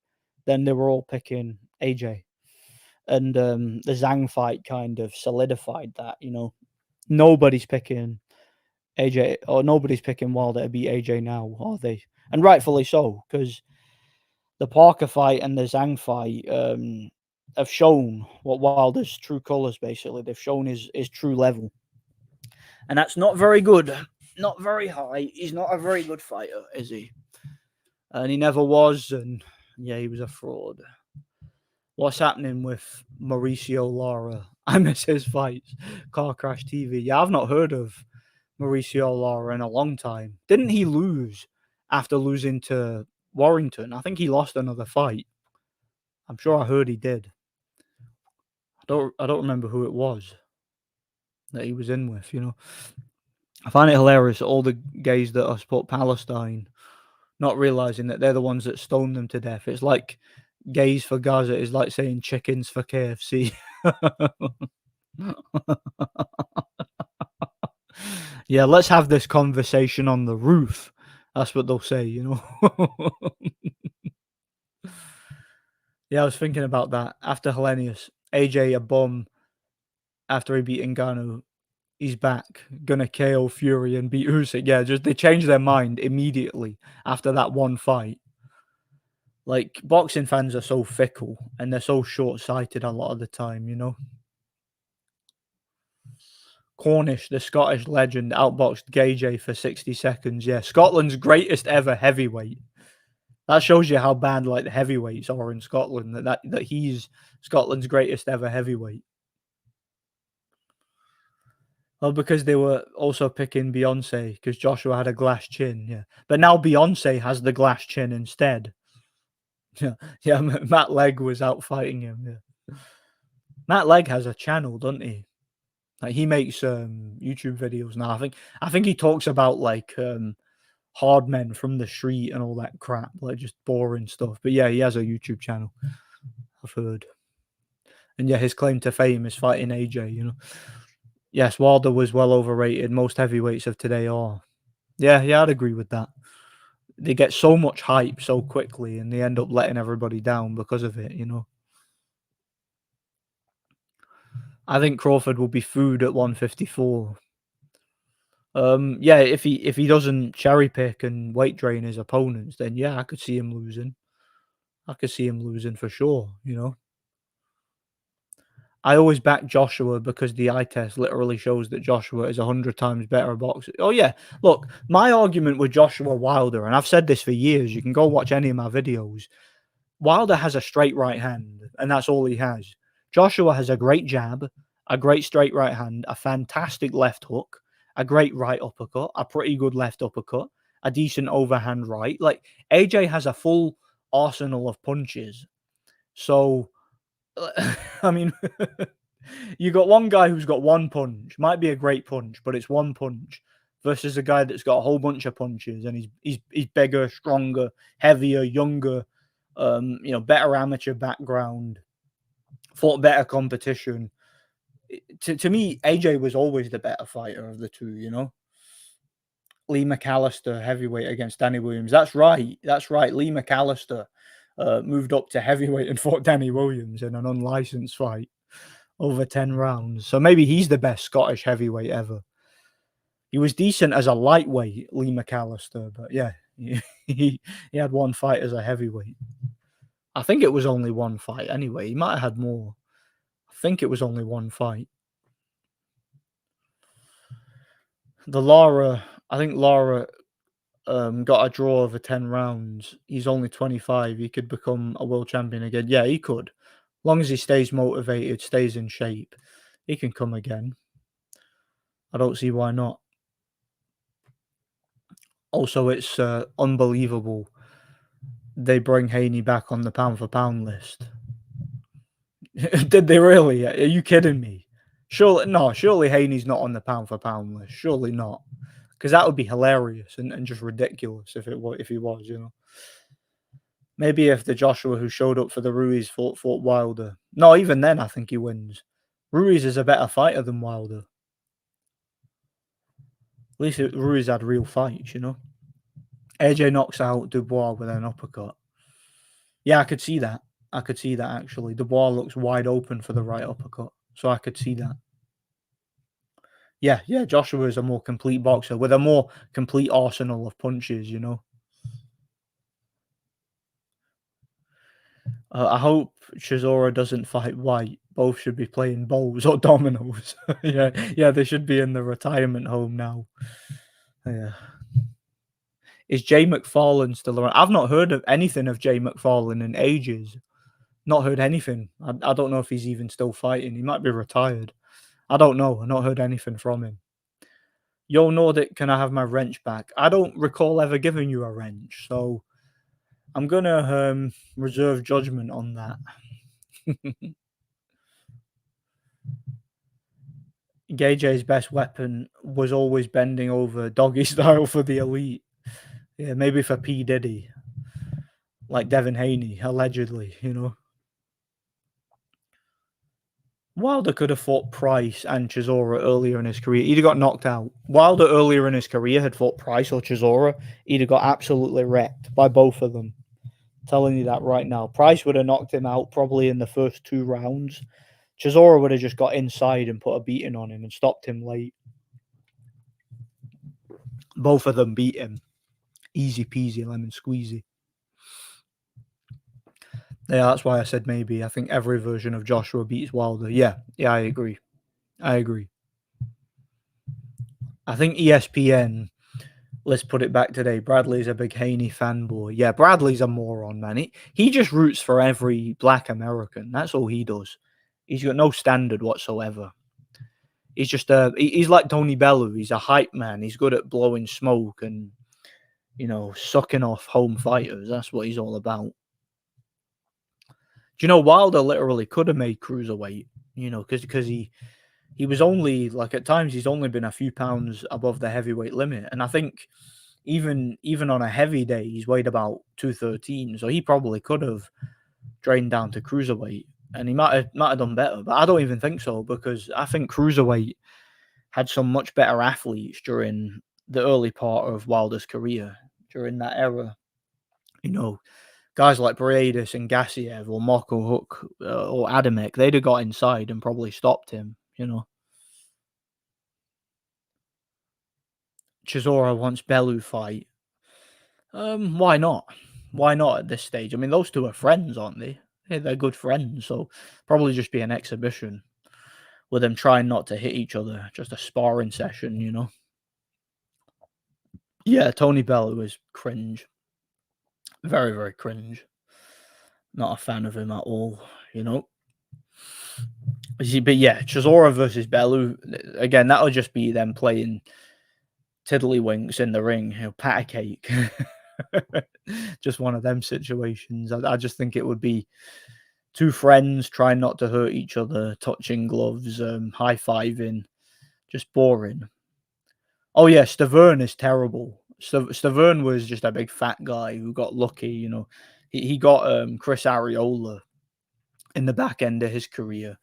Then they were all picking AJ, and the Zhang fight kind of solidified that. Nobody's picking AJ, or nobody's picking Wilder to beat AJ now, are they? And rightfully so, because the Parker fight and the Zhang fight have shown what Wilder's true colours. Basically, they've shown his true level, and that's not very good, not very high. He's not a very good fighter, is he? And he never was. And yeah, he was a fraud. What's happening with Mauricio Lara? I miss his fights. Car Crash TV. Yeah, I've not heard of Mauricio Lara in a long time. Didn't he lose after losing to Warrington? I think he lost another fight. I'm sure I heard he did. I don't remember who it was that he was in with, I find it hilarious that all the gays that are support Palestine not realizing that they're the ones that stoned them to death. It's like gays for Gaza is like saying chickens for KFC. Yeah, let's have this conversation on the roof. That's what they'll say, Yeah, I was thinking about that. After Hellenius, AJ a bum after he beat Ngannou. He's back, gonna KO Fury and beat Usyk. Yeah, just they changed their mind immediately after that one fight. Like, boxing fans are so fickle and they're so short-sighted a lot of the time. Cornish, the Scottish legend, outboxed Gage for 60 seconds. Yeah, Scotland's greatest ever heavyweight. That shows you how bad like the heavyweights are in Scotland. That he's Scotland's greatest ever heavyweight. Well, because they were also picking Beyonce because Joshua had a glass chin. Yeah, but now Beyonce has the glass chin instead. Yeah. Matt Legg was out fighting him. Yeah, Matt Legg has a channel, doesn't he? Like he makes YouTube videos now. I think he talks about like hard men from the street and all that crap, like just boring stuff. But yeah, he has a YouTube channel. I've heard. And yeah, his claim to fame is fighting AJ. Yes, Wilder was well overrated. Most heavyweights of today are. Yeah, I'd agree with that. They get so much hype so quickly and they end up letting everybody down because of it. I think Crawford will be food at 154. Yeah, if he doesn't cherry pick and weight drain his opponents, then yeah, I could see him losing. I could see him losing for sure. I always back Joshua because the eye test literally shows that Joshua is 100 times better boxer. Oh yeah, look, my argument with Joshua Wilder, and I've said this for years. You can go watch any of my videos. Wilder has a straight right hand, and that's all he has. Joshua has a great jab, a great straight right hand, a fantastic left hook, a great right uppercut, a pretty good left uppercut, a decent overhand right. Like AJ has a full arsenal of punches. So, I mean, you got one guy who's got one punch, might be a great punch, but it's one punch, versus a guy that's got a whole bunch of punches, and he's bigger, stronger, heavier, younger, better amateur background, fought better competition. To me, AJ was always the better fighter of the two. Lee McAllister, heavyweight against Danny Williams. That's right. Lee McAllister moved up to heavyweight and fought Danny Williams in an unlicensed fight over 10 rounds. So maybe he's the best Scottish heavyweight ever. He was decent as a lightweight, Lee McAllister, but yeah, he had one fight as a heavyweight. I think it was only one fight anyway. He might have had more. I think it was only one fight. I think Lara got a draw over 10 rounds. He's only 25. He could become a world champion again. Yeah, he could. As long as he stays motivated, stays in shape, he can come again. I don't see why not. Also, it's unbelievable they bring Haney back on the pound for pound list. Did they really? Are you kidding me? Surely Haney's not on the pound for pound list. Surely not. Because that would be hilarious and just ridiculous if he was. Maybe if the Joshua who showed up for the Ruiz fought Wilder. No, even then I think he wins. Ruiz is a better fighter than Wilder. At least Ruiz had real fights, you know. AJ knocks out Dubois with an uppercut. Yeah, I could see that. I could see that actually. Dubois looks wide open for the right uppercut, so I could see that. Yeah, yeah. Joshua is a more complete boxer with a more complete arsenal of punches, you know. I hope Chisora doesn't fight White. Both should be playing bowls or dominoes. Yeah, yeah, they should be in the retirement home now. Yeah. Is Jay McFarlane still around? I've not heard of anything of Jay McFarlane in ages. Not heard anything. I don't know if he's even still fighting. He might be retired. I don't know. I've not heard anything from him. Yo, Nordic, can I have my wrench back? I don't recall ever giving you a wrench, so I'm gonna reserve judgment on that. Gaj's best weapon was always bending over doggy style for the elite. Yeah, maybe for P. Diddy. Like Devin Haney, allegedly, you know. Wilder could have fought Price and Chisora earlier in his career. He'd have got knocked out. Wilder earlier in his career had fought Price or Chisora. He'd have got absolutely wrecked by both of them. I'm telling you that right now. Price would have knocked him out probably in the first 2 rounds. Chisora would have just got inside and put a beating on him and stopped him late. Both of them beat him. Easy peasy, lemon squeezy. Yeah, that's why I said maybe. I think every version of Joshua beats Wilder. Yeah, I agree. I think ESPN, let's put it back today, Bradley's a big Haney fanboy. Yeah, Bradley's a moron, man. He just roots for every black American. That's all he does. He's got no standard whatsoever. He's just he's like Tony Bellew. He's a hype man. He's good at blowing smoke and, you know, sucking off home fighters. That's what he's all about. Do you know Wilder literally could have made cruiserweight, you know, because he was only, like, at times he's only been a few pounds above the heavyweight limit, and I think even on a heavy day he's weighed about 213, so he probably could have drained down to cruiserweight, and he might have done better, but I don't even think so, because I think cruiserweight had some much better athletes during the early part of Wilder's career, during that era, you know. Guys like Briedis and Gassiev or Marco Hook or Adamek, they'd have got inside and probably stopped him, you know. Chisora wants Bellew fight. Why not? Why not at this stage? I mean, those two are friends, aren't they? Yeah, they're good friends, so probably just be an exhibition with them trying not to hit each other, just a sparring session, you know. Yeah, Tony Bellew is cringe. Very, very cringe. Not a fan of him at all, you know. But yeah, Chisora versus Bellew, again, that'll just be them playing tiddlywinks in the ring, you know, pat a cake. Just one of them situations. I just think it would be two friends trying not to hurt each other, touching gloves, high-fiving, just boring. Oh yeah, Stavern is terrible. Stavern was just a big fat guy who got lucky, you know. He got Chris Arreola in the back end of his career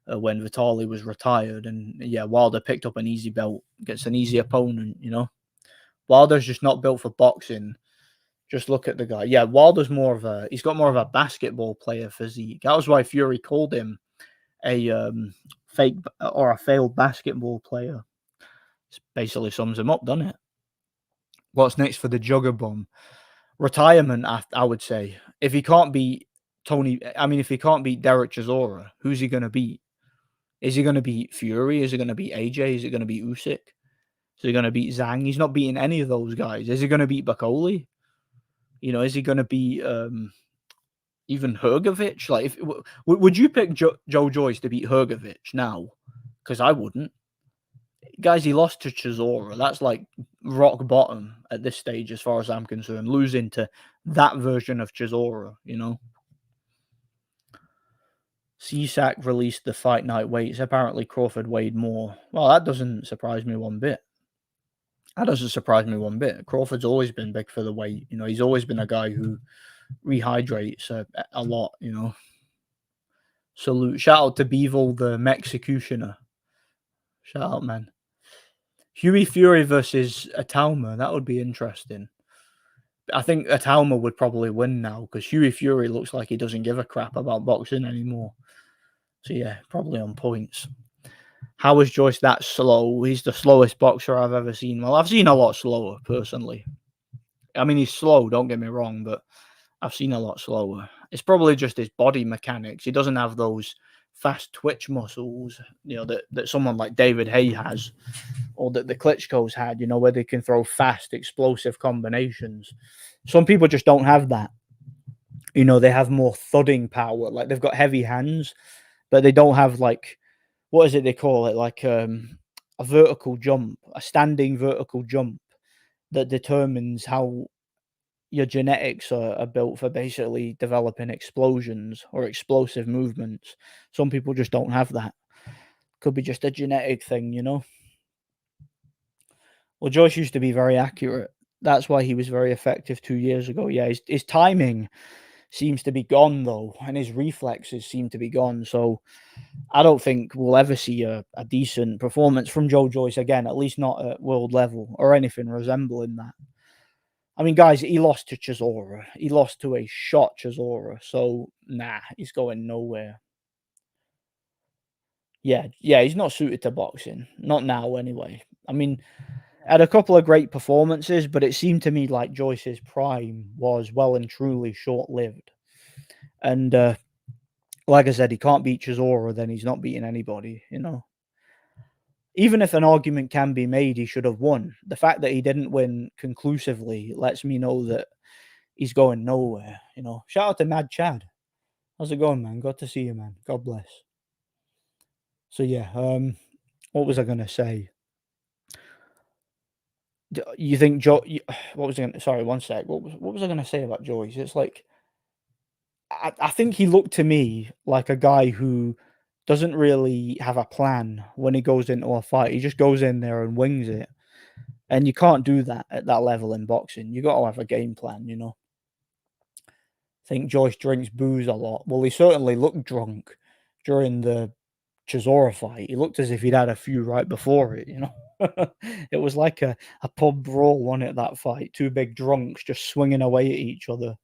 when Vitali was retired, and yeah, Wilder picked up an easy belt, gets an easy opponent, you know. Wilder's just not built for boxing. Just look at the guy. Yeah, Wilder's he's got more of a basketball player physique. That was why Fury called him a fake or a failed basketball player. This basically sums him up, doesn't it? What's next for the Jugger Bomb? Retirement, I would say. If he can't beat if he can't beat Derek Chisora, who's he going to beat? Is he going to beat Fury? Is he going to beat AJ? Is it going to beat Usyk? Is he going to beat Zhang? He's not beating any of those guys. Is he going to beat Bakoli? You know, is he going to beat even Hrgovic? Like, would you pick Joe Joyce to beat Hrgovic now? Because I wouldn't. Guys, he lost to Chisora. That's like rock bottom at this stage, as far as I'm concerned. Losing to that version of Chisora, you know. CSAC released the fight night weights. Apparently, Crawford weighed more. Well, that doesn't surprise me one bit. That doesn't surprise me one bit. Crawford's always been big for the weight. You know, he's always been a guy who rehydrates a lot. Salute. Shout out to Beevil the Mexicutioner. Shout out, man. Huey Fury versus Atalma. That would be interesting. I think Atalma would probably win now because Huey Fury looks like he doesn't give a crap about boxing anymore. So yeah, probably on points. How is Joyce that slow? He's the slowest boxer I've ever seen. Well, I've seen a lot slower personally. I mean, he's slow, don't get me wrong, but I've seen a lot slower. It's probably just his body mechanics. He doesn't have those fast twitch muscles, that someone like David Hay has, or that the Klitschko's had, where they can throw fast, explosive combinations. Some people just don't have that. They have more thudding power. Like they've got heavy hands, but they don't have like, what is it they call it? Like a vertical jump, a standing vertical jump that determines how your genetics are built for basically developing explosions or explosive movements. Some people just don't have that. Could be just a genetic thing. Well, Joyce used to be very accurate. That's why he was very effective 2 years ago. Yeah, his timing seems to be gone though, and his reflexes seem to be gone. So I don't think we'll ever see a decent performance from Joe Joyce again, at least not at world level or anything resembling that. I mean, guys, he lost to Chisora. He lost to a shot Chisora. So, nah, he's going nowhere. Yeah, he's not suited to boxing. Not now, anyway. I mean, had a couple of great performances, but it seemed to me like Joyce's prime was well and truly short-lived. And like I said, he can't beat Chisora, then he's not beating anybody. Even if an argument can be made, he should have won. The fact that he didn't win conclusively lets me know that he's going nowhere. Shout out to Mad Chad. How's it going, man? Good to see you, man. God bless. So yeah, what was I gonna say? You think What was I gonna? Sorry, one sec. What was I gonna say about Joyce? It's like I think he looked to me like a guy who doesn't really have a plan when he goes into a fight. He just goes in there and wings it, and you can't do that at that level in boxing. You got to have a game plan. I think Joyce drinks booze a lot. Well, he certainly looked drunk during the Chisora fight. He looked as if he'd had a few right before it. It was like a pub brawl, wasn't it, that fight? Two big drunks just swinging away at each other.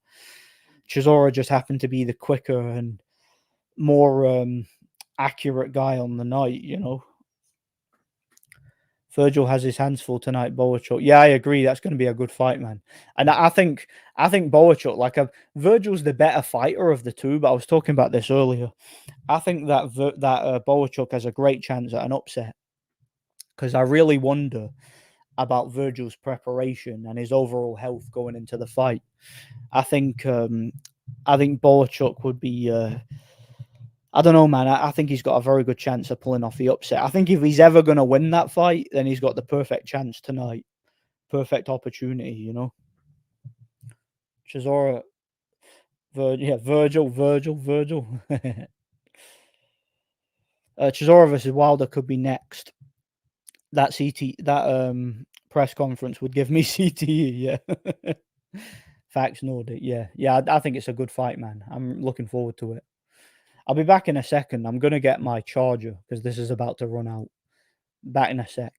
Chisora just happened to be the quicker and more accurate guy on the night. Virgil has his hands full tonight, Boachuk. Yeah, I agree. That's going to be a good fight, man. And I think Boachuk, Virgil's the better fighter of the two. But I was talking about this earlier. I think that Boachuk has a great chance at an upset because I really wonder about Virgil's preparation and his overall health going into the fight. I think Boachuk would be. I don't know, man. I think he's got a very good chance of pulling off the upset. I think if he's ever going to win that fight, then he's got the perfect chance tonight. Perfect opportunity. Chisora, Virgil. Chisora versus Wilder could be next. That press conference would give me CTE. Yeah. Facts Nordic. Yeah. I think it's a good fight, man. I'm looking forward to it. I'll be back in a second. I'm gonna get my charger because this is about to run out. Back in a sec.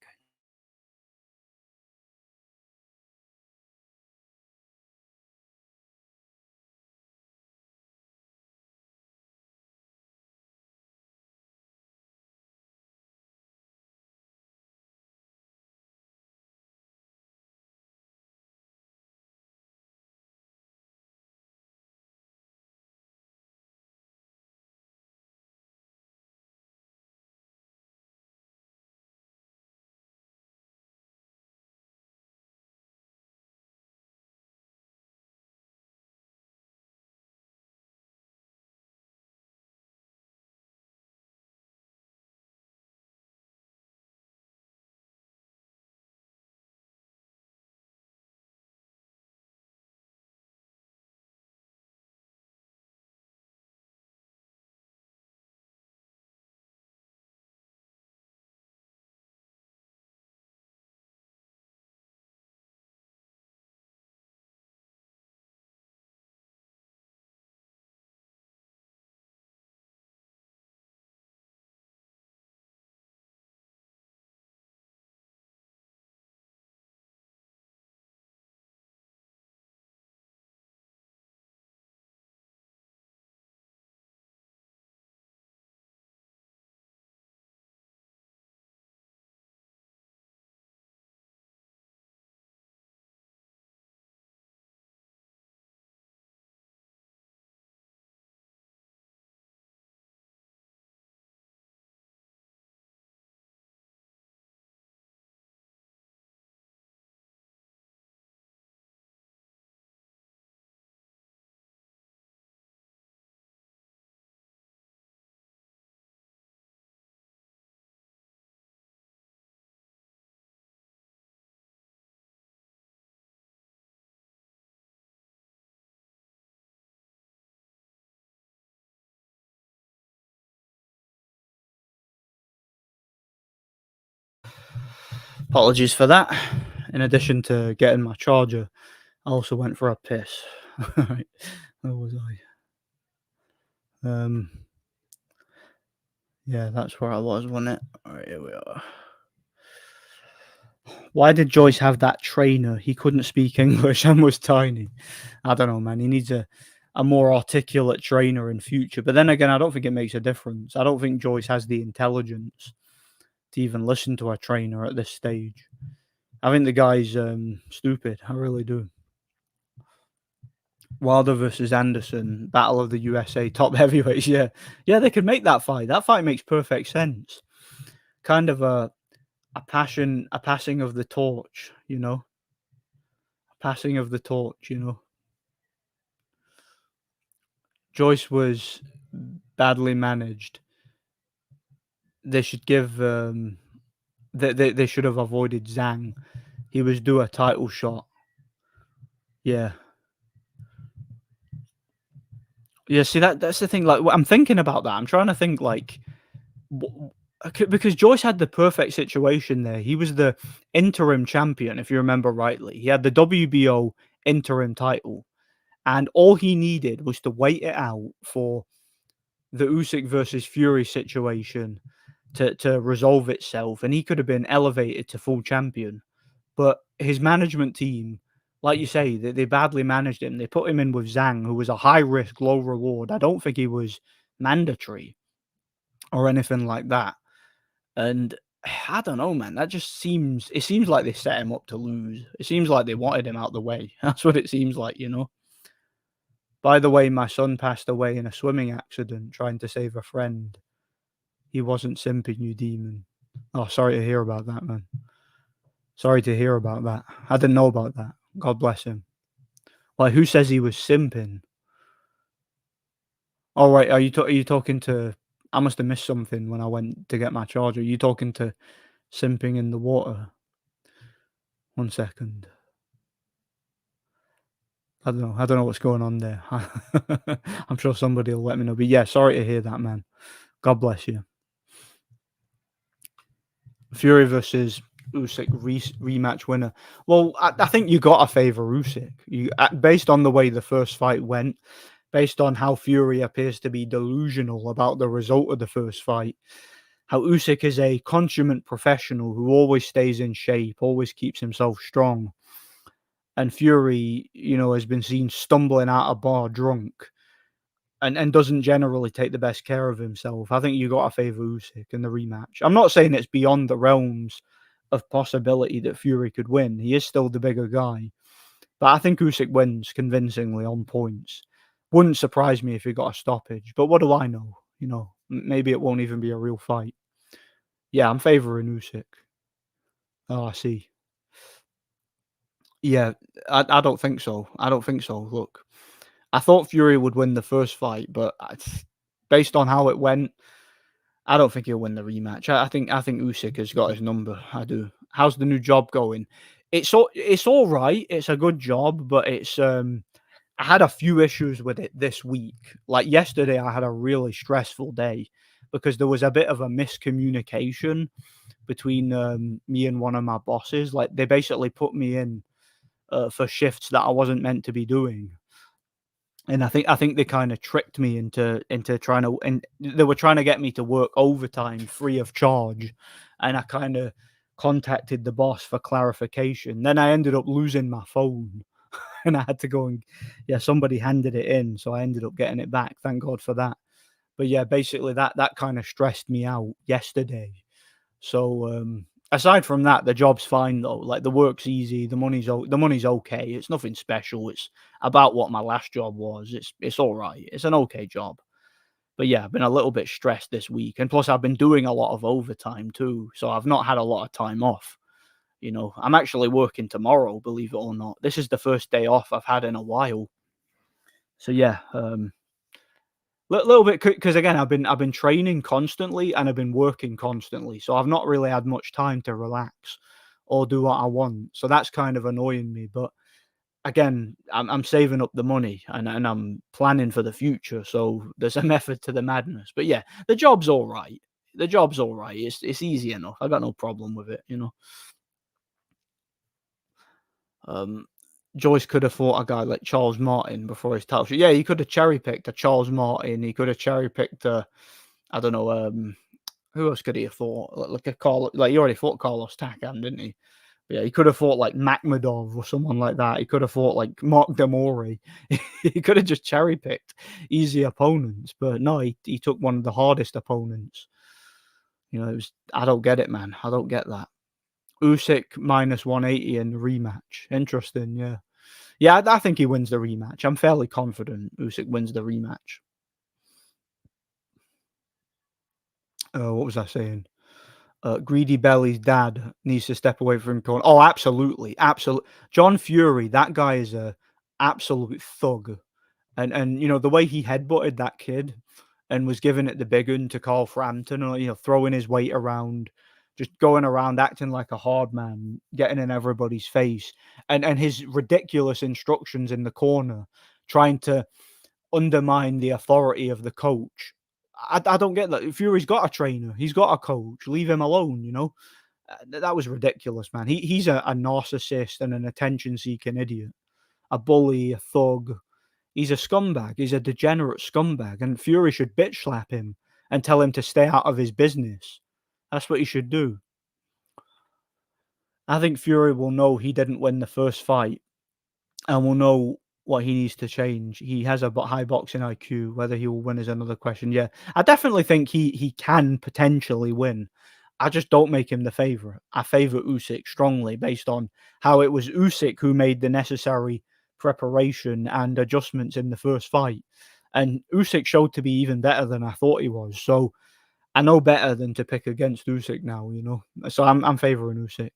Apologies for that. In addition to getting my charger, I also went for a piss. Right, where was I? Yeah, that's where I was, wasn't it? Alright, here we are. Why did Joyce have that trainer? He couldn't speak English and was tiny. I don't know, man. He needs a more articulate trainer in future. But then again, I don't think it makes a difference. I don't think Joyce has the intelligence to even listen to a trainer at this stage. I think the guy's stupid. I really do. Wilder versus Anderson, Battle of the USA, top heavyweights. Yeah, yeah, they could make that fight. That fight makes perfect sense. Kind of a passing of the torch. Passing of the torch. Joyce was badly managed. They should give. They should have avoided Zhang. He was due a title shot. Yeah. Yeah. See that's the thing. Like I'm thinking about that. I'm trying to think like because Joyce had the perfect situation there. He was the interim champion, if you remember rightly. He had the WBO interim title, and all he needed was to wait it out for the Usyk versus Fury situation to resolve itself, and he could have been elevated to full champion. But his management team, like you say, they badly managed him. They put him in with Zhang, who was a high risk, low reward. I don't think he was mandatory or anything like that. And I don't know, man. It seems like they set him up to lose. It seems like they wanted him out the way. That's what it seems like. By the way, my son passed away in a swimming accident trying to save a friend. He wasn't simping, you demon. Oh, sorry to hear about that, man. Sorry to hear about that. I didn't know about that. God bless him. Like, who says he was simping? All right, are you talking to? I must have missed something when I went to get my charger. Are you talking to simping in the water? 1 second. I don't know. I don't know what's going on there. I'm sure somebody will let me know. But yeah, sorry to hear that, man. God bless you. Fury versus Usyk rematch winner. Well, I think you got to favour Usyk. Based on the way the first fight went, based on how Fury appears to be delusional about the result of the first fight, how Usyk is a consummate professional who always stays in shape, always keeps himself strong, and Fury, has been seen stumbling out a bar drunk and doesn't generally take the best care of himself. I think you got to favour Usyk in the rematch. I'm not saying it's beyond the realms of possibility that Fury could win. He is still the bigger guy. But I think Usyk wins convincingly on points. Wouldn't surprise me if he got a stoppage. But what do I know? Maybe it won't even be a real fight. Yeah, I'm favouring Usyk. Oh, I see. Yeah, I don't think so. I don't think so. Look, I thought Fury would win the first fight, but based on how it went, I don't think he'll win the rematch. I think Usyk has got his number. I do. How's the new job going? It's all right. It's a good job, but I had a few issues with it this week. Like yesterday, I had a really stressful day because there was a bit of a miscommunication between me and one of my bosses. Like they basically put me in for shifts that I wasn't meant to be doing. And I think they kind of tricked me into trying to, and they were trying to get me to work overtime free of charge, and I kind of contacted the boss for clarification. Then I ended up losing my phone, and I had to go and yeah, somebody handed it in, so I ended up getting it back. Thank God for that. But yeah, basically that kind of stressed me out yesterday. So aside from that, the job's fine though. Like the work's easy, the money's okay. It's nothing special. It's about what my last job was. It's all right. It's an okay job. But yeah, I've been a little bit stressed this week, and plus I've been doing a lot of overtime too, so I've not had a lot of time off. I'm actually working tomorrow, believe it or not. This is the first day off I've had in a while. So yeah, little bit because again I've been training constantly and I've been working constantly, so I've not really had much time to relax or do what I want. So that's kind of annoying me. But again, I'm saving up the money and I'm planning for the future. So there's a method to the madness. But yeah, the job's all right. The job's all right. It's easy enough. I got no problem with it. Um, Joyce could have fought a guy like Charles Martin before his title shot. Yeah, he could have cherry picked a Charles Martin. He could have cherry picked a, I don't know, who else could he have fought? Like a like he already fought Carlos Takam, didn't he? But yeah, he could have fought like Makhmudov or someone like that. He could have fought like Mark Demori. He could have just cherry picked easy opponents, but no, he took one of the hardest opponents. You know, it was I don't get it, man. I don't get that. Usyk minus 180 in the rematch. Interesting, yeah. Yeah, I think he wins the rematch. I'm fairly confident Usyk wins the rematch. What was I saying? Greedy Belly's dad needs to step away from corner. Oh, absolutely, absolutely. John Fury, that guy is a absolute thug, and you know the way he headbutted that kid and was giving it the big un to Carl Frampton, or you know throwing his weight around, just going around acting like a hard man, getting in everybody's face, and his ridiculous instructions in the corner, trying to undermine the authority of the coach. I don't get that. Fury's got a trainer, he's got a coach. Leave him alone. You know that was ridiculous, man. He's a narcissist and an attention-seeking idiot, a bully, a thug. He's a scumbag. He's a degenerate scumbag, and Fury should bitch slap him and tell him to stay out of his business. That's what he should do. I think Fury will know he didn't win the first fight and will know what he needs to change. He has a high boxing IQ. Whether he will win is another question. Yeah, I definitely think he can potentially win. I just don't make him the favorite. I favor Usyk strongly based on how it was Usyk who made the necessary preparation and adjustments in the first fight, and Usyk showed to be even better than I thought he was. So I know better than to pick against Usyk now. You know, so I'm favoring Usyk.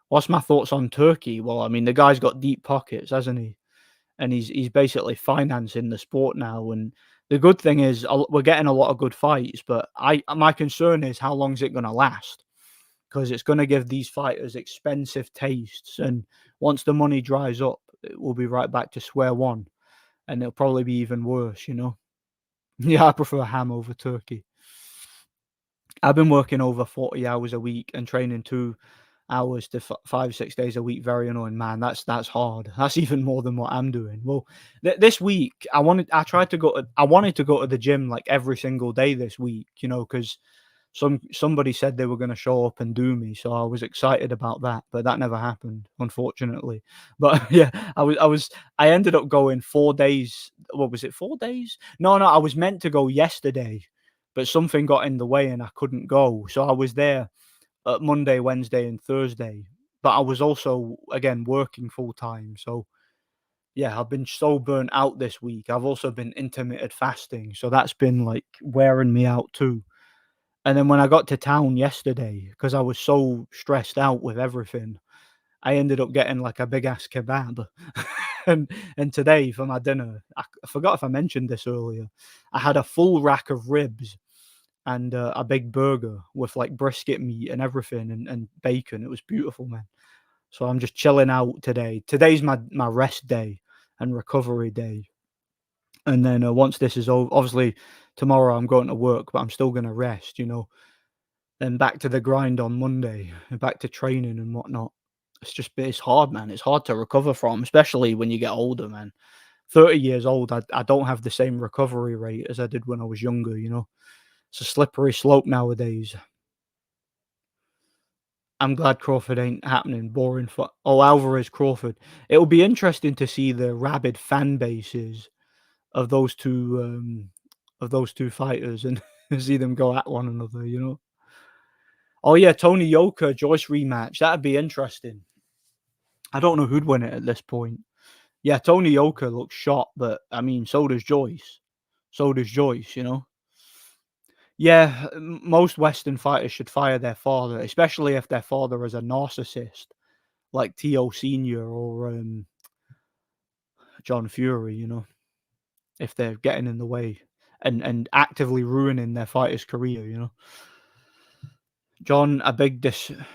What's my thoughts on Turkey? Well, I mean, the guy's got deep pockets, hasn't he? And he's basically financing the sport now. And the good thing is we're getting a lot of good fights, but I my concern is how long is it going to last? Because it's going to give these fighters expensive tastes, and once the money dries up, it will be right back to square one, and it'll probably be even worse. You know? Yeah, I prefer ham over turkey. I've been working over 40 hours a week and training 2 hours to 5, 6 days a week. Very annoying, man. That's hard. That's even more than what I'm doing. Well, this week I wanted to go to the gym like every single day this week, you know, because somebody said they were going to show up and do me, so I was excited about that, but that never happened, unfortunately. But yeah, I ended up going 4 days. What was it? 4 days? No, I was meant to go yesterday, but something got in the way and I couldn't go. So I was there Monday, Wednesday, and Thursday. But I was also again working full time. So yeah, I've been so burnt out this week. I've also been intermittent fasting, so that's been like wearing me out too. And then when I got to town yesterday, because I was so stressed out with everything, I ended up getting like a big ass kebab. And today for my dinner, I forgot if I mentioned this earlier. I had a full rack of ribs and a big burger with like brisket meat and everything and bacon. It was beautiful, man. So I'm just chilling out today. Today's my rest day and recovery day. And then once this is over, obviously tomorrow I'm going to work, but I'm still going to rest, you know. Then back to the grind on Monday and back to training and whatnot. It's hard, man. It's hard to recover from, especially when you get older, man. 30 years old, I don't have the same recovery rate as I did when I was younger, you know. It's a slippery slope nowadays. I'm glad Crawford ain't happening. Boring for Alvarez Crawford. It'll be interesting to see the rabid fan bases of those two fighters and see them go at one another, you know. Oh yeah, Tony Yoka Joyce rematch. That'd be interesting. I don't know who'd win it at this point. Yeah, Tony Yoka looks shot, but I mean, so does Joyce. So does Joyce, you know. Yeah, most Western fighters should fire their father, especially if their father is a narcissist, like T.O. Senior or John Fury. You know, if they're getting in the way and actively ruining their fighter's career. You know, John, a big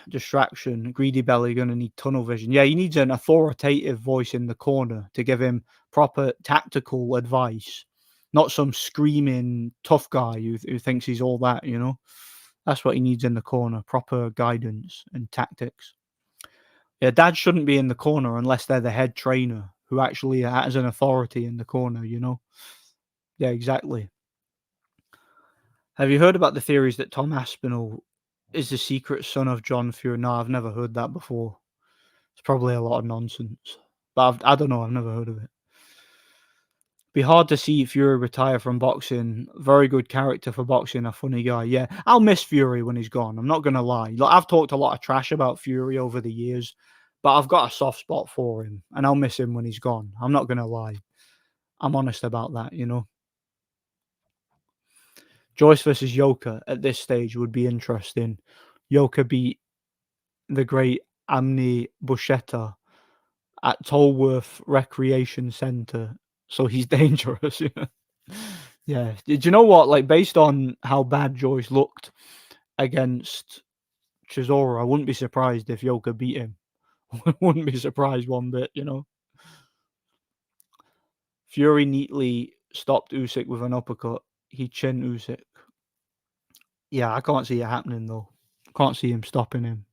distraction. Greedy Belly gonna need tunnel vision. Yeah, he needs an authoritative voice in the corner to give him proper tactical advice, not some screaming tough guy who thinks he's all that. You know, that's what he needs in the corner. Proper guidance and tactics. Yeah, dad shouldn't be in the corner unless they're the head trainer who actually has an authority in the corner, you know? Yeah, exactly. Have you heard about the theories that Tom Aspinall is the secret son of John Fury? No, I've never heard that before. It's probably a lot of nonsense. But I don't know, I've never heard of it. Be hard to see Fury retire from boxing. Very good character for boxing, a funny guy. Yeah, I'll miss Fury when he's gone. I'm not gonna lie. Like, I've talked a lot of trash about Fury over the years, but I've got a soft spot for him, and I'll miss him when he's gone. I'm not gonna lie. I'm honest about that, you know. Joyce versus Yoka at this stage would be interesting. Yoka beat the great Amni Bushetta at Tolworth Recreation Centre, so he's dangerous. Yeah. Yeah. Did you know what? Like, based on how bad Joyce looked against Chisora, I wouldn't be surprised if Yoka beat him. Wouldn't be surprised one bit, you know. Fury neatly stopped Usyk with an uppercut. He chinned Usyk. Yeah, I can't see it happening though. Can't see him stopping him.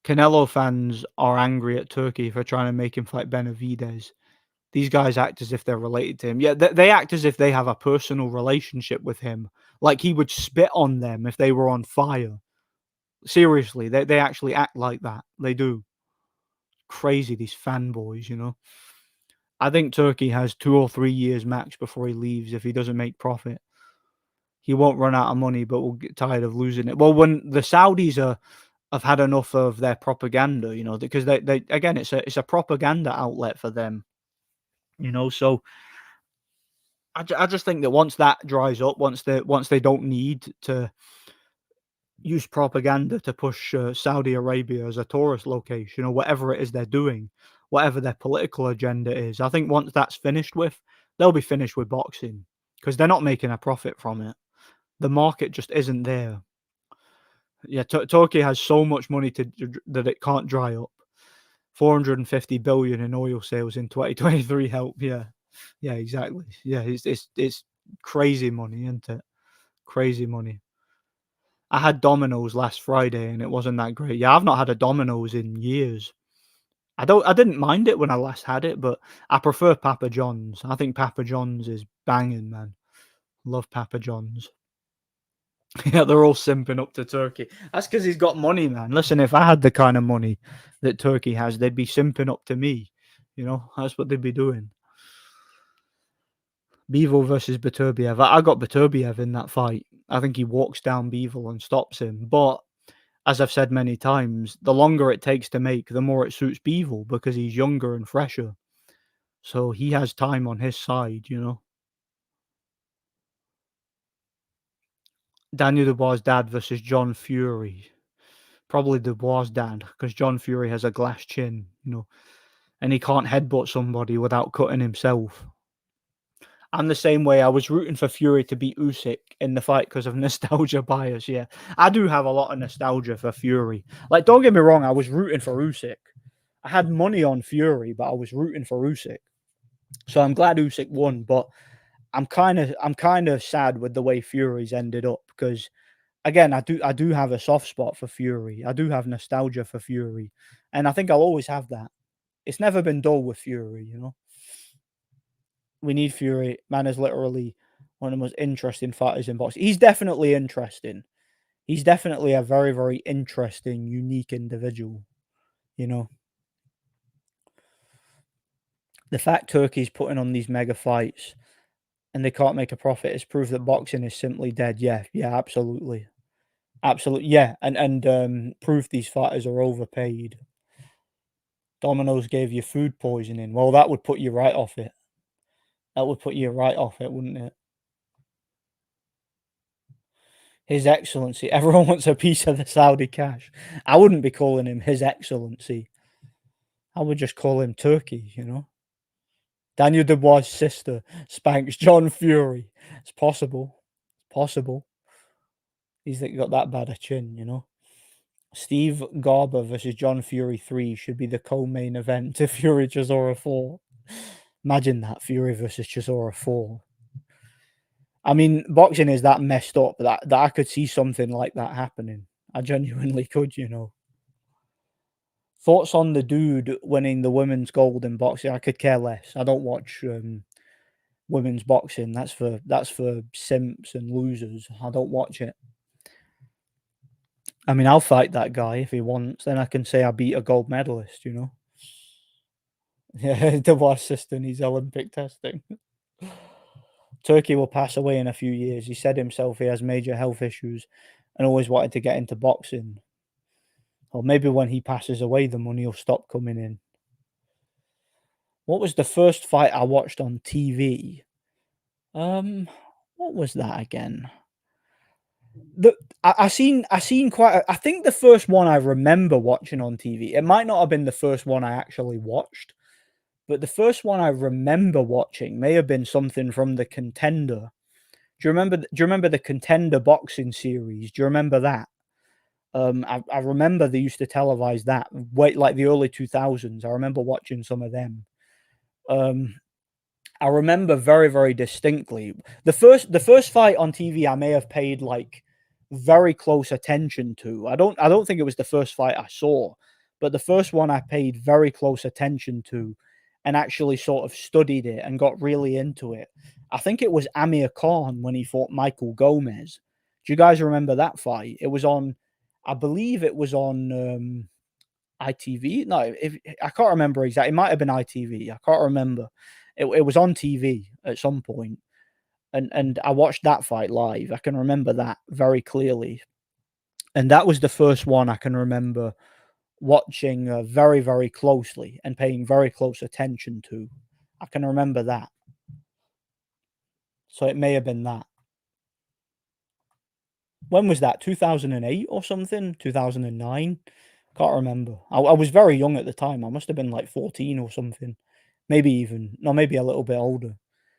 Canelo fans are angry at Turkey for trying to make him fight Benavidez. These guys act as if they're related to him. Yeah, they act as if they have a personal relationship with him. Like he would spit on them if they were on fire. Seriously, they actually act like that. They do. Crazy, these fanboys, you know. I think Turkey has 2 or 3 years max before he leaves if he doesn't make profit. He won't run out of money, but will get tired of losing it. Well, when the Saudis have had enough of their propaganda, you know, because they again, it's a propaganda outlet for them, you know. So I just think that once that dries up, once they don't need to use propaganda to push Saudi Arabia as a tourist location or whatever it is they're doing, whatever their political agenda is, I think once that's finished with, they'll be finished with boxing because they're not making a profit from it. The market just isn't there. Yeah, Turkey has so much money that it can't dry up. 450 billion in oil sales in 2023 help. Yeah, yeah, exactly. Yeah, it's crazy money, isn't it? Crazy money. I had Domino's last Friday and it wasn't that great. Yeah, I've not had a Domino's in years. I didn't mind it when I last had it, but I prefer Papa John's. I think Papa John's is banging, man. Love Papa John's. Yeah, they're all simping up to Turkey. That's because he's got money, man. Listen, if I had the kind of money that Turkey has, they'd be simping up to me. You know, that's what they'd be doing. Beevil versus Beterbiev. I got Beterbiev in that fight. I think he walks down Beevil and stops him. But as I've said many times, the longer it takes to make, the more it suits Beevil because he's younger and fresher. So he has time on his side, you know. Daniel Dubois' dad versus John Fury. Probably Dubois' dad because John Fury has a glass chin, you know, and he can't headbutt somebody without cutting himself. I'm the same way. I was rooting for Fury to beat Usyk in the fight because of nostalgia bias. Yeah, I do have a lot of nostalgia for Fury. Like, don't get me wrong, I was rooting for Usyk. I had money on Fury, but I was rooting for Usyk. So I'm glad Usyk won, but I'm kind of sad with the way Fury's ended up because again, I do have a soft spot for Fury. I do have nostalgia for Fury, and I think I'll always have that. It's never been dull with Fury, you know. We need Fury. Man is literally one of the most interesting fighters in boxing. He's definitely interesting. He's definitely a very, very interesting, unique individual. You know, the fact Turkey's putting on these mega fights and they can't make a profit is proof that boxing is simply dead. Yeah, yeah, absolutely, absolutely, yeah, and proof these fighters are overpaid. Domino's gave you food poisoning. Well, that would put you right off it. That would put you right off it, wouldn't it? His Excellency. Everyone wants a piece of the Saudi cash. I wouldn't be calling him His Excellency. I would just call him Turkey, you know? Daniel Dubois' sister spanks John Fury. It's possible. It's possible. He's got that bad a chin, you know? Steve Garber versus John Fury 3 should be the co-main event to Fury Chisora 4. Imagine that, Fury versus Chisora 4. I mean, boxing is that messed up that I could see something like that happening. I genuinely could, you know. Thoughts on the dude winning the women's gold in boxing? I could care less. I don't watch women's boxing. That's for simps and losers. I don't watch it. I mean, I'll fight that guy if he wants. Then I can say I beat a gold medalist. You know. Yeah, double assistant. He's Olympic testing. Turkey will pass away in a few years. He said himself he has major health issues and always wanted to get into boxing. Or maybe when he passes away, the money will stop coming in. What was the first fight I watched on TV? What was that again? The I seen quite. I think the first one I remember watching on TV. It might not have been the first one I actually watched, but the first one I remember watching may have been something from the Contender. Do you remember the Contender boxing series? Do you remember that? I remember they used to televise that. Wait, like the early 2000s. I remember watching some of them. Um, I remember very, very distinctly the first fight on TV I may have paid like very close attention to. I don't think it was the first fight I saw, but the first one I paid very close attention to and actually sort of studied it and got really into it. I think it was Amir Khan when he fought Michael Gomez. Do you guys remember that fight? It was on, I believe it was on ITV. No, if I can't remember exactly, it might have been ITV. I can't remember. It was on TV at some point, and I watched that fight live. I can remember that very clearly, and that was the first one I can remember watching very, very closely and paying very close attention to. I can remember that, so it may have been that. When was that? 2008 or something? 2009? Can't remember. I was very young at the time. I must have been like 14 or something. Maybe even, no, maybe a little bit older.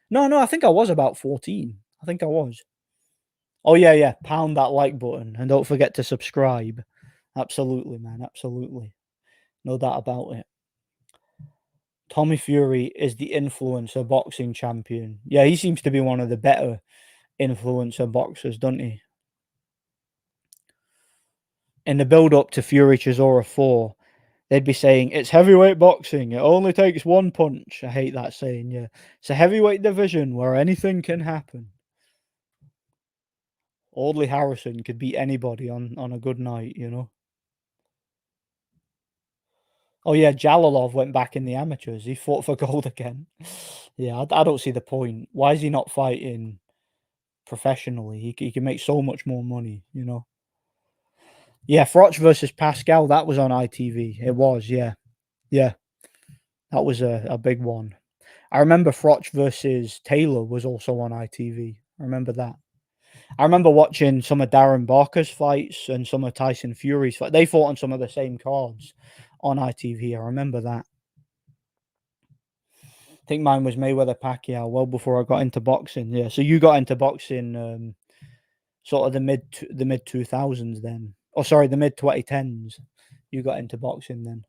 No, no, I think I was about 14. I think I was. Oh, yeah, yeah. Pound that like button and don't forget to subscribe. Absolutely, man. Absolutely. No doubt about it. Tommy Fury is the influencer boxing champion. Yeah, he seems to be one of the better influencer boxers, doesn't he? In the build up to Fury Chisora 4, they'd be saying, it's heavyweight boxing. It only takes one punch. I hate that saying, yeah. It's a heavyweight division where anything can happen. Audley Harrison could beat anybody on a good night, you know. Oh, yeah, Jalalov went back in the amateurs. He fought for gold again. Yeah, I don't see the point. Why is he not fighting professionally? He can make so much more money, you know. Yeah, Froch versus Pascal, that was on ITV. It was, yeah. Yeah, that was a big one. I remember Froch versus Taylor was also on ITV. I remember that. I remember watching some of Darren Barker's fights and some of Tyson Fury's fights. They fought on some of the same cards on ITV. I remember that. I think mine was Mayweather Pacquiao well before I got into boxing. Yeah, so you got into boxing sort of the mid 2000s then. Oh, sorry, the mid 2010s. You got into boxing then.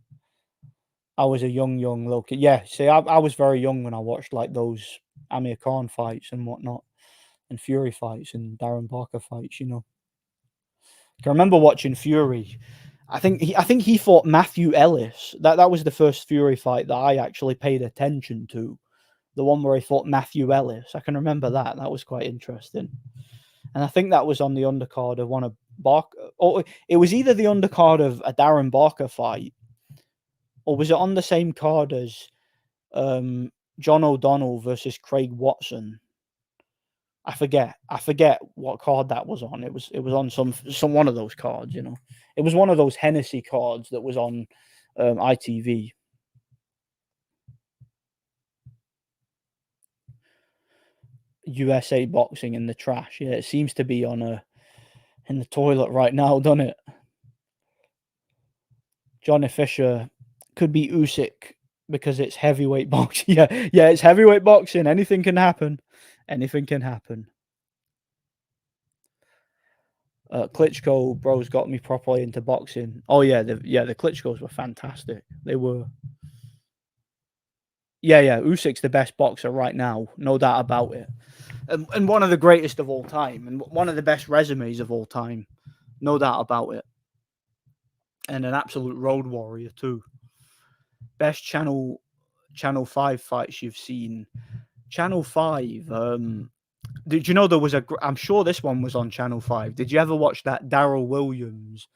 I was a young little kid. Yeah, see, I was very young when I watched like those Amir Khan fights and whatnot, and Fury fights and Darren Barker fights. You know, I remember watching Fury. I think he fought Matthew Ellis. That was the first Fury fight that I actually paid attention to. The one where he fought Matthew Ellis. I can remember that. That was quite interesting. And I think that was on the undercard of one of Barker. Or it was either the undercard of a Darren Barker fight, or was it on the same card as John O'Donnell versus Craig Watson? I forget what card that was on. It was on some one of those cards, you know. It was one of those Hennessy cards that was on ITV. USA boxing in the trash. Yeah, it seems to be on in the toilet right now, doesn't it? Johnny Fisher could be Usyk because it's heavyweight boxing. Yeah, yeah, it's heavyweight boxing. Anything can happen. Anything can happen. Klitschko bros got me properly into boxing. Oh yeah, the Klitschkos were fantastic. They were. Yeah, yeah. Usyk's the best boxer right now, no doubt about it, and one of the greatest of all time, and one of the best resumes of all time, no doubt about it. and an absolute road warrior too. Best Channel 5 fights you've seen. Channel 5. Did you know there was I'm sure this one was on Channel 5. Did you ever watch that Daryl Williams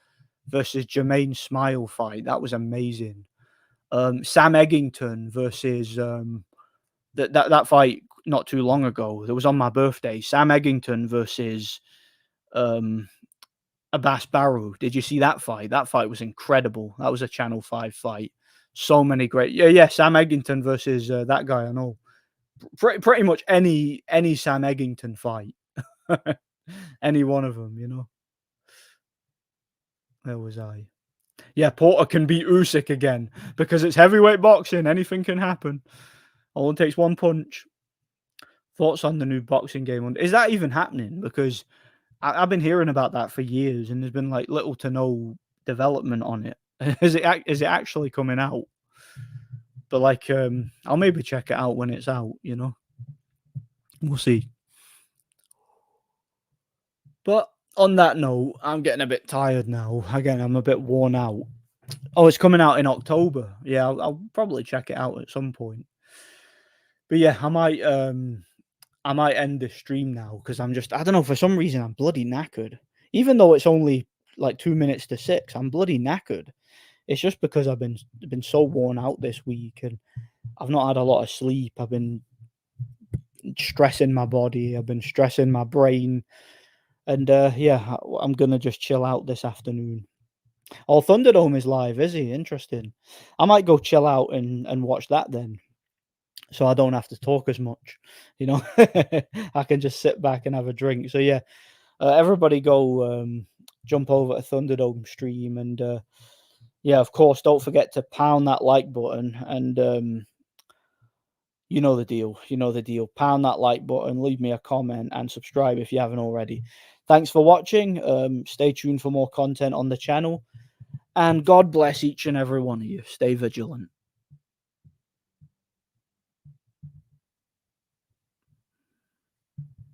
versus Jermaine Smile fight? That was amazing. Sam Eggington versus that fight not too long ago. It was on my birthday. Sam Eggington versus um Abbas Barrow. Did you see that fight? That fight was incredible. That was a Channel 5 fight. So many great. Yeah. Sam Eggington versus that guy. I know. Pretty much any Sam Eggington fight. Any one of them, you know. Where was I? Yeah, Porter can beat Usyk again because it's heavyweight boxing. Anything can happen. All it takes one punch. Thoughts on the new boxing game? Is that even happening? Because I've been hearing about that for years, and there's been like little to no development on it. Is it actually coming out? But like, I'll maybe check it out when it's out. You know, we'll see. But on that note, I'm getting a bit tired now. Again, I'm a bit worn out. Oh, it's coming out in October. Yeah, I'll probably check it out at some point. But yeah, I might end this stream now because I don't know, for some reason I'm bloody knackered. Even though it's only like 2 minutes to 6, I'm bloody knackered. It's just because I've been so worn out this week and I've not had a lot of sleep. I've been stressing my body. I've been stressing my brain. And yeah, I'm gonna just chill out this afternoon. Oh, Thunderdome is live, is he? Interesting. I might go chill out and watch that then, so I don't have to talk as much. You know, I can just sit back and have a drink. So yeah, everybody go jump over to Thunderdome stream, and yeah, of course, don't forget to pound that like button, and you know the deal. You know the deal. Pound that like button, leave me a comment, and subscribe if you haven't already. Thanks for watching. Stay tuned for more content on the channel. And God bless each and every one of you. Stay vigilant.